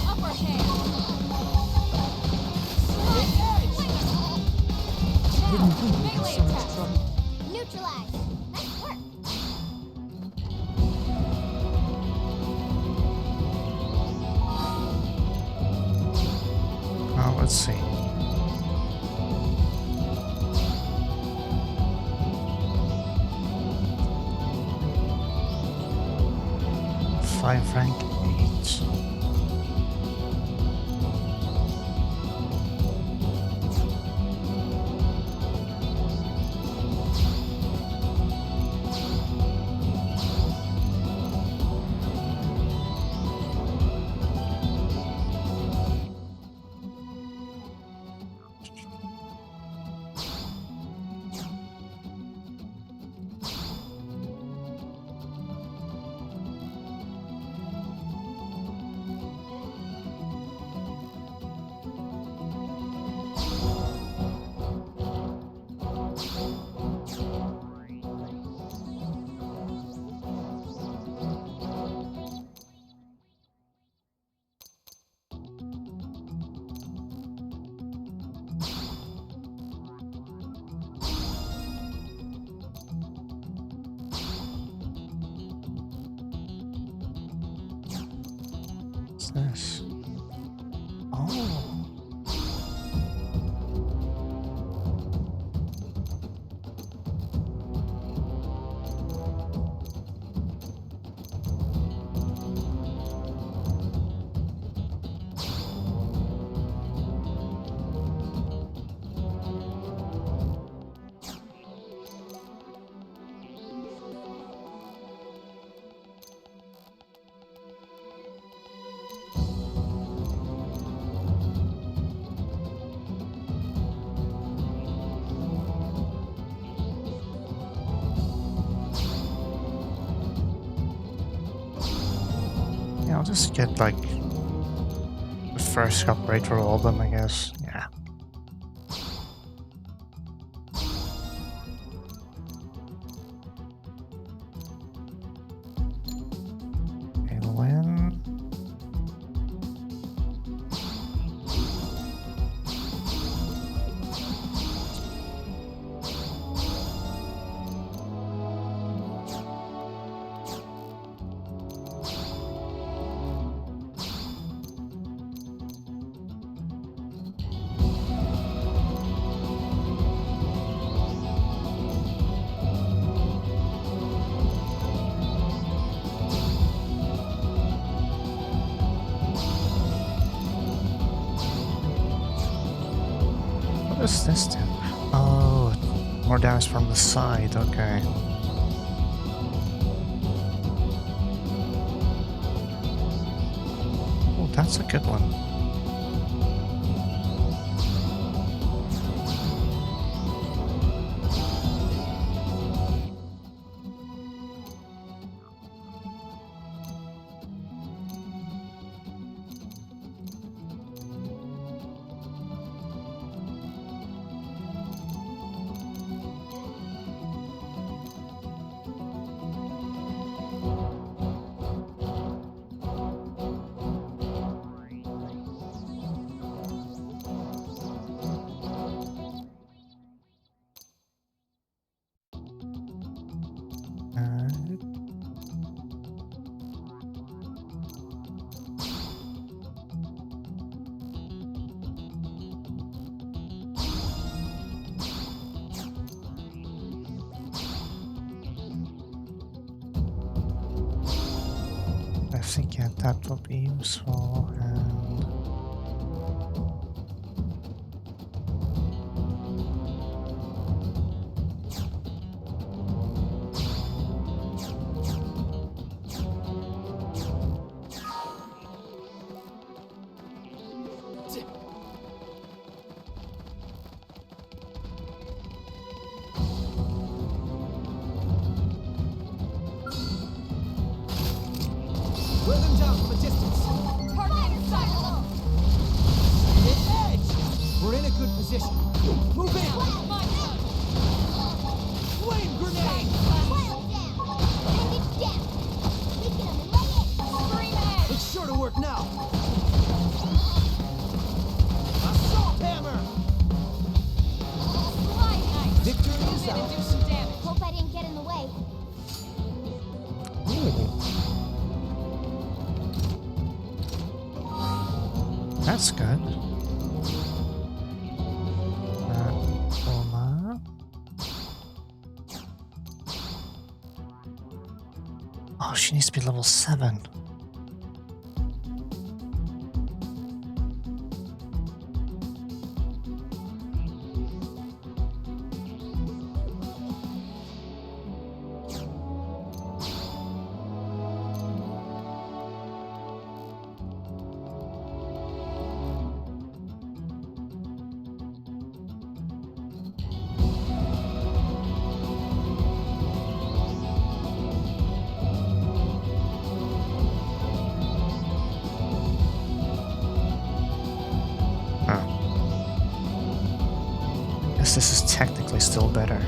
Upper hand. Melee attack. Neutralize! Nice work! Let's see. Five rank 8. What's this? Oh. Yeah, I'll just get like the first upgrade for all of them, I guess. Yeah. Win. What does this do? Oh, more damage from the side, okay. Oh, that's a good one. I think yeah, that will be useful. And down from a distance. Target inside. Hit edge. We're in a good position. Move in. My turn. Flame grenade. Scream edge. It's sure to work now. Assault hammer. Slide knife. Victory Move is in and ours. do some damage. Hope I didn't get in the way. That's good. Oma. Oh, she needs to be level 7. Guess this is technically still better.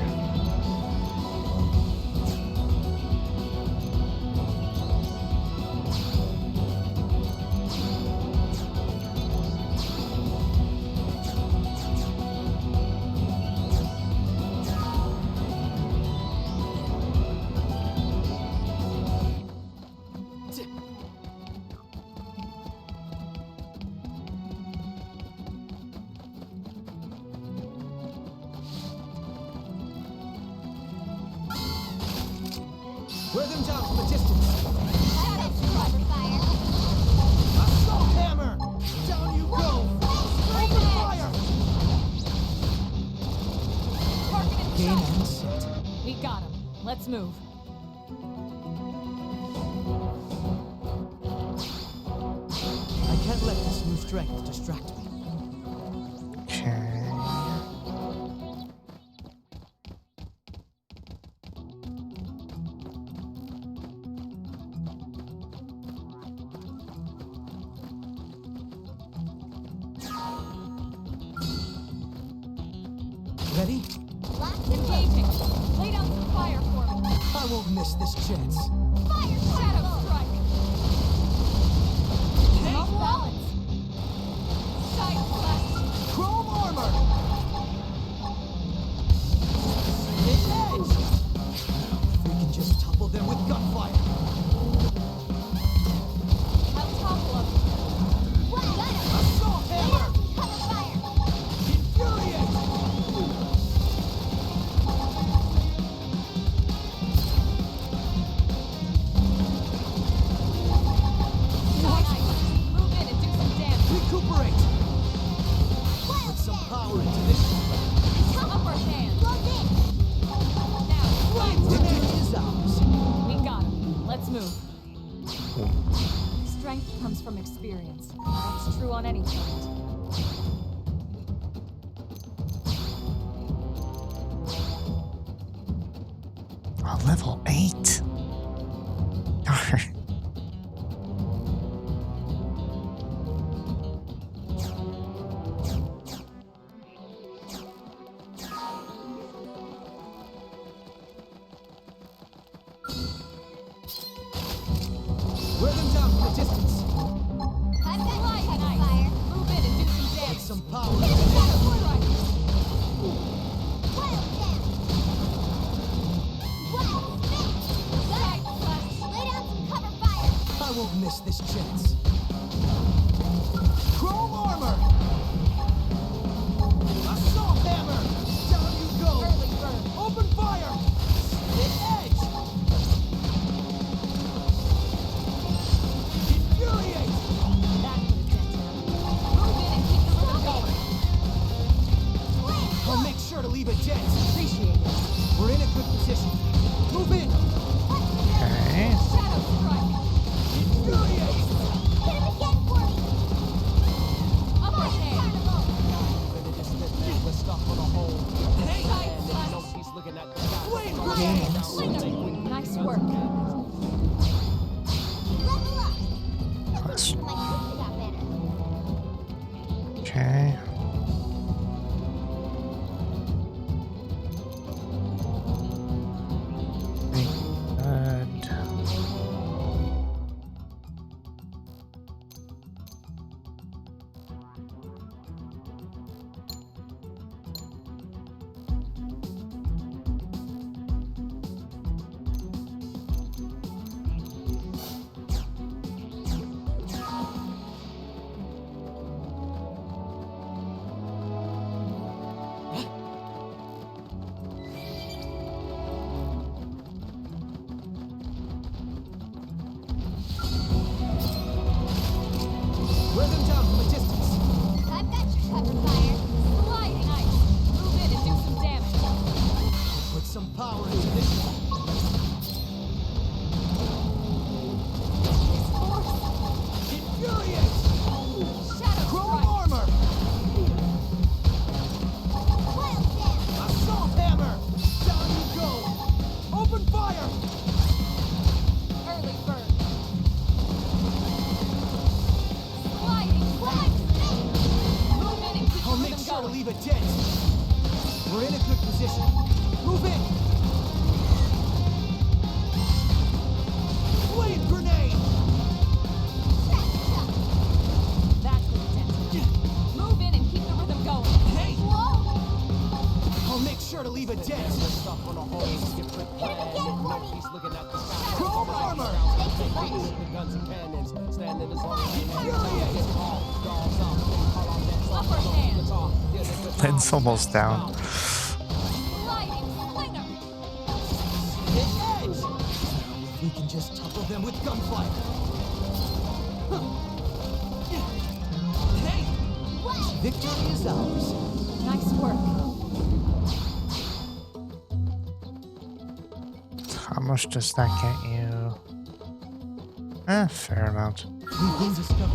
Wear them down from a distance. Fire. Assault hammer. Down you go. Open fire. Target in Game sight. and set. We got him. Let's move. I can't let this new strength distract me. Okay. Ready? Engaging. Lay down some fire for me. I won't miss this chance. Fire shadow strike. Off balance. Side blast. Chrome armor. Hit edge. We can just topple them with gunfire. I'll topple him. Assault hammer. Infuriate. Move in and do some damage. Recuperate. Put some power into this. Upper hand. Now, Flame grenade is ours. we got him. Let's move. Strength comes from experience. That's true on any field. Oh, level 8. Wear them down from a distance. I've got light knife. Move in and do some Put damage. some power. Okay. Good. Wear them down from a distance. I've got your cover fire. Sliding ice. Move in and do some damage. Put some power into this. This force. Infuriate! Shadow Chrome strike. armor! Wild dance. Assault hammer! Down you go! Open fire! Early bird. Sliding ice. Move in and keep I'll the make rhythm sure to going. leave a dent. We're in a good position. Move in! Flame grenade! That's the dent. Move in and keep the rhythm going. Hey! I'll make sure to leave a dent. Stuff on a whole different plan. No peace looking at the sky. Chrome armor! The guns and cannons standing as long as Infuriate! Upper hand. Ben's almost down. Sliding slinger. Hit edge! If we can just topple them with gunfire. Hey! Victory is ours. Nice work. How much does that get you? Fair amount. We've been discovered.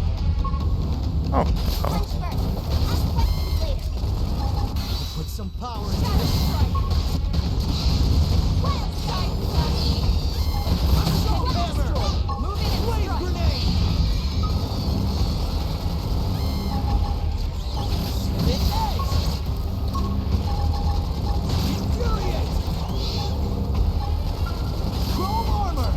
Oh, Punch first. Ask questions later. Put some power into Shadow this. strike. Wild Side dance. slash. Assault hammer! Move in and Flame strike. grenade! Hit edge! Infuriate! Chrome armor!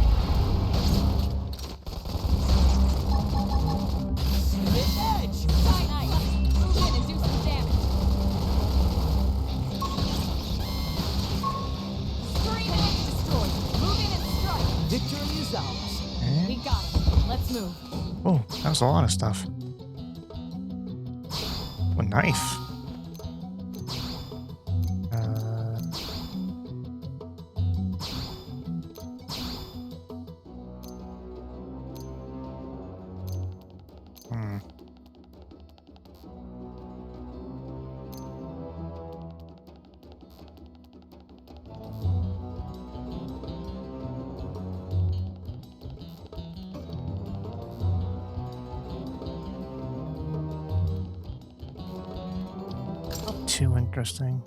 Hit edge! Side ice. Move in and do some damage. Scream and it's destroyed. Move in and strike. Victory is ours. We got him. Let's move. oh, that was a lot of stuff. A knife. Hmm. Not too interesting.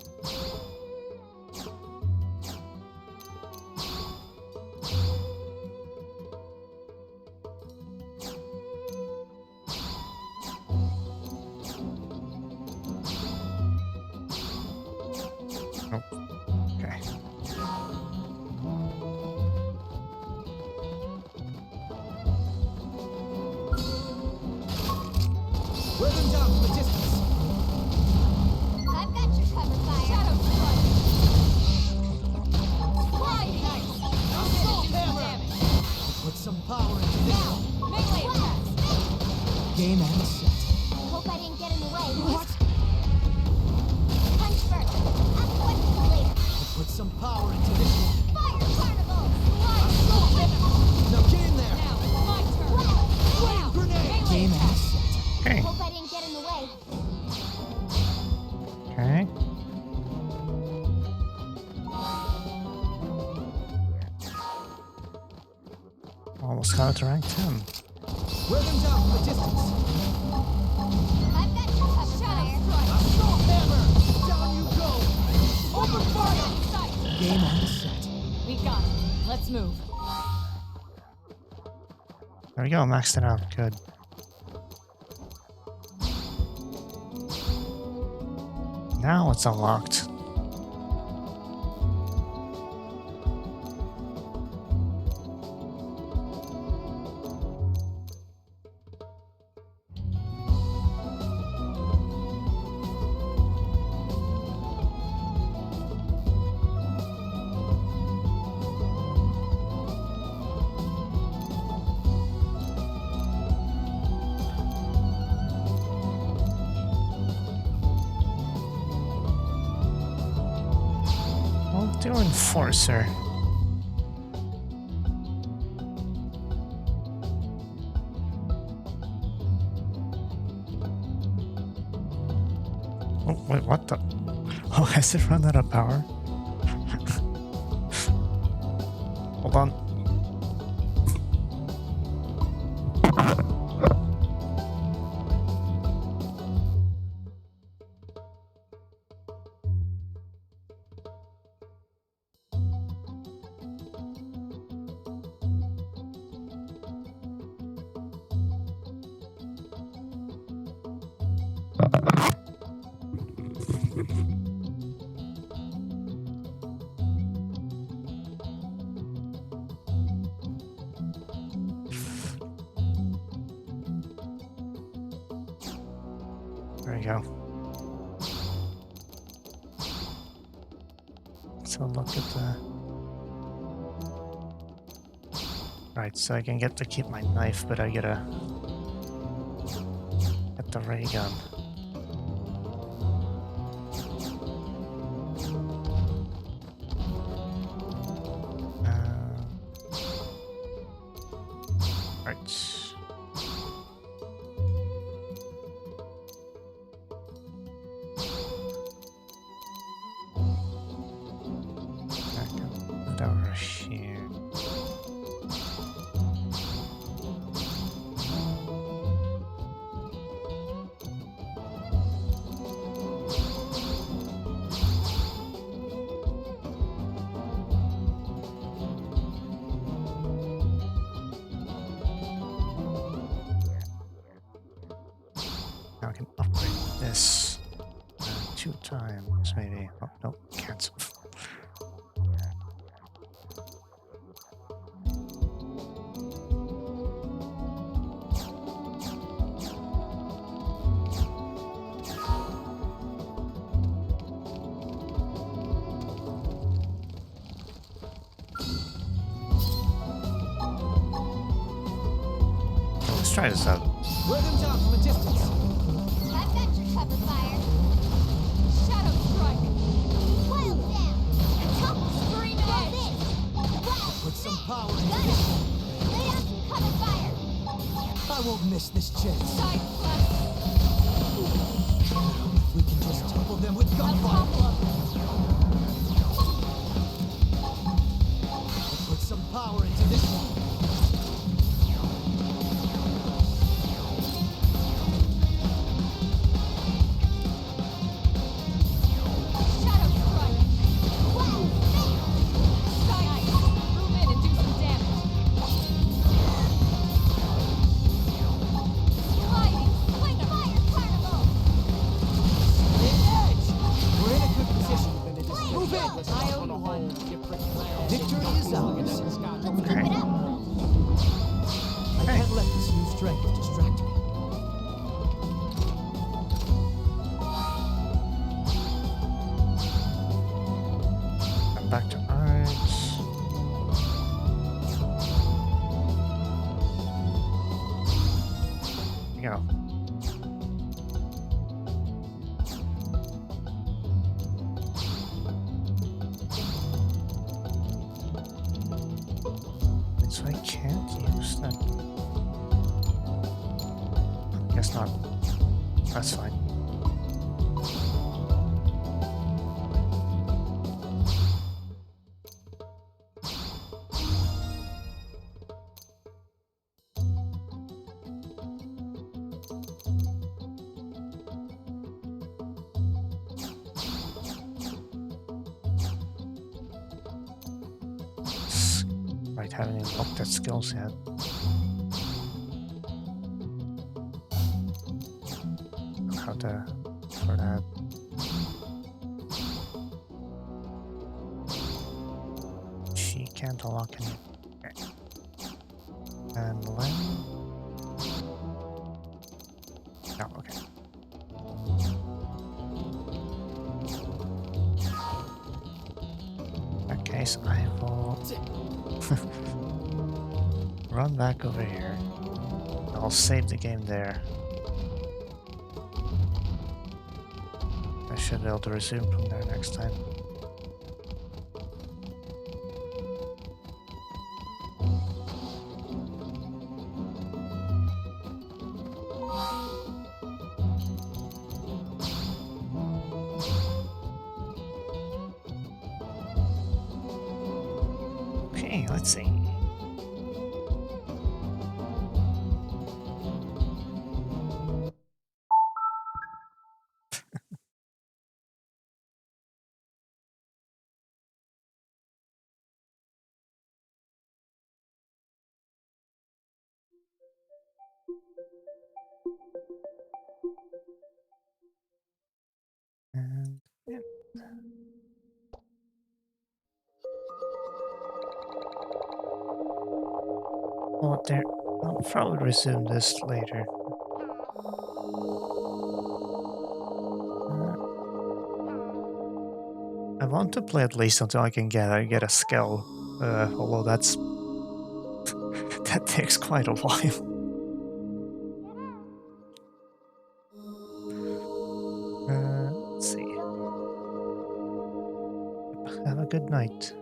Oh, okay. Wear them down from a distance. I've got your cover fire. Shadow strike. Sliding ice. Move in and do some damage. Put some power into this. Now, melee attacks. Game and set. Hope I didn't get in the way. What? Punch first. Ask questions later. Put some power into this. Fire carnival. Assault hammer! Now get in there. Now, my turn. Flame Now, grenade. melee Game and attacks. set. Okay. Hope I didn't get in the way. Okay. Almost got it to rank 10. Wear them down from a distance. I've got your cover Shadow fire. strike. Assault hammer! Down you go! Open fire! Sight. Game and set. We got him. Let's move. There we go, maxed it out. Good. now it's unlocked. Enforcer. Oh, wait, what the? Oh, has it run out of power? Hold on. There we go. So look at the... Right, so I can get to keep my knife, but I gotta get the ray gun. Right. Back up over here. Now I can upgrade this 2 times, maybe. Oh, no, can't. Let's try this out. Wear them down from a distance. I've got your cover fire. Shadow strike. Wild down. Couple scream edge. Wow. Put some power into Got this. it. Lay down some cover fire. I won't miss this chance. Side blast. If we can just topple them with gunfire. Put some power into this one. Shadow strike. Wow. Side. Move in and do some damage. Sliding. Swing fire carnival. Edge! We're in a good position. Move in! I owe you one. Victory is ours. Let's keep it up. I can't let this new strength distract me. I'm back to arts. There you go. So I can't use that. Guess not. That's fine. Right, haven't even looked at skills yet. How to for that. can't unlock any. Okay. And land. No, okay. In that case, I will run back over here. I'll save the game there. I should be able to resume from there next time. Okay, let's see. And yeah. Oh, there. I'll probably resume this later. Uh, I want to play at least until I can get a skill. Although that's that takes quite a while. Let's see. Have a good night.